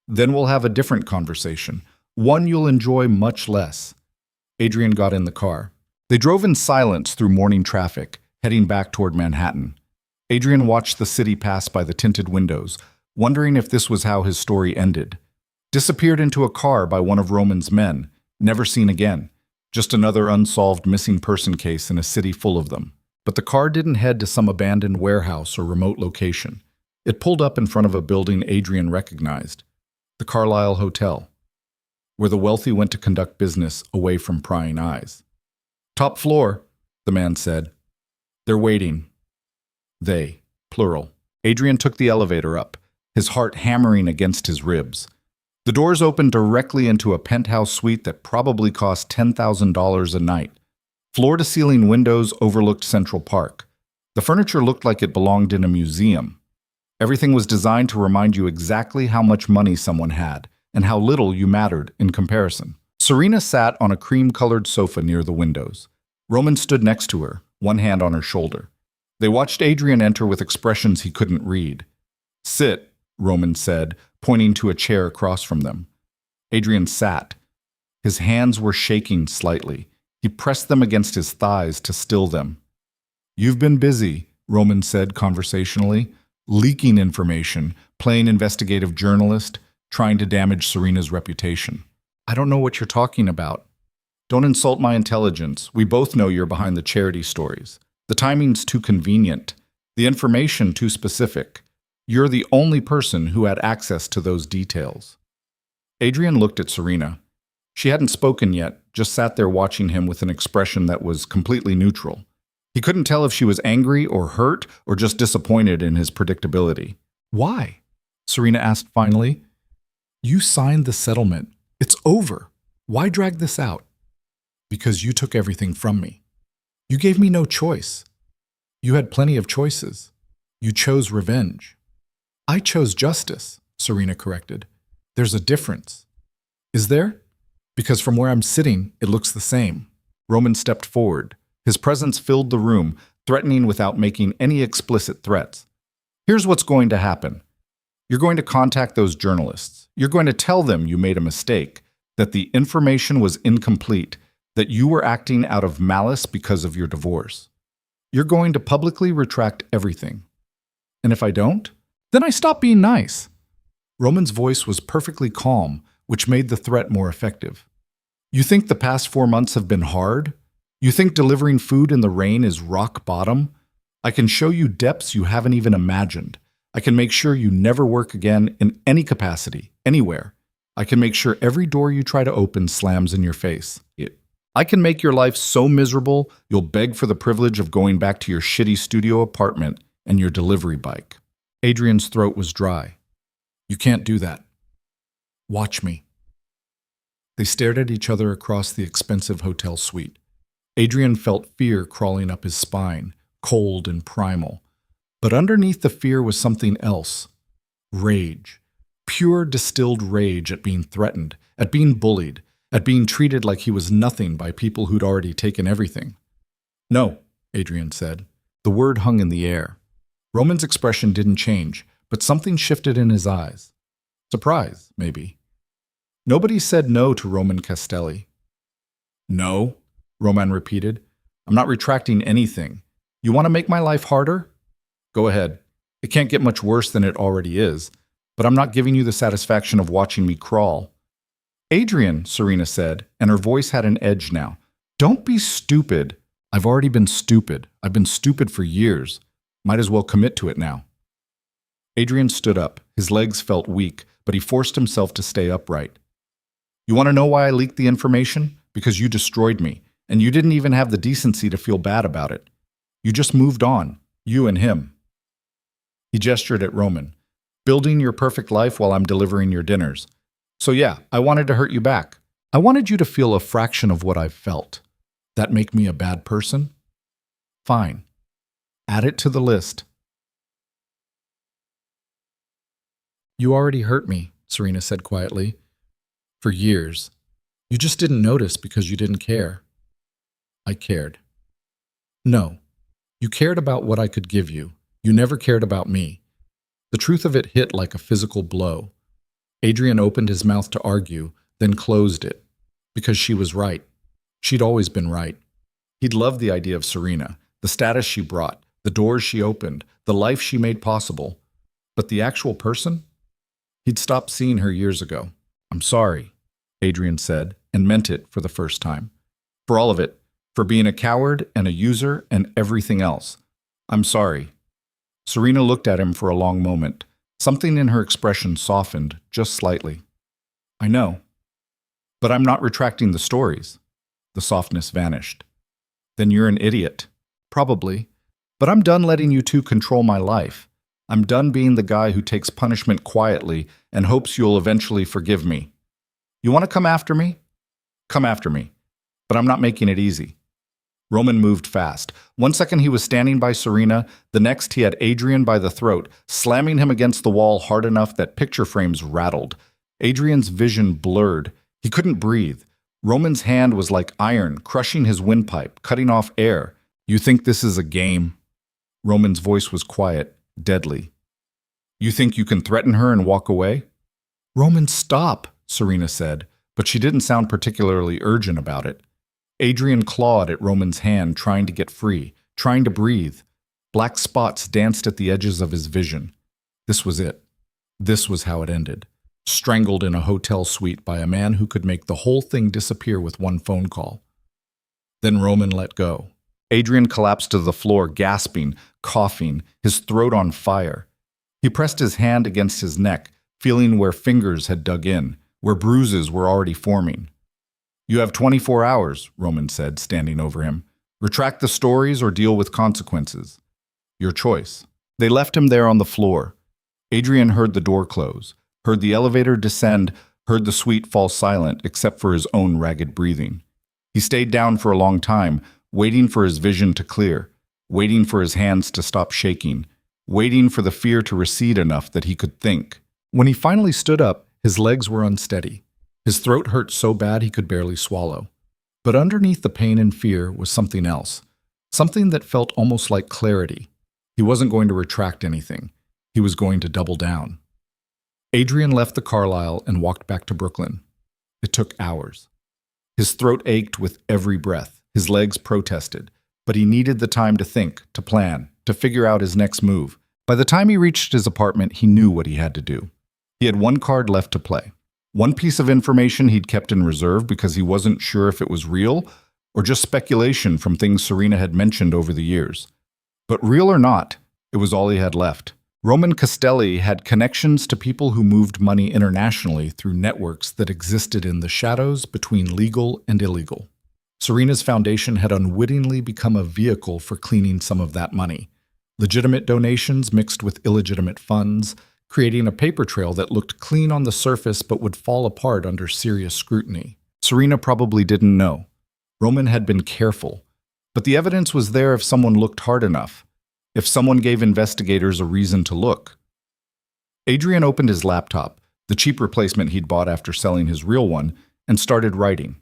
"Then we'll have a different conversation, one you'll enjoy much less." Adrian got in the car. They drove in silence through morning traffic, heading back toward Manhattan. Adrian watched the city pass by the tinted windows, wondering if this was how his story ended. Disappeared into a car by one of Roman's men, never seen again. Just another unsolved missing person case in a city full of them. But the car didn't head to some abandoned warehouse or remote location. It pulled up in front of a building Adrian recognized. The Carlyle Hotel, where the wealthy went to conduct business away from prying eyes. "Top floor," the man said. "They're waiting." They, plural. Adrian took the elevator up, his heart hammering against his ribs. The doors opened directly into a penthouse suite that probably cost $10,000 a night. Floor-to-ceiling windows overlooked Central Park. The furniture looked like it belonged in a museum. Everything was designed to remind you exactly how much money someone had and how little you mattered in comparison. Serena sat on a cream-colored sofa near the windows. Roman stood next to her, one hand on her shoulder. They watched Adrian enter with expressions he couldn't read. "Sit," Roman said, pointing to a chair across from them. Adrian sat. His hands were shaking slightly. He pressed them against his thighs to still them. "You've been busy," Roman said conversationally, leaking information, playing investigative journalist, trying to damage Serena's reputation. "I don't know what you're talking about." "Don't insult my intelligence. We both know you're behind the charity stories. The timing's too convenient. The information too specific. You're the only person who had access to those details." Adrian looked at Serena. She hadn't spoken yet, just sat there watching him with an expression that was completely neutral. He couldn't tell if she was angry or hurt or just disappointed in his predictability. "Why?" Serena asked finally. "You signed the settlement. It's over. Why drag this out?" "Because you took everything from me. You gave me no choice. You had plenty of choices. You chose revenge." "I chose justice," Serena corrected. "There's a difference." "Is there? Because from where I'm sitting, it looks the same." Roman stepped forward. His presence filled the room, threatening without making any explicit threats. "Here's what's going to happen. You're going to contact those journalists. You're going to tell them you made a mistake, that the information was incomplete, that you were acting out of malice because of your divorce. You're going to publicly retract everything. And if I don't, then I stop being nice." Roman's voice was perfectly calm, which made the threat more effective. "You think the past 4 months have been hard? You think delivering food in the rain is rock bottom? I can show you depths you haven't even imagined. I can make sure you never work again in any capacity, anywhere. I can make sure every door you try to open slams in your face. I can make your life so miserable you'll beg for the privilege of going back to your shitty studio apartment and your delivery bike." Adrian's throat was dry. "You can't do that. Watch me." They stared at each other across the expensive hotel suite. Adrian felt fear crawling up his spine, cold and primal. But underneath the fear was something else. Rage. Pure distilled rage at being threatened, at being bullied, at being treated like he was nothing by people who'd already taken everything. "No," Adrian said. The word hung in the air. Roman's expression didn't change, but something shifted in his eyes. Surprise, maybe. Nobody said no to Roman Castelli. "No," Roman repeated. "I'm not retracting anything. You want to make my life harder? Go ahead. It can't get much worse than it already is, but I'm not giving you the satisfaction of watching me crawl." "Adrian," Serena said, and her voice had an edge now. "Don't be stupid." "I've already been stupid. I've been stupid for years. Might as well commit to it now." Adrian stood up. His legs felt weak, but he forced himself to stay upright. "You want to know why I leaked the information? Because you destroyed me, and you didn't even have the decency to feel bad about it. You just moved on, you and him." He gestured at Roman. "Building your perfect life while I'm delivering your dinners. So yeah, I wanted to hurt you back. I wanted you to feel a fraction of what I've felt. That make me a bad person? Fine. Add it to the list." "You already hurt me," Serena said quietly. "For years. You just didn't notice because you didn't care." "I cared." "No. You cared about what I could give you. You never cared about me." The truth of it hit like a physical blow. Adrian opened his mouth to argue, then closed it. Because she was right. She'd always been right. He'd loved the idea of Serena, the status she brought, the doors she opened, the life she made possible. But the actual person? He'd stopped seeing her years ago. "I'm sorry," Adrian said, and meant it for the first time. "For all of it. For being a coward and a user and everything else. I'm sorry." Serena looked at him for a long moment. Something in her expression softened just slightly. "I know. But I'm not retracting the stories." The softness vanished. "Then you're an idiot." "Probably. But I'm done letting you two control my life. I'm done being the guy who takes punishment quietly and hopes you'll eventually forgive me. You want to come after me? Come after me. But I'm not making it easy. Roman moved fast. One second he was standing by Serena, the next he had Adrian by the throat, slamming him against the wall hard enough that picture frames rattled. Adrian's vision blurred. He couldn't breathe. Roman's hand was like iron, crushing his windpipe, cutting off air. You think this is a game? Roman's voice was quiet, deadly. You think you can threaten her and walk away? Roman, stop, Serena said, but she didn't sound particularly urgent about it. Adrian clawed at Roman's hand, trying to get free, trying to breathe. Black spots danced at the edges of his vision. This was it. This was how it ended. Strangled in a hotel suite by a man who could make the whole thing disappear with one phone call. Then Roman let go. Adrian collapsed to the floor, gasping, coughing, his throat on fire. He pressed his hand against his neck, feeling where fingers had dug in, where bruises were already forming. You have 24 hours, Roman said, standing over him. Retract the stories or deal with consequences. Your choice. They left him there on the floor. Adrian heard the door close, heard the elevator descend, heard the suite fall silent except for his own ragged breathing. He stayed down for a long time, waiting for his vision to clear, waiting for his hands to stop shaking, waiting for the fear to recede enough that he could think. When he finally stood up, his legs were unsteady. His throat hurt so bad he could barely swallow. But underneath the pain and fear was something else, something that felt almost like clarity. He wasn't going to retract anything. He was going to double down. Adrian left the Carlisle and walked back to Brooklyn. It took hours. His throat ached with every breath. His legs protested. But he needed the time to think, to plan, to figure out his next move. By the time he reached his apartment, he knew what he had to do. He had one card left to play. One piece of information he'd kept in reserve because he wasn't sure if it was real or just speculation from things Serena had mentioned over the years. But real or not, it was all he had left. Roman Castelli had connections to people who moved money internationally through networks that existed in the shadows between legal and illegal. Serena's foundation had unwittingly become a vehicle for cleaning some of that money. Legitimate donations mixed with illegitimate funds, creating a paper trail that looked clean on the surface but would fall apart under serious scrutiny. Serena probably didn't know. Roman had been careful. But the evidence was there if someone looked hard enough, if someone gave investigators a reason to look. Adrian opened his laptop, the cheap replacement he'd bought after selling his real one, and started writing.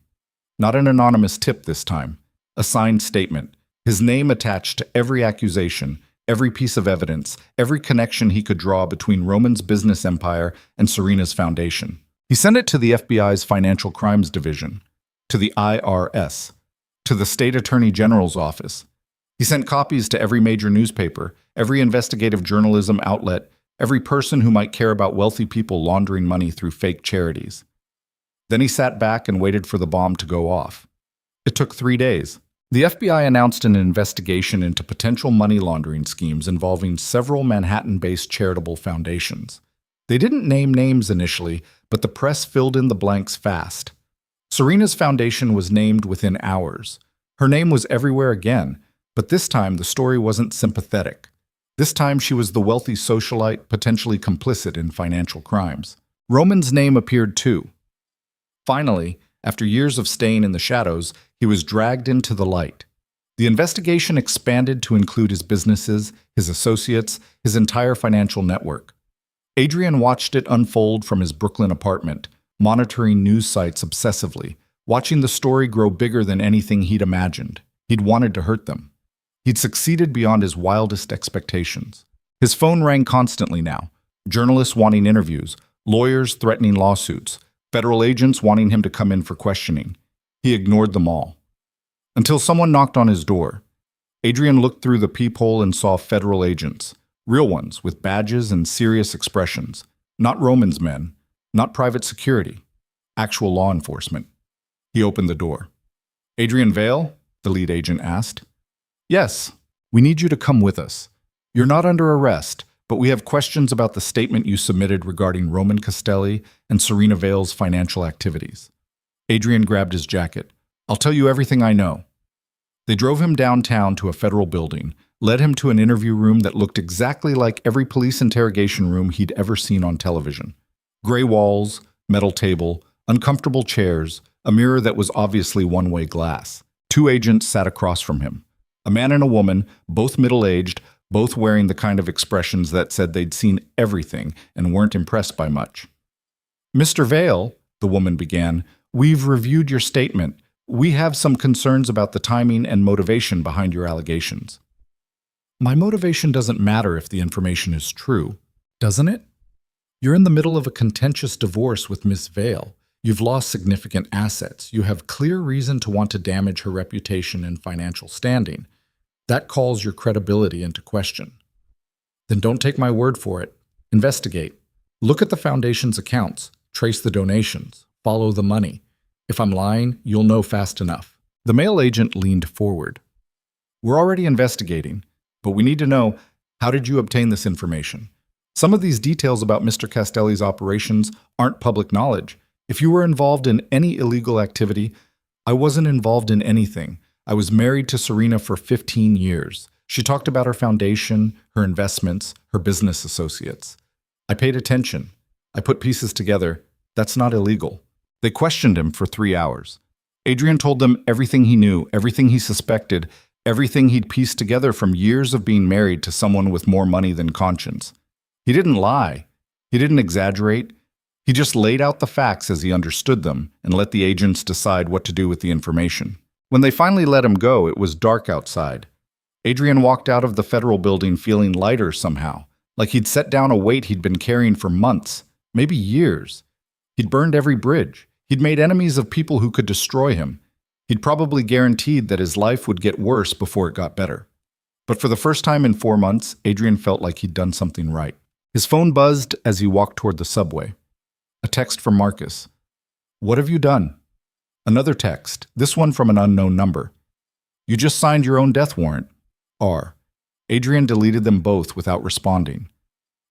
Not an anonymous tip this time, a signed statement, his name attached to every accusation, every piece of evidence, every connection he could draw between Roman's business empire and Serena's foundation. He sent it to the FBI's Financial Crimes Division, to the IRS, to the State Attorney General's office. He sent copies to every major newspaper, every investigative journalism outlet, every person who might care about wealthy people laundering money through fake charities. Then he sat back and waited for the bomb to go off. It took 3 days. The FBI announced an investigation into potential money laundering schemes involving several Manhattan-based charitable foundations. They didn't name names initially, but the press filled in the blanks fast. Serena's foundation was named within hours. Her name was everywhere again, but this time the story wasn't sympathetic. This time she was the wealthy socialite potentially complicit in financial crimes. Roman's name appeared too. Finally, after years of staying in the shadows, he was dragged into the light. The investigation expanded to include his businesses, his associates, his entire financial network. Adrian watched it unfold from his Brooklyn apartment, monitoring news sites obsessively, watching the story grow bigger than anything he'd imagined. He'd wanted to hurt them. He'd succeeded beyond his wildest expectations. His phone rang constantly now, journalists wanting interviews, lawyers threatening lawsuits, federal agents wanting him to come in for questioning. He ignored them all. Until someone knocked on his door. Adrian looked through the peephole and saw federal agents, real ones with badges and serious expressions. Not Roman's men, not private security, actual law enforcement. He opened the door. Adrian Vale? The lead agent asked. Yes, we need you to come with us. You're not under arrest, but we have questions about the statement you submitted regarding Roman Castelli and Serena Vale's financial activities. Adrian grabbed his jacket. I'll tell you everything I know. They drove him downtown to a federal building, led him to an interview room that looked exactly like every police interrogation room he'd ever seen on television. Gray walls, metal table, uncomfortable chairs, a mirror that was obviously one-way glass. Two agents sat across from him. A man and a woman, both middle-aged, both wearing the kind of expressions that said they'd seen everything and weren't impressed by much. "Mr. Vale," the woman began, "we've reviewed your statement. We have some concerns about the timing and motivation behind your allegations." "My motivation doesn't matter if the information is true, doesn't it? You're in the middle of a contentious divorce with Miss Vale. You've lost significant assets. You have clear reason to want to damage her reputation and financial standing. That calls your credibility into question. Then don't take my word for it. Investigate. Look at the foundation's accounts. Trace the donations. Follow the money. If I'm lying, you'll know fast enough." The male agent leaned forward. "We're already investigating, but we need to know, how did you obtain this information? Some of these details about Mr. Castelli's operations aren't public knowledge. If you were involved in any illegal activity, I wasn't involved in anything. I was married to Serena for 15 years. She talked about her foundation, her investments, her business associates. I paid attention. I put pieces together. That's not illegal." They questioned him for 3 hours. Adrian told them everything he knew, everything he suspected, everything he'd pieced together from years of being married to someone with more money than conscience. He didn't lie. He didn't exaggerate. He just laid out the facts as he understood them and let the agents decide what to do with the information. When they finally let him go, it was dark outside. Adrian walked out of the federal building feeling lighter somehow, like he'd set down a weight he'd been carrying for months, maybe years. He'd burned every bridge. He'd made enemies of people who could destroy him. He'd probably guaranteed that his life would get worse before it got better. But for the first time in 4 months, Adrian felt like he'd done something right. His phone buzzed as he walked toward the subway. A text from Marcus. "What have you done?" Another text, this one from an unknown number. "You just signed your own death warrant." R. Adrian deleted them both without responding.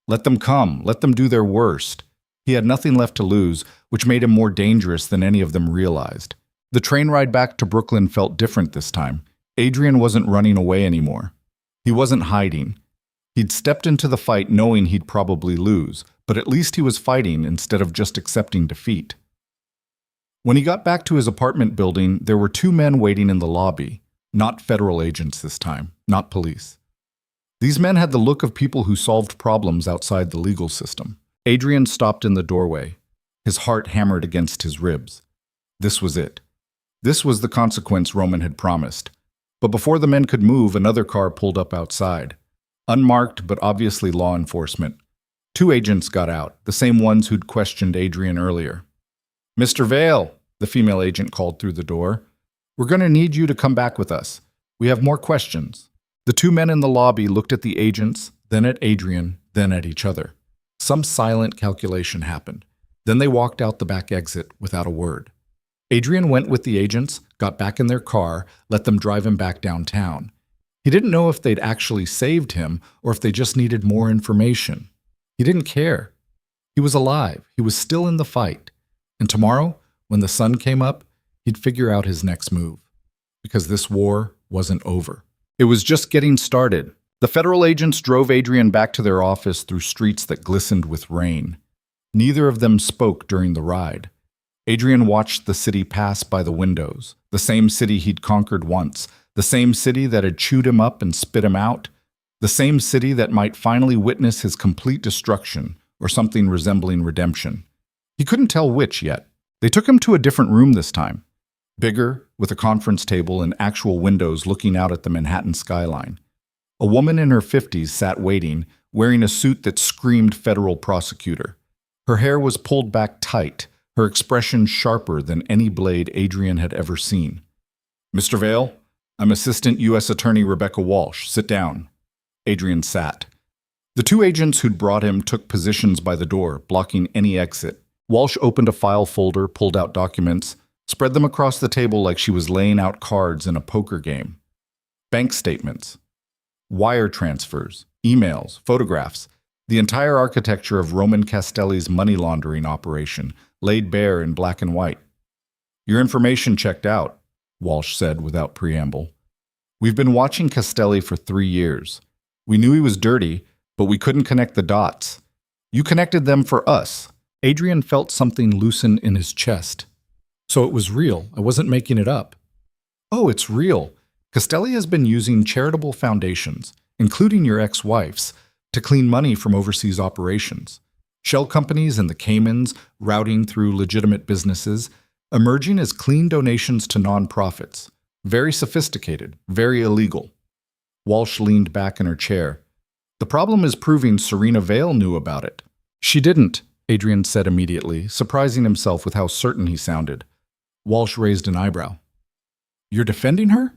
Let them come. Let them do their worst. He had nothing left to lose, which made him more dangerous than any of them realized. The train ride back to Brooklyn felt different this time. Adrian wasn't running away anymore. He wasn't hiding. He'd stepped into the fight knowing he'd probably lose, but at least he was fighting instead of just accepting defeat. When he got back to his apartment building, there were 2 men waiting in the lobby. Not federal agents this time, not police. These men had the look of people who solved problems outside the legal system. Adrian stopped in the doorway. His heart hammered against his ribs. This was it. This was the consequence Roman had promised. But before the men could move, another car pulled up outside. Unmarked, but obviously law enforcement. 2 agents got out, the same ones who'd questioned Adrian earlier. "Mr. Vale," the female agent called through the door. "We're going to need you to come back with us. We have more questions." The 2 men in the lobby looked at the agents, then at Adrian, then at each other. Some silent calculation happened. Then they walked out the back exit without a word. Adrian went with the agents, got back in their car, let them drive him back downtown. He didn't know if they'd actually saved him or if they just needed more information. He didn't care. He was alive. He was still in the fight. And tomorrow, when the sun came up, he'd figure out his next move. Because this war wasn't over. It was just getting started. The federal agents drove Adrian back to their office through streets that glistened with rain. Neither of them spoke during the ride. Adrian watched the city pass by the windows, the same city he'd conquered once, the same city that had chewed him up and spit him out, the same city that might finally witness his complete destruction or something resembling redemption. He couldn't tell which yet. They took him to a different room this time. Bigger, with a conference table and actual windows looking out at the Manhattan skyline. A woman in her 50s sat waiting, wearing a suit that screamed federal prosecutor. Her hair was pulled back tight, her expression sharper than any blade Adrian had ever seen. "Mr. Vale, I'm Assistant U.S. Attorney Rebecca Walsh. Sit down." Adrian sat. The 2 agents who'd brought him took positions by the door, blocking any exit. Walsh opened a file folder, pulled out documents, spread them across the table like she was laying out cards in a poker game. Bank statements, wire transfers, emails, photographs, the entire architecture of Roman Castelli's money laundering operation, laid bare in black and white. "Your information checked out," Walsh said without preamble. We've been watching Castelli for 3 years. We knew he was dirty, but we couldn't connect the dots. You connected them for us." Adrian felt something loosen in his chest. So it was real. I wasn't making it up. "Oh, it's real. Castelli has been using charitable foundations, including your ex-wife's, to clean money from overseas operations. Shell companies in the Caymans routing through legitimate businesses, emerging as clean donations to nonprofits. Very sophisticated, very illegal." Walsh leaned back in her chair. "The problem is proving Serena Vale knew about it." "She didn't," Adrian said immediately, surprising himself with how certain he sounded. Walsh raised an eyebrow. "You're defending her?"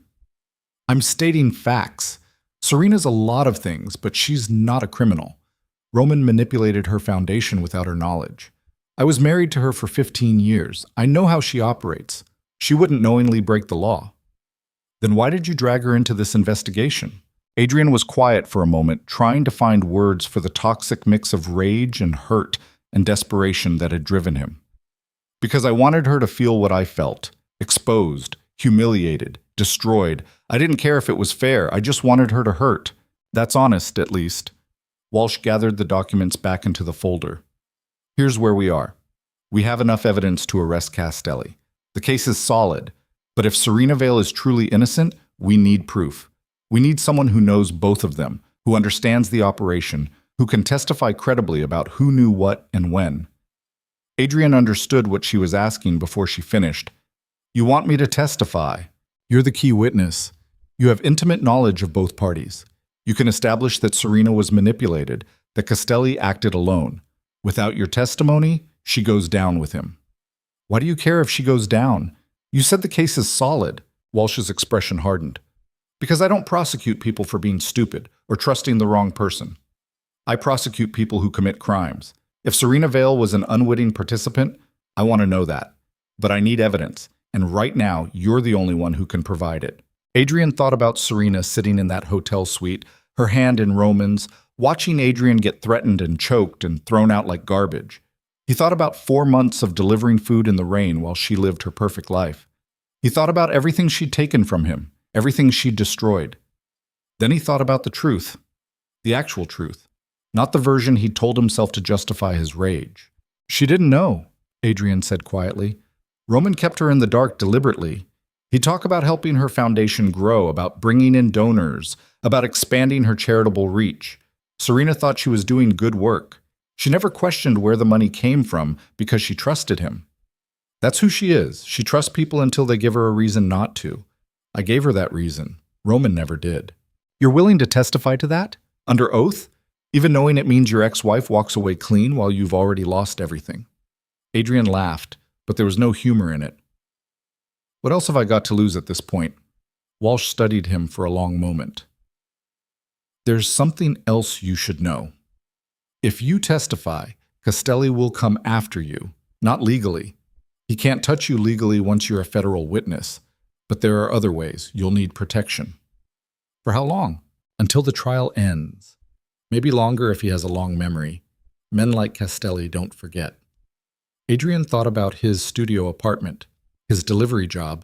"I'm stating facts. Serena's a lot of things, but she's not a criminal. Roman manipulated her foundation without her knowledge. I was married to her for 15 years. I know how she operates. She wouldn't knowingly break the law." "Then why did you drag her into this investigation?" Adrian was quiet for a moment, trying to find words for the toxic mix of rage and hurt and desperation that had driven him. "Because I wanted her to feel what I felt. Exposed, humiliated, destroyed. I didn't care if it was fair. I just wanted her to hurt. That's honest, at least." Walsh gathered the documents back into the folder. "Here's where we are. We have enough evidence to arrest Castelli. The case is solid, but if Serena Vale is truly innocent, we need proof. We need someone who knows both of them, who understands the operation, who can testify credibly about who knew what and when." Adrian understood what she was asking before she finished. "You want me to testify? You're the key witness. You have intimate knowledge of both parties. You can establish that Serena was manipulated, that Castelli acted alone. Without your testimony, she goes down with him." "Why do you care if she goes down? You said the case is solid." Walsh's expression hardened. "Because I don't prosecute people for being stupid or trusting the wrong person. I prosecute people who commit crimes. If Serena Vale was an unwitting participant, I want to know that. But I need evidence, and right now, you're the only one who can provide it." Adrian thought about Serena sitting in that hotel suite, her hand in Roman's, watching Adrian get threatened and choked and thrown out like garbage. He thought about 4 months of delivering food in the rain while she lived her perfect life. He thought about everything she'd taken from him, everything she'd destroyed. Then he thought about the truth, the actual truth, not the version he'd told himself to justify his rage. "She didn't know," Adrian said quietly. "Roman kept her in the dark deliberately. He'd talk about helping her foundation grow, about bringing in donors, about expanding her charitable reach. Serena thought she was doing good work. She never questioned where the money came from because she trusted him. That's who she is. She trusts people until they give her a reason not to. I gave her that reason. Roman never did." "You're willing to testify to that? Under oath? Even knowing it means your ex-wife walks away clean while you've already lost everything?" Adrian laughed, but there was no humor in it. "What else have I got to lose at this point?" Walsh studied him for a long moment. "There's something else you should know. If you testify, Castelli will come after you, not legally. He can't touch you legally once you're a federal witness, but there are other ways. You'll need protection." "For how long?" "Until the trial ends. Maybe longer if he has a long memory. Men like Castelli don't forget." Adrian thought about his studio apartment, his delivery job,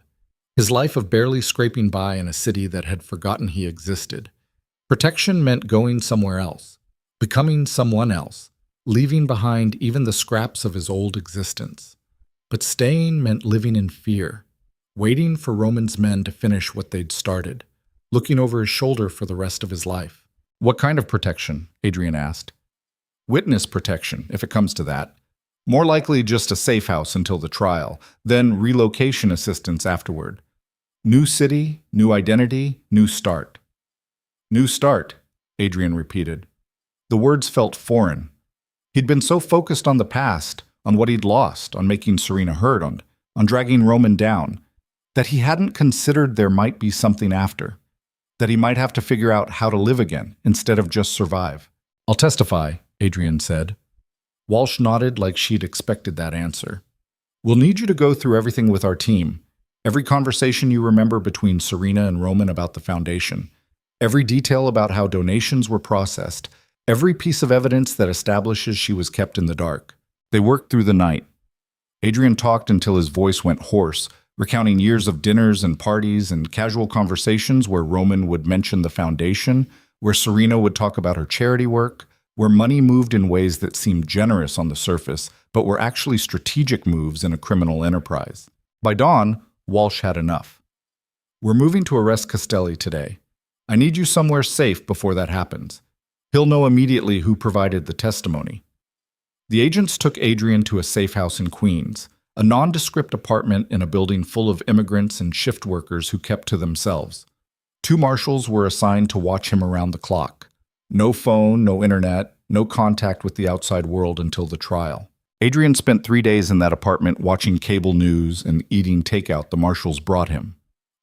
his life of barely scraping by in a city that had forgotten he existed. Protection meant going somewhere else, becoming someone else, leaving behind even the scraps of his old existence. But staying meant living in fear, waiting for Roman's men to finish what they'd started, looking over his shoulder for the rest of his life. "What kind of protection?" Adrian asked. "Witness protection, if it comes to that. More likely just a safe house until the trial, then relocation assistance afterward. New city, new identity, new start." "New start," Adrian repeated. The words felt foreign. He'd been so focused on the past, on what he'd lost, on making Serena hurt, on dragging Roman down, that he hadn't considered there might be something after, that he might have to figure out how to live again instead of just survive. "I'll testify," Adrian said. Walsh nodded like she'd expected that answer. "We'll need you to go through everything with our team. Every conversation you remember between Serena and Roman about the foundation. Every detail about how donations were processed. Every piece of evidence that establishes she was kept in the dark." They worked through the night. Adrian talked until his voice went hoarse, recounting years of dinners and parties and casual conversations where Roman would mention the foundation, where Serena would talk about her charity work, where money moved in ways that seemed generous on the surface, but were actually strategic moves in a criminal enterprise. By dawn, Walsh had enough. "We're moving to arrest Castelli today. I need you somewhere safe before that happens. He'll know immediately who provided the testimony." The agents took Adrian to a safe house in Queens, a nondescript apartment in a building full of immigrants and shift workers who kept to themselves. 2 marshals were assigned to watch him around the clock. No phone, no internet, no contact with the outside world until the trial. Adrian spent 3 days in that apartment watching cable news and eating takeout the marshals brought him.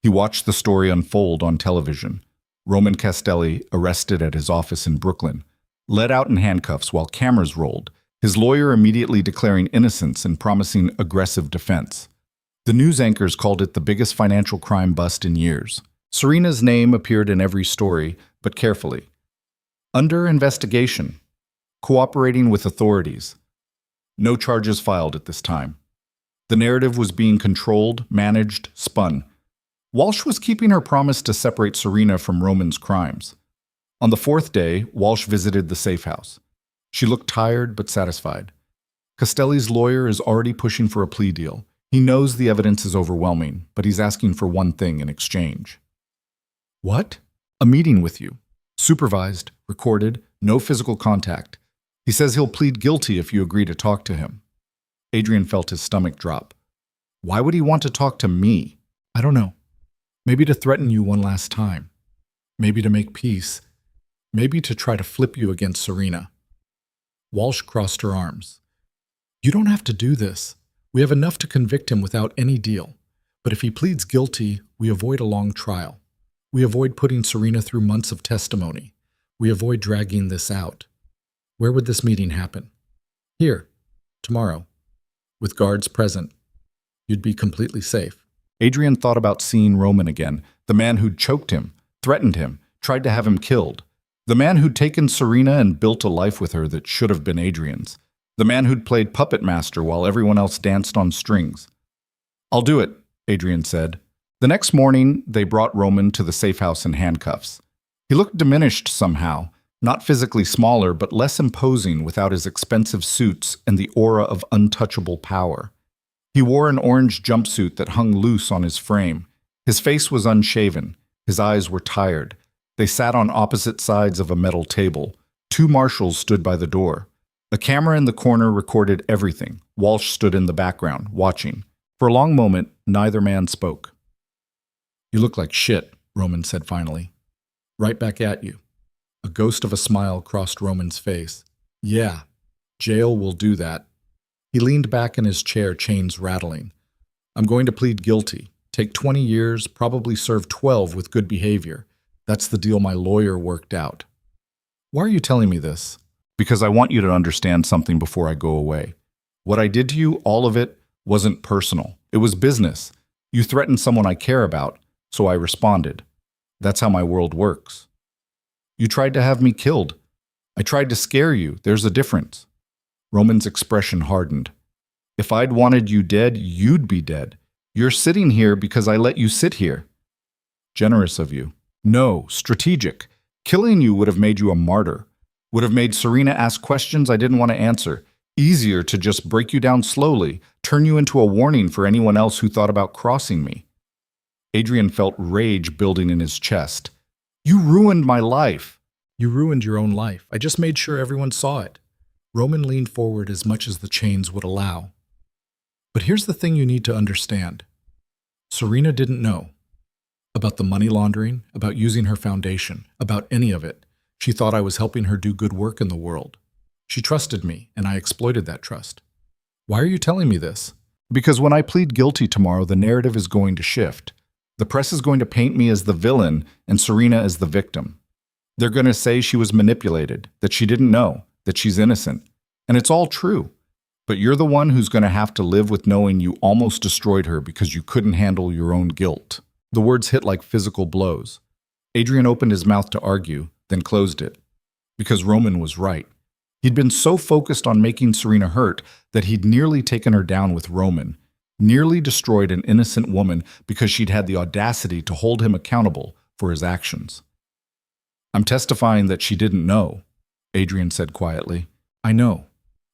He watched the story unfold on television. Roman Castelli arrested at his office in Brooklyn, led out in handcuffs while cameras rolled, his lawyer immediately declaring innocence and promising aggressive defense. The news anchors called it the biggest financial crime bust in years. Serena's name appeared in every story, but carefully. Under investigation. Cooperating with authorities. No charges filed at this time. The narrative was being controlled, managed, spun. Walsh was keeping her promise to separate Serena from Roman's crimes. On the 4th day, Walsh visited the safe house. She looked tired but satisfied. Castelli's lawyer is already pushing for a plea deal. He knows the evidence is overwhelming, but he's asking for one thing in exchange. "What?" "A meeting with you. Supervised, recorded, no physical contact. He says he'll plead guilty if you agree to talk to him." Adrian felt his stomach drop. Why would he want to talk to me? "I don't know. Maybe to threaten you one last time. Maybe to make peace. Maybe to try to flip you against Serena." Walsh crossed her arms. "You don't have to do this. We have enough to convict him without any deal. But if he pleads guilty, we avoid a long trial. We avoid putting Serena through months of testimony. We avoid dragging this out. Where would this meeting happen?" "Here. Tomorrow. With guards present. You'd be completely safe." Adrian thought about seeing Roman again, the man who'd choked him, threatened him, tried to have him killed. The man who'd taken Serena and built a life with her that should have been Adrian's. The man who'd played puppet master while everyone else danced on strings. "I'll do it," Adrian said. The next morning, they brought Roman to the safe house in handcuffs. He looked diminished somehow, not physically smaller, but less imposing without his expensive suits and the aura of untouchable power. He wore an orange jumpsuit that hung loose on his frame. His face was unshaven. His eyes were tired. They sat on opposite sides of a metal table. 2 marshals stood by the door. A camera in the corner recorded everything. Walsh stood in the background, watching. For a long moment, neither man spoke. "You look like shit," Roman said finally. "Right back at you." A ghost of a smile crossed Roman's face. "Yeah, jail will do that." He leaned back in his chair, chains rattling. "I'm going to plead guilty. Take 20 years, probably serve 12 with good behavior. That's the deal my lawyer worked out." "Why are you telling me this?" "Because I want you to understand something before I go away. What I did to you, all of it, wasn't personal. It was business. You threatened someone I care about, so I responded. That's how my world works. You tried to have me killed. I tried to scare you. There's a difference." Roman's expression hardened. "If I'd wanted you dead, you'd be dead. You're sitting here because I let you sit here." "Generous of you." "No, strategic. Killing you would have made you a martyr. Would have made Serena ask questions I didn't want to answer. Easier to just break you down slowly, turn you into a warning for anyone else who thought about crossing me." Adrian felt rage building in his chest. "You ruined my life." "You ruined your own life. I just made sure everyone saw it." Roman leaned forward as much as the chains would allow. "But here's the thing you need to understand. Serena didn't know. About the money laundering, about using her foundation, about any of it. She thought I was helping her do good work in the world. She trusted me, and I exploited that trust. Why are you telling me this?" "Because when I plead guilty tomorrow, the narrative is going to shift. The press is going to paint me as the villain and Serena as the victim. They're going to say she was manipulated, that she didn't know, that she's innocent. And it's all true. But you're the one who's going to have to live with knowing you almost destroyed her because you couldn't handle your own guilt." The words hit like physical blows. Adrian opened his mouth to argue, then closed it. Because Roman was right. He'd been so focused on making Serena hurt that he'd nearly taken her down with Roman. nearly destroyed an innocent woman because she'd had the audacity to hold him accountable for his actions. "I'm testifying that she didn't know," Adrian said quietly. "I know.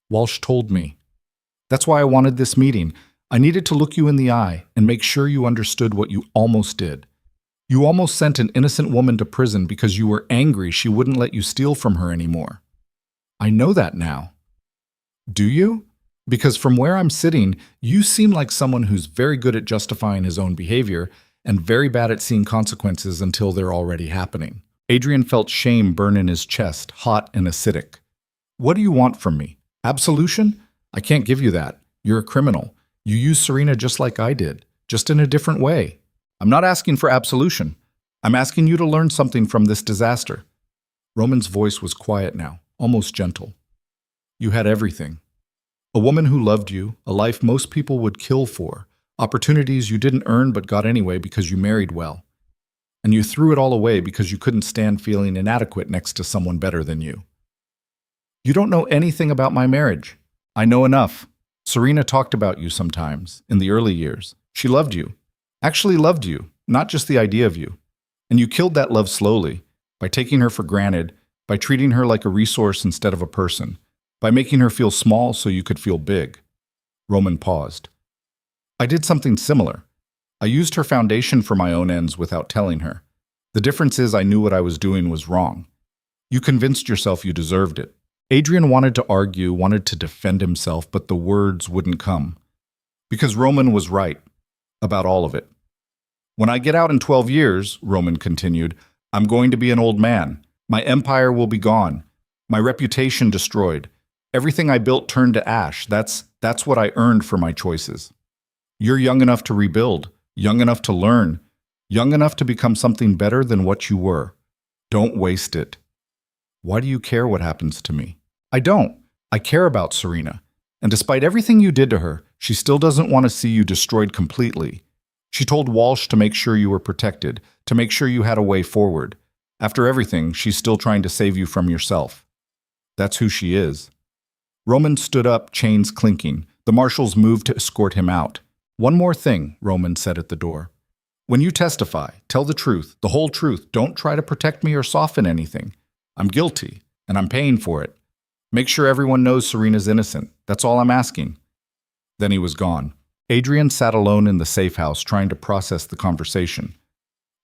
Walsh told me. That's why I wanted this meeting. I needed to look you in the eye and make sure you understood what you almost did. You almost sent an innocent woman to prison because you were angry she wouldn't let you steal from her anymore. I know that now." "Do you? Because from where I'm sitting, you seem like someone who's very good at justifying his own behavior and very bad at seeing consequences until they're already happening." Adrian felt shame burn in his chest, hot and acidic. "What do you want from me? Absolution? I can't give you that. You're a criminal. You used Serena just like I did, just in a different way. I'm not asking for absolution. I'm asking you to learn something from this disaster." Roman's voice was quiet now, almost gentle. "You had everything. A woman who loved you, a life most people would kill for, opportunities you didn't earn but got anyway because you married well. And you threw it all away because you couldn't stand feeling inadequate next to someone better than you. You don't know anything about my marriage. I know enough. Serena talked about you sometimes, in the early years. She loved you. Actually loved you, not just the idea of you. And you killed that love slowly, by taking her for granted, by treating her like a resource instead of a person, by making her feel small so you could feel big." Roman paused. "I did something similar. I used her foundation for my own ends without telling her. The difference is I knew what I was doing was wrong. You convinced yourself you deserved it." Adrian wanted to argue, wanted to defend himself, but the words wouldn't come. Because Roman was right about all of it. "When I get out in 12 years, Roman continued, I'm going to be an old man. My empire will be gone. My reputation destroyed. Everything I built turned to ash. That's what I earned for my choices. You're young enough to rebuild, young enough to learn, young enough to become something better than what you were. Don't waste it." "Why do you care what happens to me?" "I don't. I care about Serena. And despite everything you did to her, she still doesn't want to see you destroyed completely. She told Walsh to make sure you were protected, to make sure you had a way forward. After everything, she's still trying to save you from yourself. That's who she is." Roman stood up, chains clinking. The marshals moved to escort him out. "One more thing," Roman said at the door. "When you testify, tell the truth, the whole truth. Don't try to protect me or soften anything. I'm guilty, and I'm paying for it. Make sure everyone knows Serena's innocent. That's all I'm asking." Then he was gone. Adrian sat alone in the safe house trying to process the conversation.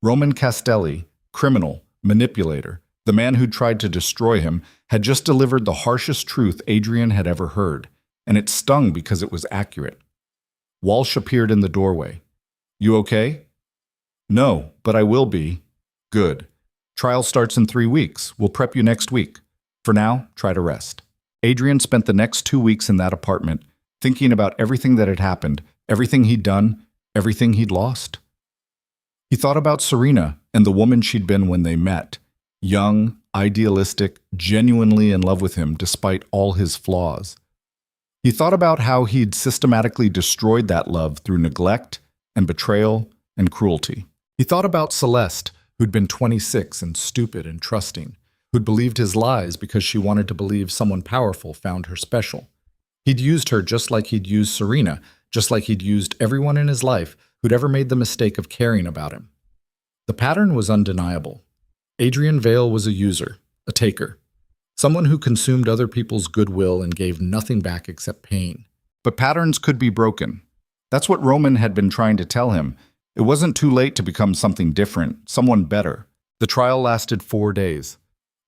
Roman Castelli, criminal, manipulator, the man who'd tried to destroy him, had just delivered the harshest truth Adrian had ever heard, and it stung because it was accurate. Walsh appeared in the doorway. "You okay?" "No, but I will be." "Good. Trial starts in 3 weeks. We'll prep you next week. For now, try to rest." Adrian spent the next 2 weeks in that apartment, thinking about everything that had happened, everything he'd done, everything he'd lost. He thought about Serena and the woman she'd been when they met. Young, idealistic, genuinely in love with him despite all his flaws. He thought about how he'd systematically destroyed that love through neglect and betrayal and cruelty. He thought about Celeste, who'd been 26 and stupid and trusting, who'd believed his lies because she wanted to believe someone powerful found her special. He'd used her just like he'd used Serena, just like he'd used everyone in his life who'd ever made the mistake of caring about him. The pattern was undeniable. Adrian Vale was a user, a taker, someone who consumed other people's goodwill and gave nothing back except pain. But patterns could be broken. That's what Roman had been trying to tell him. It wasn't too late to become something different, someone better. The trial lasted 4 days.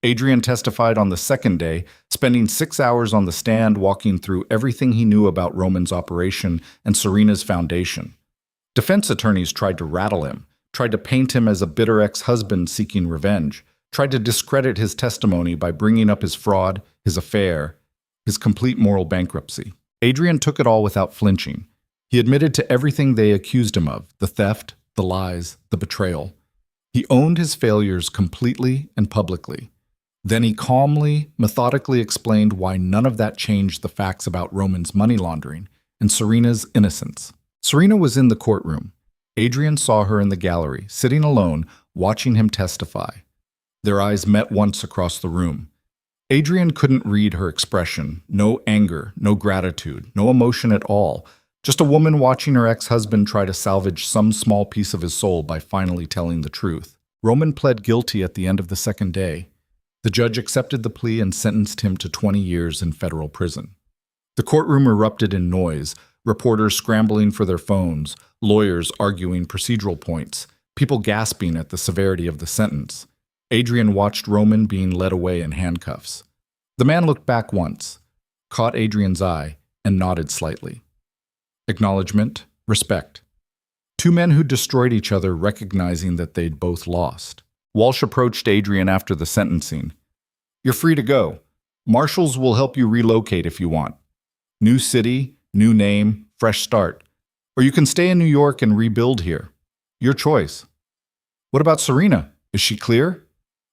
Adrian testified on the second day, spending 6 hours on the stand walking through everything he knew about Roman's operation and Serena's foundation. Defense attorneys tried to rattle him, tried to paint him as a bitter ex-husband seeking revenge, tried to discredit his testimony by bringing up his fraud, his affair, his complete moral bankruptcy. Adrian took it all without flinching. He admitted to everything they accused him of, the theft, the lies, the betrayal. He owned his failures completely and publicly. Then he calmly, methodically explained why none of that changed the facts about Roman's money laundering and Serena's innocence. Serena was in the courtroom. Adrian saw her in the gallery, sitting alone, watching him testify. Their eyes met once across the room. Adrian couldn't read her expression, no anger, no gratitude, no emotion at all, Just a woman watching her ex-husband try to salvage some small piece of his soul by finally telling the truth. Roman pled guilty at the end of the second day. The judge accepted the plea and sentenced him to 20 years in federal prison. The courtroom erupted in noise, reporters scrambling for their phones, lawyers arguing procedural points, people gasping at the severity of the sentence. Adrian watched Roman being led away in handcuffs. The man looked back once, caught Adrian's eye, and nodded slightly. Acknowledgement, respect. Two men who destroyed each other recognizing that they'd both lost. Walsh approached Adrian after the sentencing. "You're free to go. Marshals will help you relocate if you want. New city, new name, fresh start. Or you can stay in New York and rebuild here. Your choice." "What about Serena? Is she clear?"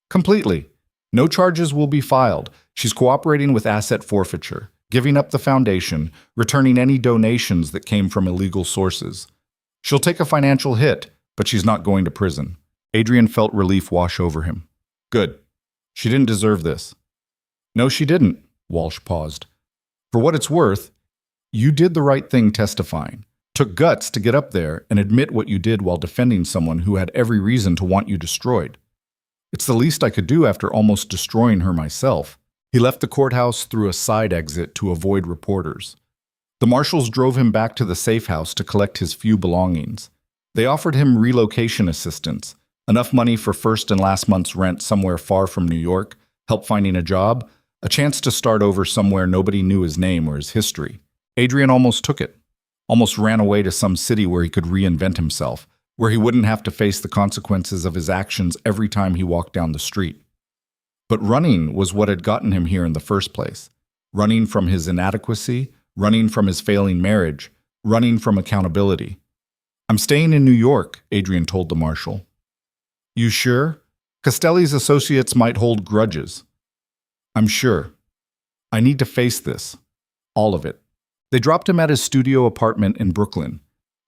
"Completely. No charges will be filed. She's cooperating with asset forfeiture, giving up the foundation, returning any donations that came from illegal sources. She'll take a financial hit, but she's not going to prison." Adrian felt relief wash over him. "Good. She didn't deserve this." "No, she didn't," Walsh paused. "For what it's worth, you did the right thing testifying. Took guts to get up there and admit what you did while defending someone who had every reason to want you destroyed. It's the least I could do after almost destroying her myself." He left the courthouse through a side exit to avoid reporters. The marshals drove him back to the safe house to collect his few belongings. They offered him relocation assistance, enough money for first and last month's rent somewhere far from New York, help finding a job, a chance to start over somewhere nobody knew his name or his history. Adrian almost took it, almost ran away to some city where he could reinvent himself, where he wouldn't have to face the consequences of his actions every time he walked down the street. But running was what had gotten him here in the first place. Running from his inadequacy, running from his failing marriage, running from accountability. "I'm staying in New York," Adrian told the marshal. "You sure? Castelli's associates might hold grudges." "I'm sure. I need to face this. All of it." They dropped him at his studio apartment in Brooklyn.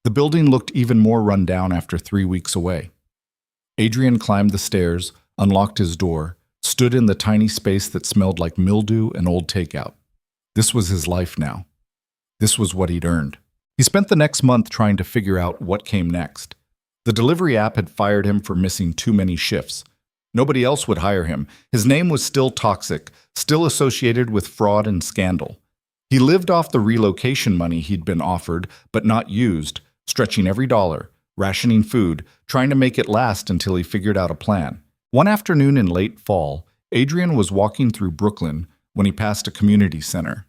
The building looked even more run down after 3 weeks away. Adrian climbed the stairs, unlocked his door, stood in the tiny space that smelled like mildew and old takeout. This was his life now. This was what he'd earned. He spent the next month trying to figure out what came next. The delivery app had fired him for missing too many shifts. Nobody else would hire him. His name was still toxic, still associated with fraud and scandal. He lived off the relocation money he'd been offered, but not used, stretching every dollar, rationing food, trying to make it last until he figured out a plan. One afternoon in late fall, Adrian was walking through Brooklyn when he passed a community center.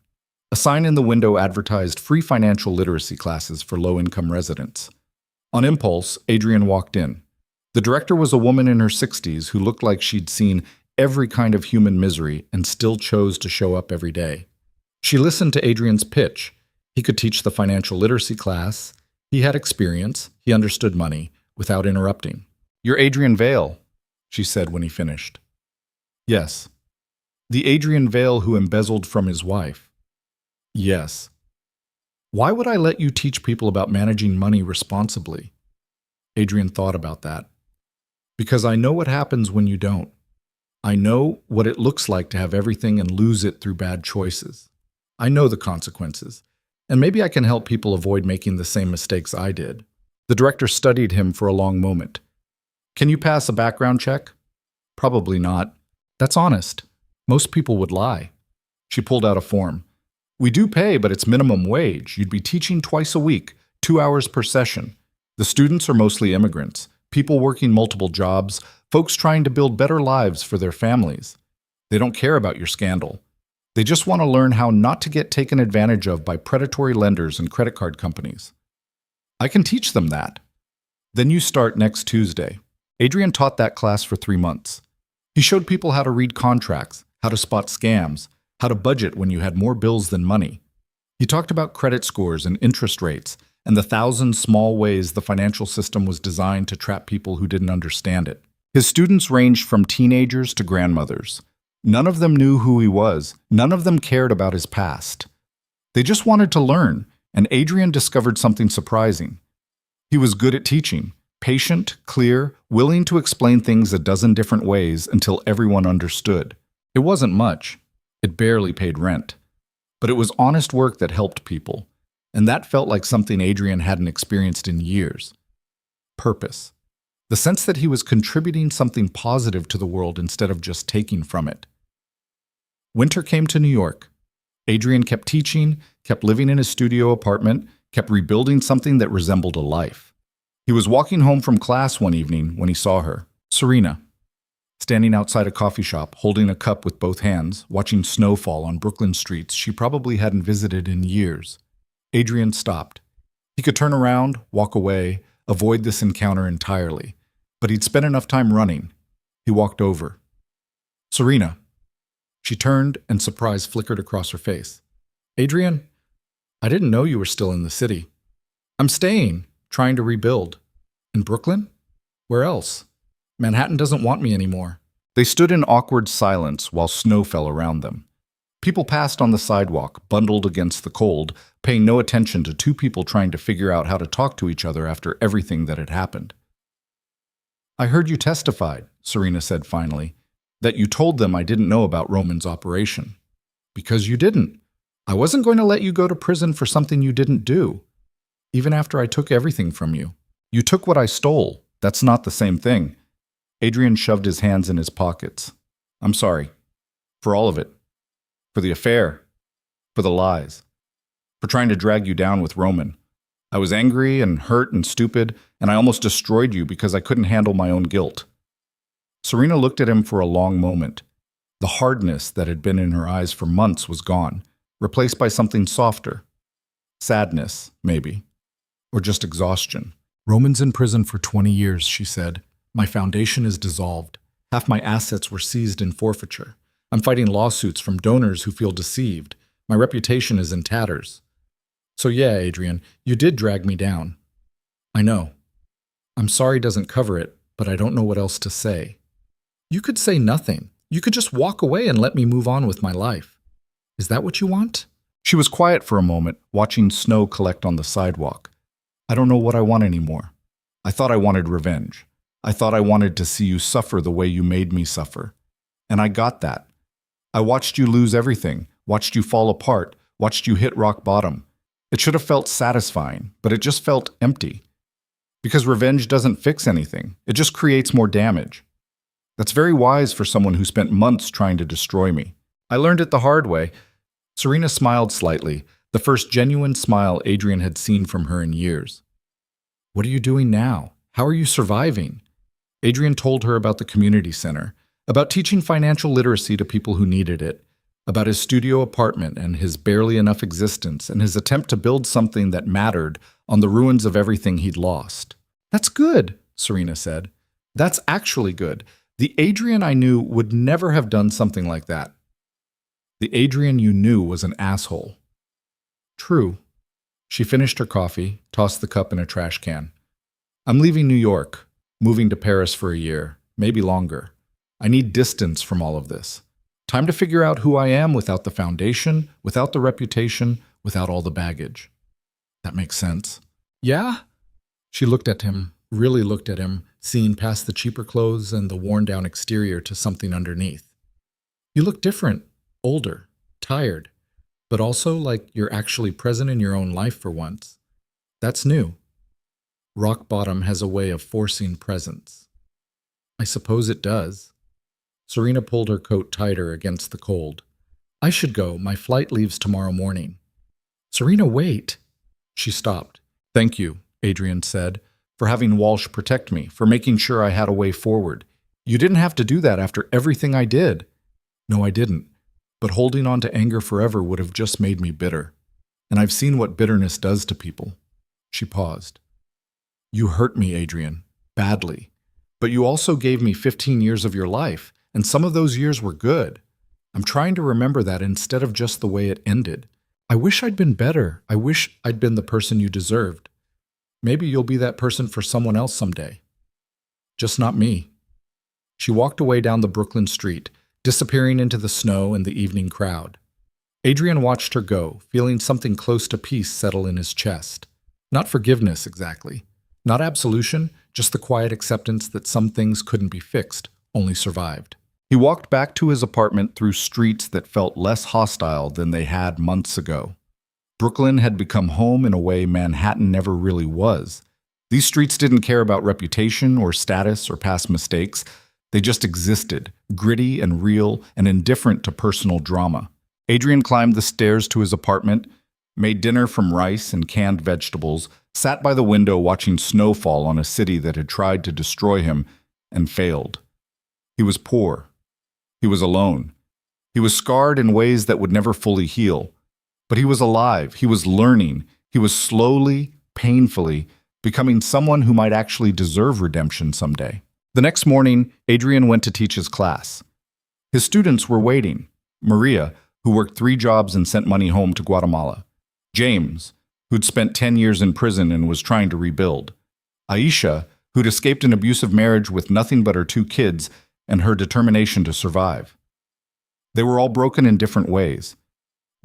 A sign in the window advertised free financial literacy classes for low-income residents. On impulse, Adrian walked in. The director was a woman in her 60s who looked like she'd seen every kind of human misery and still chose to show up every day. She listened to Adrian's pitch. He could teach the financial literacy class. He had experience. He understood money without interrupting. "You're Adrian Vale," she said when he finished. "Yes." "The Adrian Vale who embezzled from his wife." "Yes." "Why would I let you teach people about managing money responsibly?" Adrian thought about that. "Because I know what happens when you don't. I know what it looks like to have everything and lose it through bad choices. I know the consequences, and maybe I can help people avoid making the same mistakes I did." The director studied him for a long moment. "Can you pass a background check?" "Probably not." "That's honest. Most people would lie." She pulled out a form. "We do pay, but it's minimum wage. You'd be teaching twice a week, 2 hours per session. The students are mostly immigrants, people working multiple jobs, folks trying to build better lives for their families. They don't care about your scandal. They just want to learn how not to get taken advantage of by predatory lenders and credit card companies." "I can teach them that." "Then you start next Tuesday." Adrian taught that class for 3 months. He showed people how to read contracts, how to spot scams, how to budget when you had more bills than money. He talked about credit scores and interest rates and the 1,000 small ways the financial system was designed to trap people who didn't understand it. His students ranged from teenagers to grandmothers. None of them knew who he was. None of them cared about his past. They just wanted to learn, and Adrian discovered something surprising. He was good at teaching, patient, clear, willing to explain things a dozen different ways until everyone understood. It wasn't much. It barely paid rent. But it was honest work that helped people. And that felt like something Adrian hadn't experienced in years. Purpose. The sense that he was contributing something positive to the world instead of just taking from it. Winter came to New York. Adrian kept teaching, kept living in his studio apartment, kept rebuilding something that resembled a life. He was walking home from class one evening when he saw her, Serena, standing outside a coffee shop, holding a cup with both hands, watching snow fall on Brooklyn streets she probably hadn't visited in years. Adrian stopped. He could turn around, walk away, avoid this encounter entirely, but he'd spent enough time running. He walked over. Serena. She turned, and surprise flickered across her face. Adrian, I didn't know you were still in the city. I'm staying, trying to rebuild. In Brooklyn? Where else? Manhattan doesn't want me anymore. They stood in awkward silence while snow fell around them. People passed on the sidewalk, bundled against the cold, paying no attention to two people trying to figure out how to talk to each other after everything that had happened. I heard you testified, Serena said finally, that you told them I didn't know about Roman's operation. Because you didn't. I wasn't going to let you go to prison for something you didn't do. Even after I took everything from you. You took what I stole. That's not the same thing. Adrian shoved his hands in his pockets. I'm sorry. For all of it. For the affair. For the lies. For trying to drag you down with Roman. I was angry and hurt and stupid, and I almost destroyed you because I couldn't handle my own guilt. Serena looked at him for a long moment. The hardness that had been in her eyes for months was gone, replaced by something softer. Sadness, maybe. Or just exhaustion. Roman's in prison for 20 years, she said. My foundation is dissolved. Half my assets were seized in forfeiture. I'm fighting lawsuits from donors who feel deceived. My reputation is in tatters. So yeah, Adrian, you did drag me down. I know. I'm sorry doesn't cover it, but I don't know what else to say. You could say nothing. You could just walk away and let me move on with my life. Is that what you want? She was quiet for a moment, watching snow collect on the sidewalk. I don't know what I want anymore. I thought I wanted revenge. I thought I wanted to see you suffer the way you made me suffer. And I got that. I watched you lose everything, watched you fall apart, watched you hit rock bottom. It should have felt satisfying, but it just felt empty. Because revenge doesn't fix anything. It just creates more damage. That's very wise for someone who spent months trying to destroy me. I learned it the hard way. Serena smiled slightly, the first genuine smile Adrian had seen from her in years. What are you doing now? How are you surviving? Adrian told her about the community center, about teaching financial literacy to people who needed it, about his studio apartment and his barely enough existence and his attempt to build something that mattered on the ruins of everything he'd lost. That's good, Serena said. That's actually good. The Adrian I knew would never have done something like that. The Adrian you knew was an asshole. True. She finished her coffee, tossed the cup in a trash can. I'm leaving New York, moving to Paris for a year, maybe longer. I need distance from all of this. Time to figure out who I am without the foundation, without the reputation, without all the baggage. That makes sense. Yeah? She looked at him, really looked at him, seeing past the cheaper clothes and the worn-down exterior to something underneath. You look different, older, tired, but also like you're actually present in your own life for once. That's new. Rock bottom has a way of forcing presence. I suppose it does. Serena pulled her coat tighter against the cold. I should go. My flight leaves tomorrow morning. Serena, wait. She stopped. Thank you, Adrian said, for having Walsh protect me, for making sure I had a way forward. You didn't have to do that after everything I did. No, I didn't. But holding on to anger forever would have just made me bitter. And I've seen what bitterness does to people. She paused. You hurt me, Adrian, badly. But you also gave me 15 years of your life, and some of those years were good. I'm trying to remember that instead of just the way it ended. I wish I'd been better. I wish I'd been the person you deserved. Maybe you'll be that person for someone else someday. Just not me. She walked away down the Brooklyn street, disappearing into the snow and the evening crowd. Adrian watched her go, feeling something close to peace settle in his chest. Not forgiveness, exactly. Not absolution, just the quiet acceptance that some things couldn't be fixed, only survived. He walked back to his apartment through streets that felt less hostile than they had months ago. Brooklyn had become home in a way Manhattan never really was. These streets didn't care about reputation or status or past mistakes. They just existed, gritty and real and indifferent to personal drama. Adrian climbed the stairs to his apartment, made dinner from rice and canned vegetables, sat by the window watching snow fall on a city that had tried to destroy him and failed. He was poor. He was alone. He was scarred in ways that would never fully heal. But he was alive. He was learning. He was slowly, painfully, becoming someone who might actually deserve redemption someday. The next morning, Adrian went to teach his class. His students were waiting. Maria, who worked 3 jobs and sent money home to Guatemala. James, who'd spent 10 years in prison and was trying to rebuild. Aisha, who'd escaped an abusive marriage with nothing but her 2 kids and her determination to survive. They were all broken in different ways.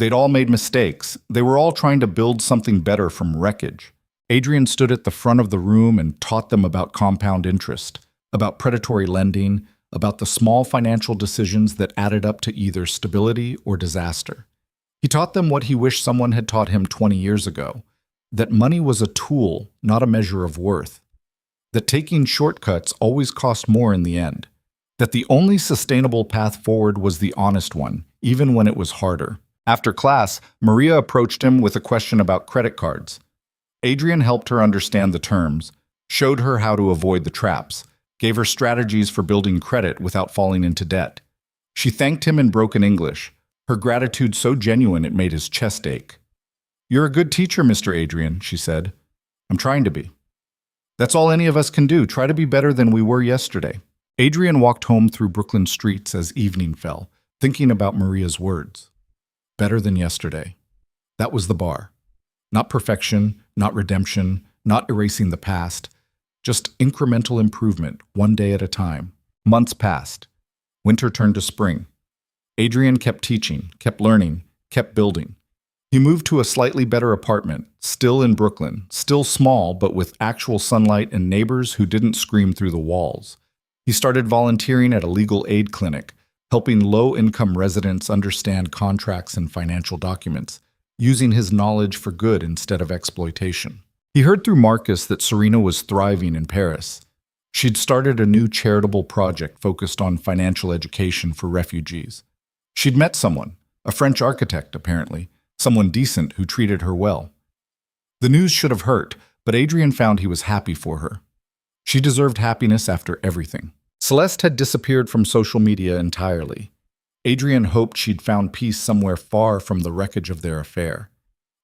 They'd all made mistakes. They were all trying to build something better from wreckage. Adrian stood at the front of the room and taught them about compound interest, about predatory lending, about the small financial decisions that added up to either stability or disaster. He taught them what he wished someone had taught him 20 years ago, that money was a tool, not a measure of worth, that taking shortcuts always cost more in the end, that the only sustainable path forward was the honest one, even when it was harder. After class, Maria approached him with a question about credit cards. Adrian helped her understand the terms, showed her how to avoid the traps, gave her strategies for building credit without falling into debt. She thanked him in broken English, her gratitude so genuine it made his chest ache. "You're a good teacher, Mr. Adrian," she said. "I'm trying to be. That's all any of us can do, try to be better than we were yesterday." Adrian walked home through Brooklyn streets as evening fell, thinking about Maria's words. Better than yesterday. That was the bar. Not perfection, not redemption, not erasing the past, just incremental improvement, one day at a time. Months passed. Winter turned to spring. Adrian kept teaching, kept learning, kept building. He moved to a slightly better apartment, still in Brooklyn, still small but with actual sunlight and neighbors who didn't scream through the walls. He started volunteering at a legal aid clinic, helping low-income residents understand contracts and financial documents, using his knowledge for good instead of exploitation. He heard through Marcus that Serena was thriving in Paris. She'd started a new charitable project focused on financial education for refugees. She'd met someone, a French architect apparently, someone decent who treated her well. The news should have hurt, but Adrian found he was happy for her. She deserved happiness after everything. Celeste had disappeared from social media entirely. Adrian hoped she'd found peace somewhere far from the wreckage of their affair.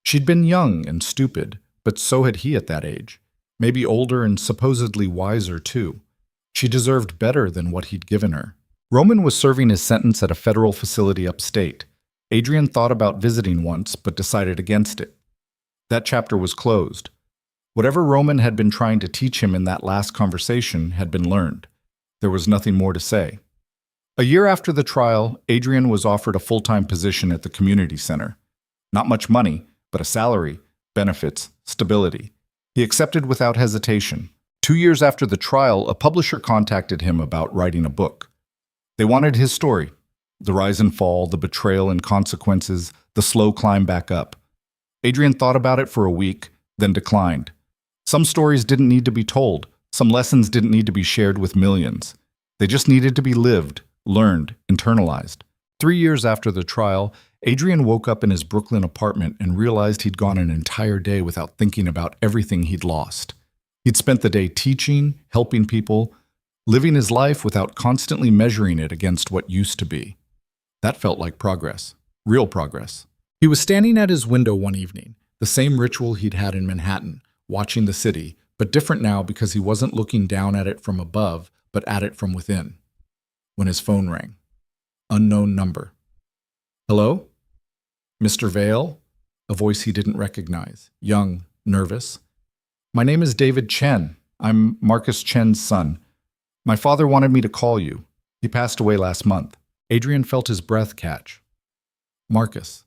She'd been young and stupid, but so had he at that age. Maybe older and supposedly wiser too. She deserved better than what he'd given her. Roman was serving his sentence at a federal facility upstate. Adrian thought about visiting once, but decided against it. That chapter was closed. Whatever Roman had been trying to teach him in that last conversation had been learned. There was nothing more to say. A year after the trial, Adrian was offered a full-time position at the community center. Not much money, but a salary, benefits, stability. He accepted without hesitation. 2 years after the trial, a publisher contacted him about writing a book. They wanted his story. The rise and fall, the betrayal and consequences, the slow climb back up. Adrian thought about it for a week, then declined. Some stories didn't need to be told. Some lessons didn't need to be shared with millions. They just needed to be lived, learned, internalized. 3 years after the trial, Adrian woke up in his Brooklyn apartment and realized he'd gone an entire day without thinking about everything he'd lost. He'd spent the day teaching, helping people, living his life without constantly measuring it against what used to be. That felt like progress, real progress. He was standing at his window one evening, the same ritual he'd had in Manhattan, watching the city, but different now because he wasn't looking down at it from above, but at it from within. When his phone rang. Unknown number. "Hello? Mr. Vale?" A voice he didn't recognize, young, nervous. "My name is David Chen. I'm Marcus Chen's son. My father wanted me to call you. He passed away last month." Adrian felt his breath catch. Marcus.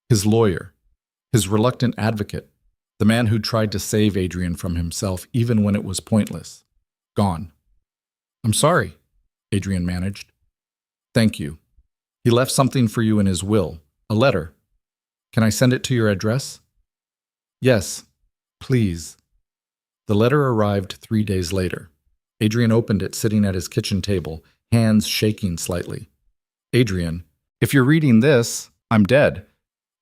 His lawyer. His reluctant advocate. The man who tried to save Adrian from himself even when it was pointless. Gone. "I'm sorry," Adrian managed. "Thank you. He left something for you in his will. A letter. Can I send it to your address? Yes, please. The letter arrived 3 days later. Adrian opened it sitting at his kitchen table, hands shaking slightly. Adrian, if you're reading this, I'm dead,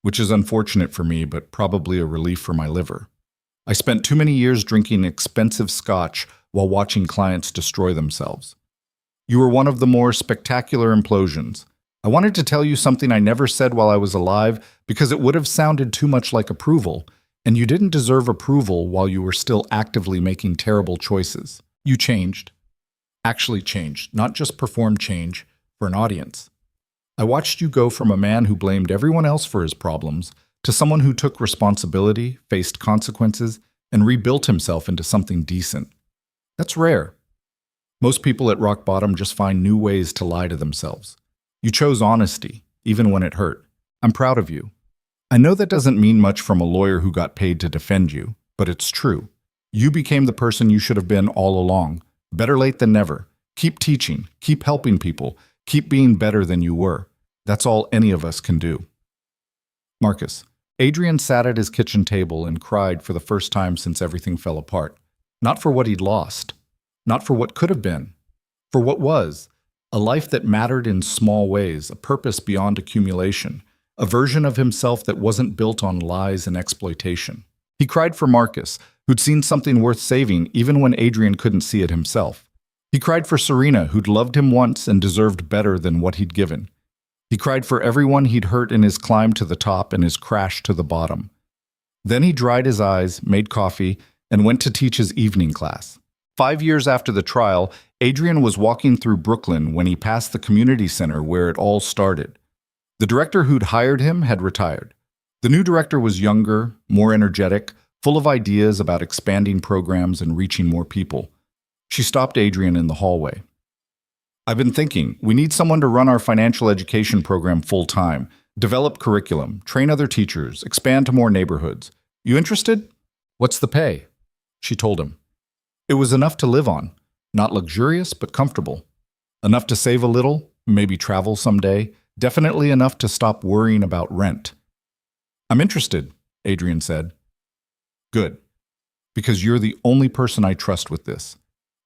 which is unfortunate for me, but probably a relief for my liver. I spent too many years drinking expensive scotch while watching clients destroy themselves. You were one of the more spectacular implosions. I wanted to tell you something I never said while I was alive because it would have sounded too much like approval, and you didn't deserve approval while you were still actively making terrible choices. You changed. Actually changed, not just performed change for an audience. I watched you go from a man who blamed everyone else for his problems to someone who took responsibility, faced consequences, and rebuilt himself into something decent. That's rare. Most people at rock bottom just find new ways to lie to themselves. You chose honesty, even when it hurt. I'm proud of you. I know that doesn't mean much from a lawyer who got paid to defend you, but it's true. You became the person you should have been all along. Better late than never. Keep teaching, keep helping people, keep being better than you were. That's all any of us can do. Marcus. Adrian sat at his kitchen table and cried for the first time since everything fell apart. Not for what he'd lost, not for what could have been, for what was. A life that mattered in small ways, a purpose beyond accumulation, a version of himself that wasn't built on lies and exploitation. He cried for Marcus, who'd seen something worth saving even when Adrian couldn't see it himself. He cried for Serena, who'd loved him once and deserved better than what he'd given. He cried for everyone he'd hurt in his climb to the top and his crash to the bottom. Then he dried his eyes, made coffee, and went to teach his evening class. 5 years after the trial, Adrian was walking through Brooklyn when he passed the community center where it all started. The director who'd hired him had retired. The new director was younger, more energetic, full of ideas about expanding programs and reaching more people. She stopped Adrian in the hallway. I've been thinking, we need someone to run our financial education program full-time, develop curriculum, train other teachers, expand to more neighborhoods. You interested? What's the pay? She told him. It was enough to live on. Not luxurious, but comfortable. Enough to save a little, maybe travel someday. Definitely enough to stop worrying about rent. I'm interested, Adrian said. Good. Because you're the only person I trust with this.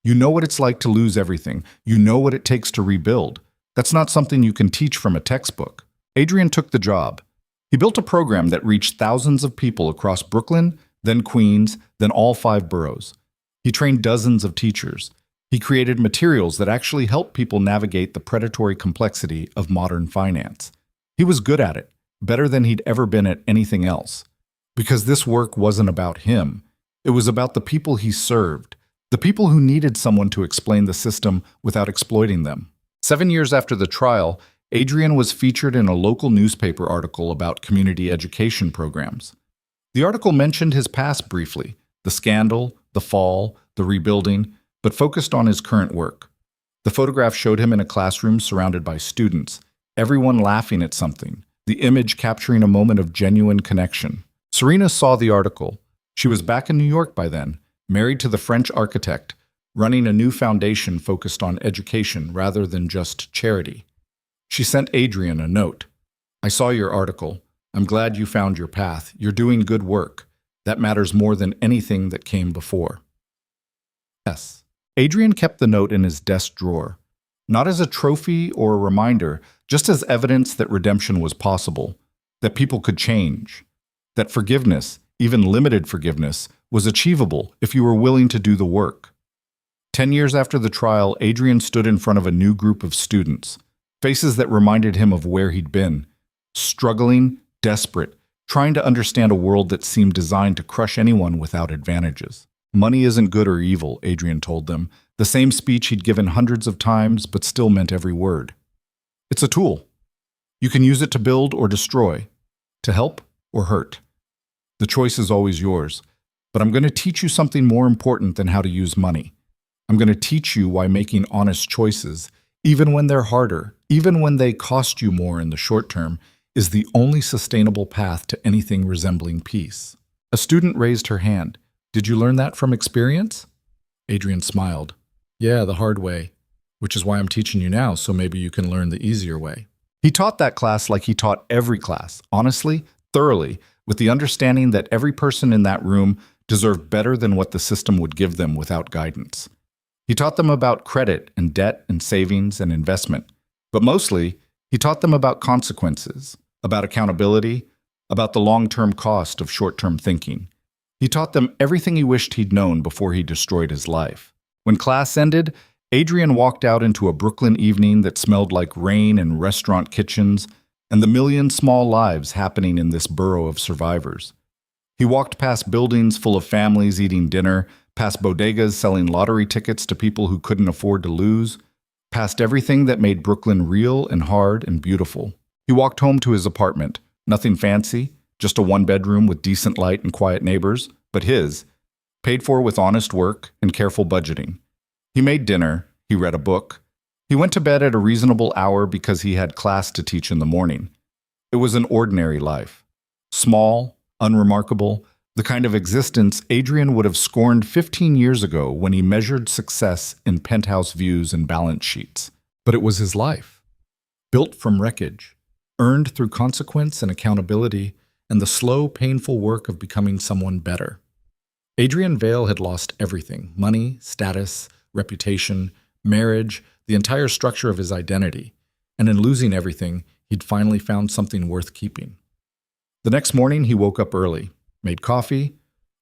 You know what it's like to lose everything. You know what it takes to rebuild. That's not something you can teach from a textbook. Adrian took the job. He built a program that reached thousands of people across Brooklyn, then Queens, then all 5 boroughs. He trained dozens of teachers. He created materials that actually helped people navigate the predatory complexity of modern finance. He was good at it, better than he'd ever been at anything else. Because this work wasn't about him. It was about the people he served, the people who needed someone to explain the system without exploiting them. 7 years after the trial, Adrian was featured in a local newspaper article about community education programs. The article mentioned his past briefly, the scandal, the fall, the rebuilding, but focused on his current work. The photograph showed him in a classroom surrounded by students, everyone laughing at something, the image capturing a moment of genuine connection. Serena saw the article. She was back in New York by then, married to the French architect, running a new foundation focused on education rather than just charity. She sent Adrian a note. I saw your article. I'm glad you found your path. You're doing good work. That matters more than anything that came before. Yes. Adrian kept the note in his desk drawer, not as a trophy or a reminder, just as evidence that redemption was possible, that people could change, that forgiveness, even limited forgiveness, was achievable if you were willing to do the work. 10 years after the trial, Adrian stood in front of a new group of students, faces that reminded him of where he'd been, struggling, desperate, trying to understand a world that seemed designed to crush anyone without advantages. Money isn't good or evil, Adrian told them, the same speech he'd given hundreds of times but still meant every word. It's a tool. You can use it to build or destroy, to help or hurt. The choice is always yours, but I'm going to teach you something more important than how to use money. I'm going to teach you why making honest choices, even when they're harder, even when they cost you more in the short term, is the only sustainable path to anything resembling peace. A student raised her hand. Did you learn that from experience? Adrian smiled. Yeah, the hard way, which is why I'm teaching you now, so maybe you can learn the easier way. He taught that class like he taught every class, honestly, thoroughly, with the understanding that every person in that room deserved better than what the system would give them without guidance. He taught them about credit and debt and savings and investment, but mostly, he taught them about consequences, about accountability, about the long-term cost of short-term thinking. He taught them everything he wished he'd known before he destroyed his life. When class ended, Adrian walked out into a Brooklyn evening that smelled like rain and restaurant kitchens and the million small lives happening in this borough of survivors. He walked past buildings full of families eating dinner, past bodegas selling lottery tickets to people who couldn't afford to lose, past everything that made Brooklyn real and hard and beautiful. He walked home to his apartment, nothing fancy, just a one-bedroom with decent light and quiet neighbors, but his, paid for with honest work and careful budgeting. He made dinner, he read a book. He went to bed at a reasonable hour because he had class to teach in the morning. It was an ordinary life. Small, unremarkable, the kind of existence Adrian would have scorned 15 years ago when he measured success in penthouse views and balance sheets. But it was his life. Built from wreckage, earned through consequence and accountability, and the slow, painful work of becoming someone better. Adrian Vale had lost everything: money, status, reputation, marriage, the entire structure of his identity. And in losing everything, he'd finally found something worth keeping. The next morning, he woke up early, made coffee,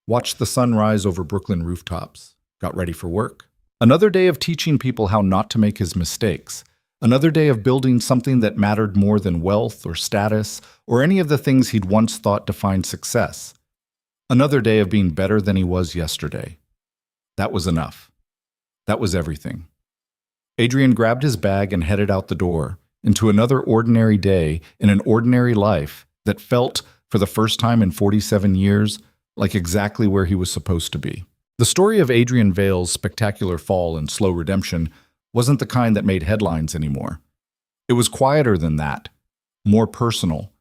watched the sun rise over Brooklyn rooftops, got ready for work. Another day of teaching people how not to make his mistakes. Another day of building something that mattered more than wealth or status or any of the things he'd once thought defined success. Another day of being better than he was yesterday. That was enough. That was everything. Adrian grabbed his bag and headed out the door, into another ordinary day in an ordinary life that felt, for the first time in 47 years, like exactly where he was supposed to be. The story of Adrian Vale's spectacular fall and slow redemption wasn't the kind that made headlines anymore. It was quieter than that, more personal,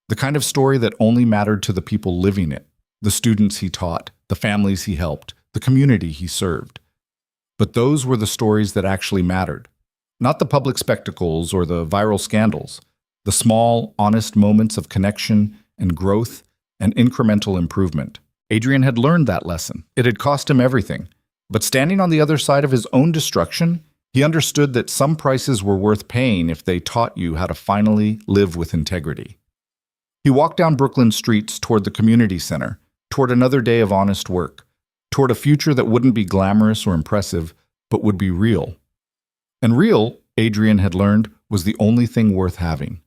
the kind of story that only mattered to the people living it, the students he taught, the families he helped, the community he served. But those were the stories that actually mattered, not the public spectacles or the viral scandals, the small, honest moments of connection and growth and incremental improvement. Adrian had learned that lesson. It had cost him everything. But standing on the other side of his own destruction, he understood that some prices were worth paying if they taught you how to finally live with integrity. He walked down Brooklyn streets toward the community center, toward another day of honest work, toward a future that wouldn't be glamorous or impressive, but would be real. And real, Adrian had learned, was the only thing worth having.